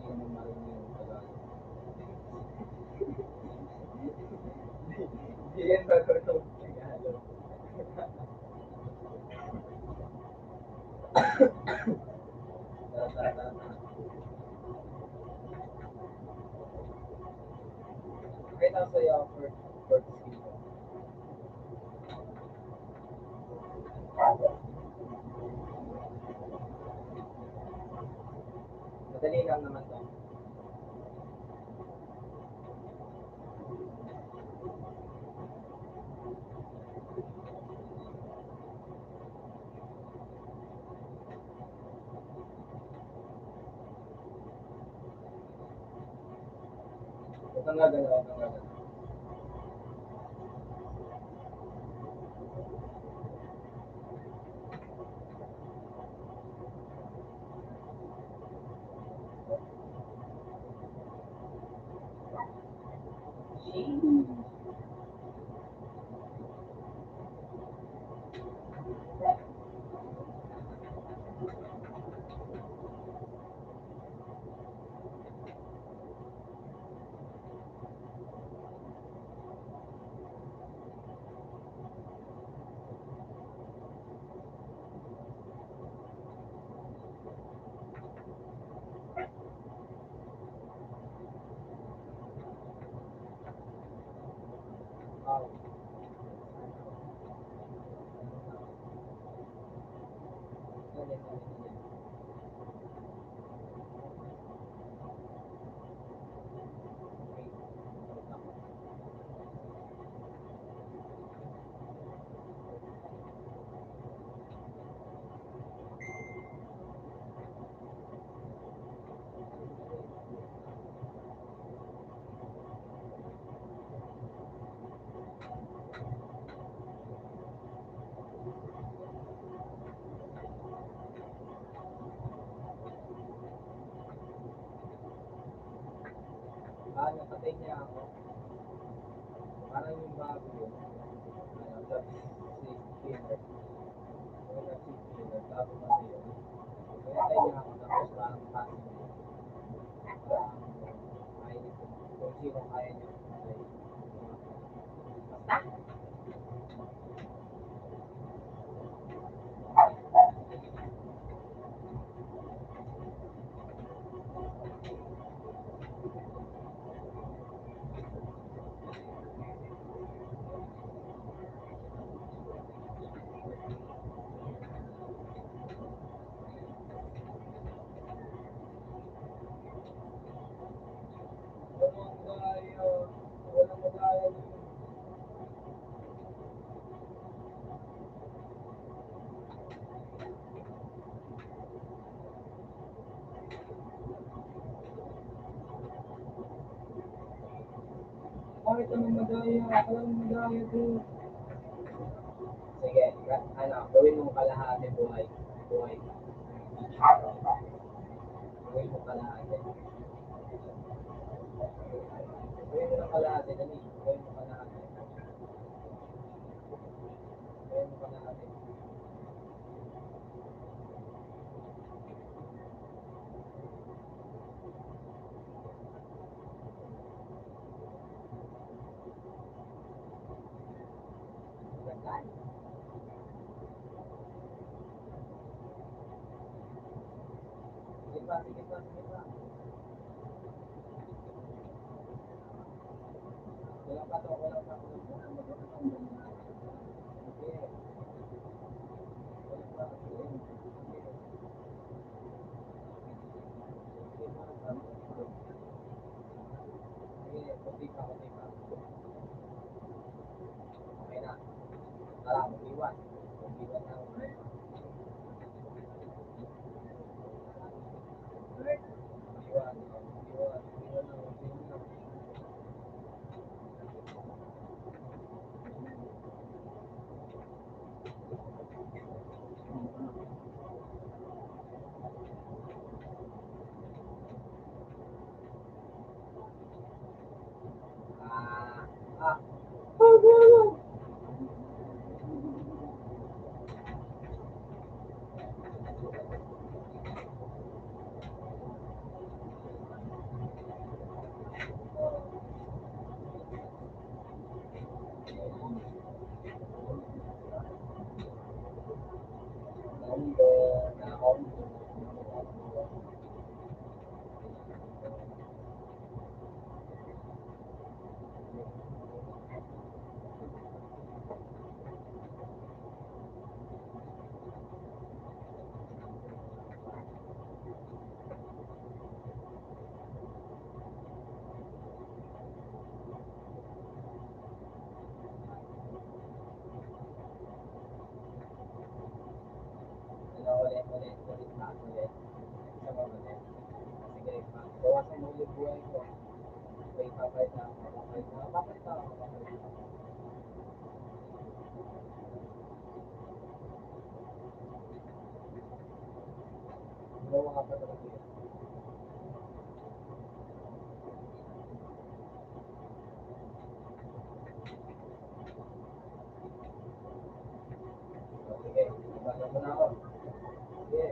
Hindi naman marunong yung Tagalog. Hindi yan marunong Tagalog. Tara, tara, tara, tara. Okay lang sa'yo for season. Madali lang naman to. Huwag kang gagalaw, huwag kang gagalaw. Wow. Alin, alin, alin. Wait, wait lang. Napatay niya ako. Parang yung bago yun. Ano, that's safe killer. Yung safe killer, bago kasi yun. Napatay niya ako, tapos parang passing yun. Parang, kaya niya, kung sino kaya niya patay. Basta. Walang madaya. Walang madaya dun. Bakit naman madaya? Walang madaya dun. Sige, ano, gawin mong kalahati buhay. Buhay. Gawin mong kalahati. Gawin mo ng kalahati, dali. Gawin mo kalahati. Gawin mo kalahati. Sige pa, sige pa, sige pa. Kulang pa to, kulang pa. Sige. Kulang pa, sige. Sige. Sige, kunti pa, kunti pa. Okay na. Tara, mag-iwan. Mag-iwan na ako. Mag-iwan, mag-iwan, mag-iwan na, mag-iwan na. Ah, ah. Naombo, naombo. Ulit, ulit, ulit na, ulit. Isa pa ulit. Sige, bawasan mo yung buhay ko. Okay, papay na, papay na, papay na, papay na. Gawa ka pa talaga yun. Sige, bawasan mo na ako. Sige.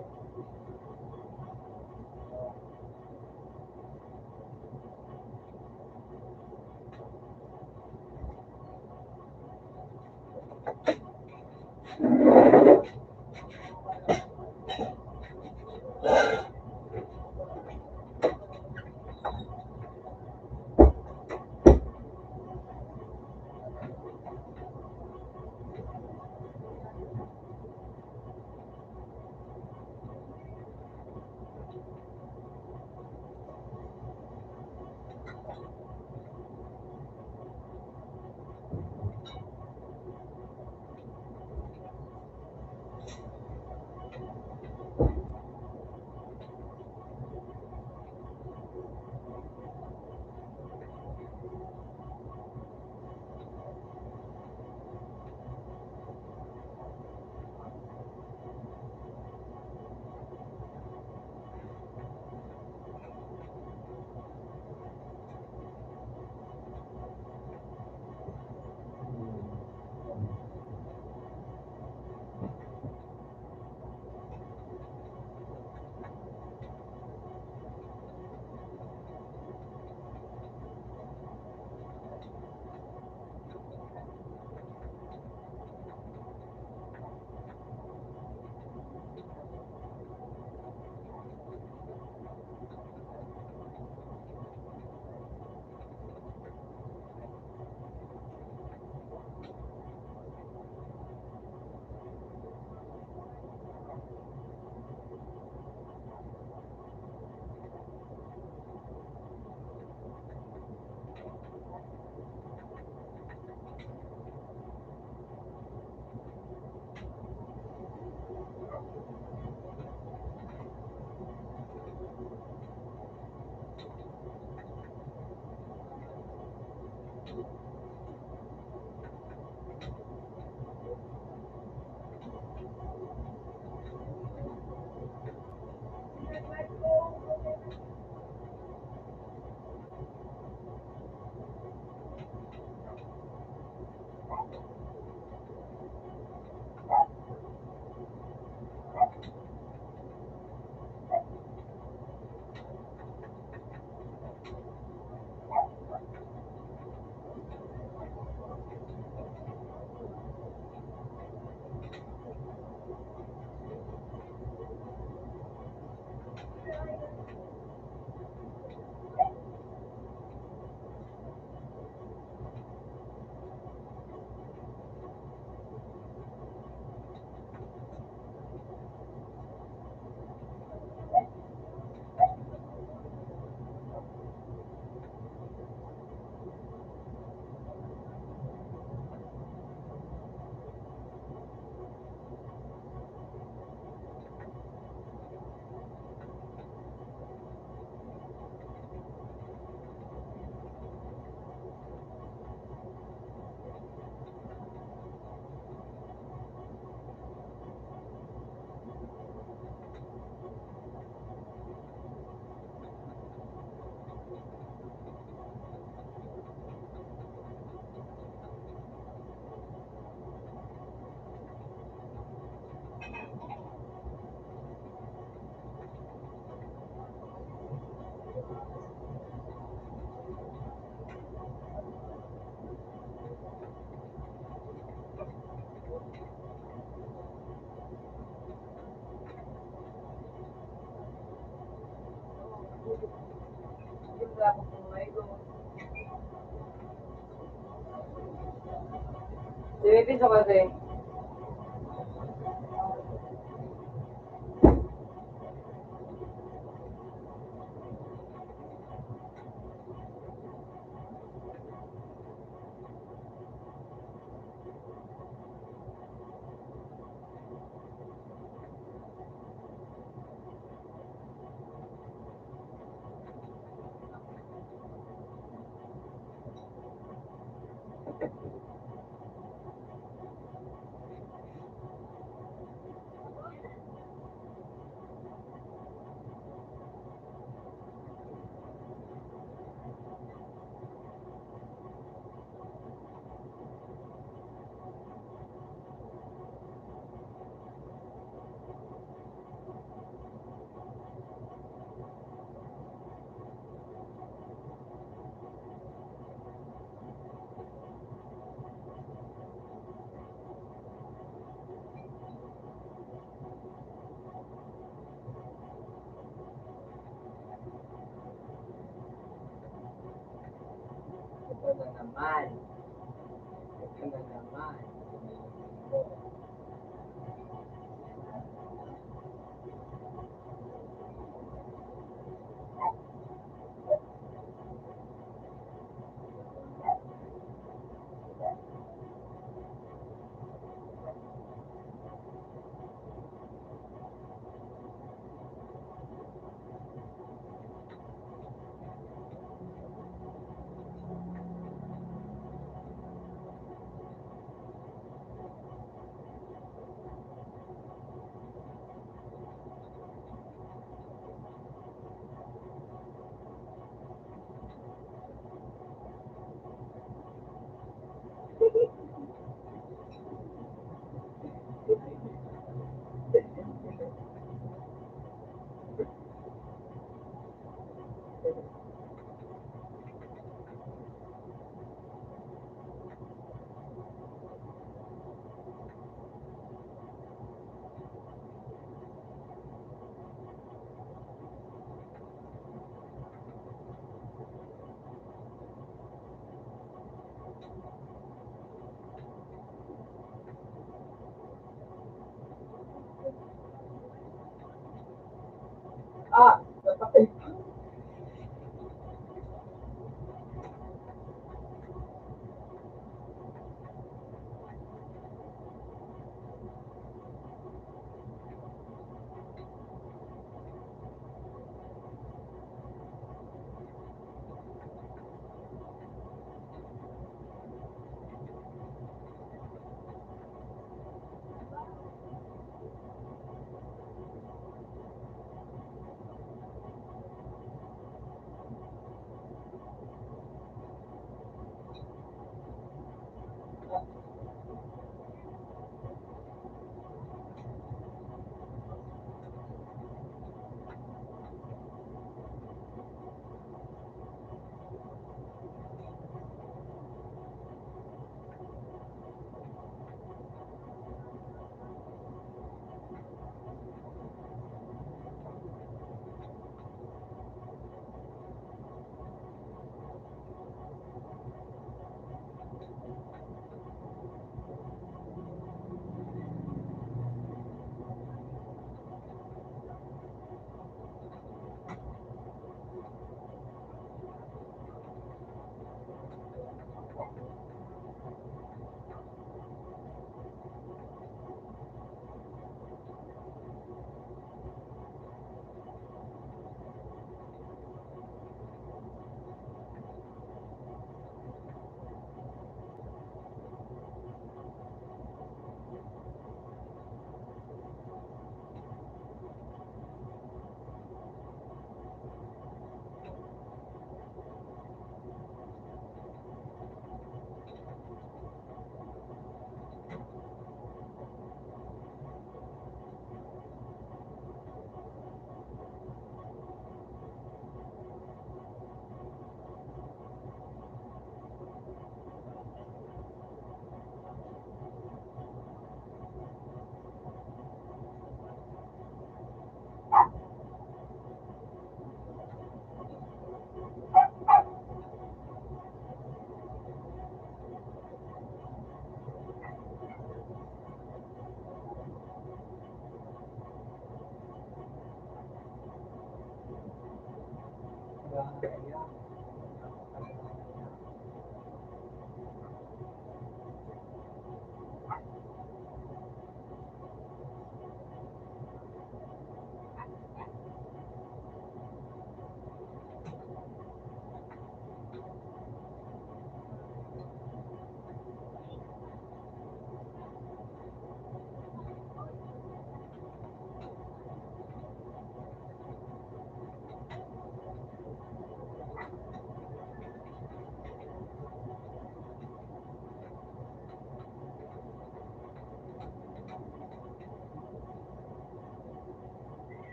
Seryoso kasi. Ito na naman. Ito na naman. Kaya,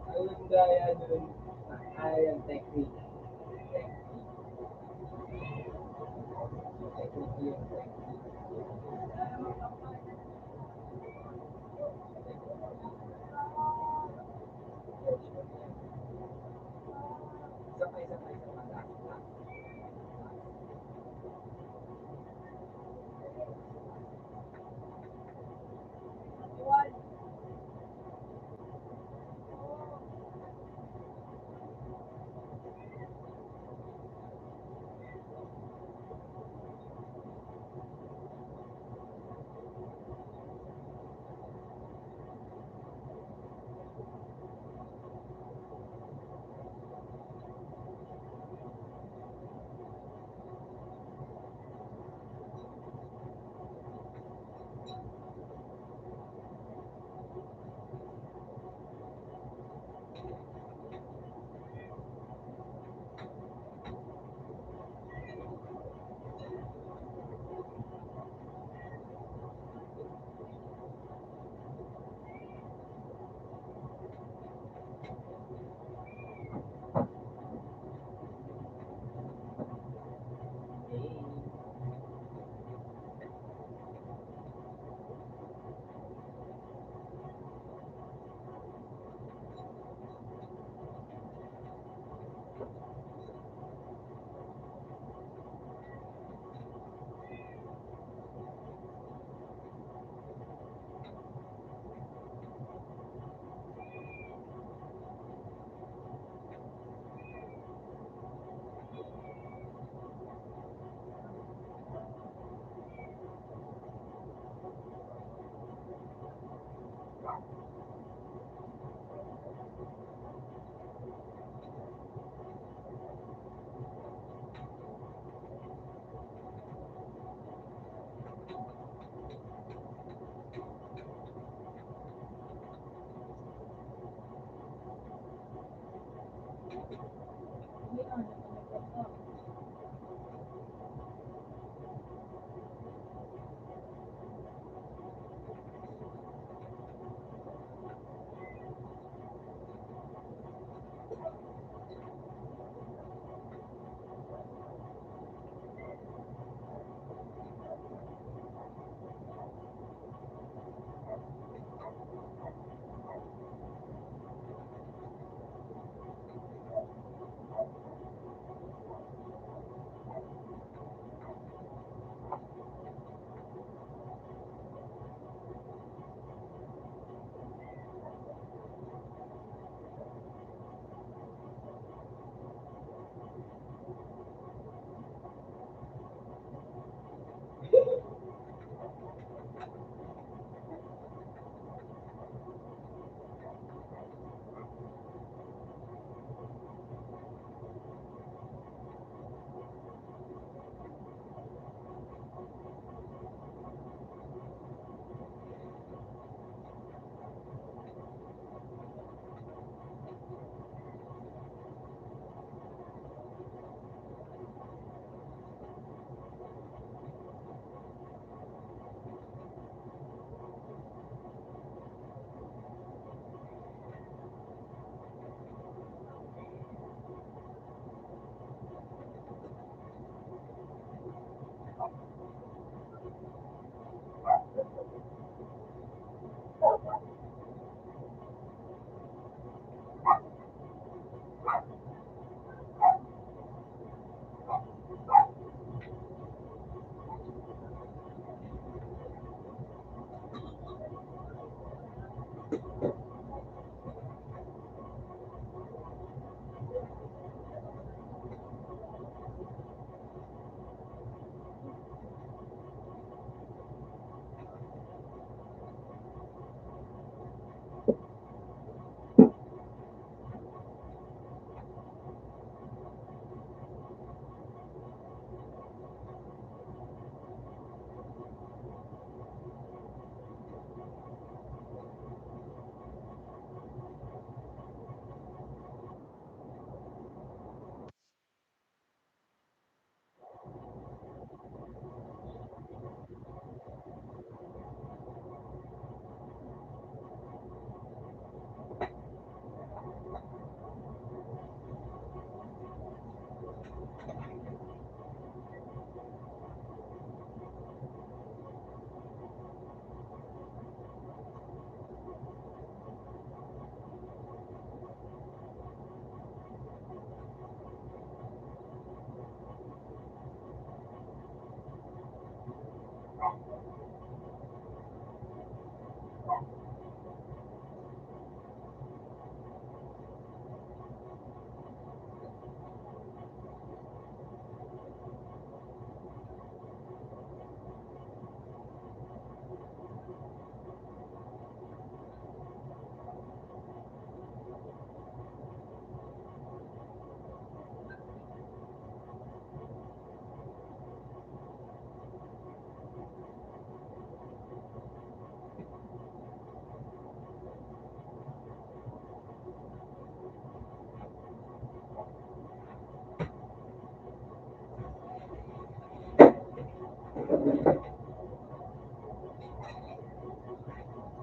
Anong gaya dun? Yung technique. Technique yung Sabay-sabay.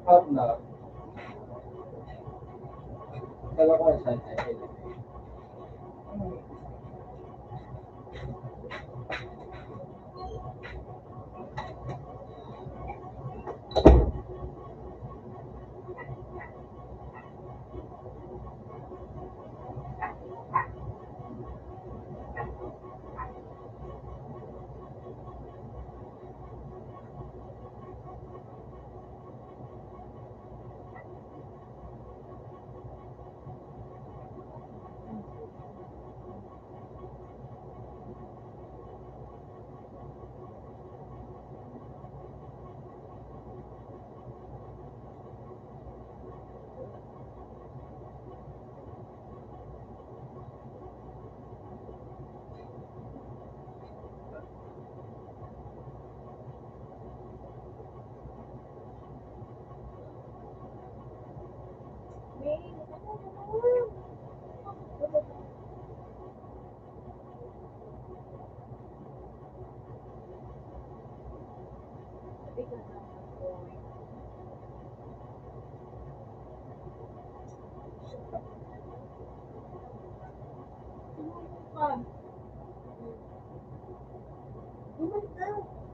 Partner, dalawa ko sa akin. May, ano naman? Sabi ko na ako. Tumulong ka. Tumulong ka.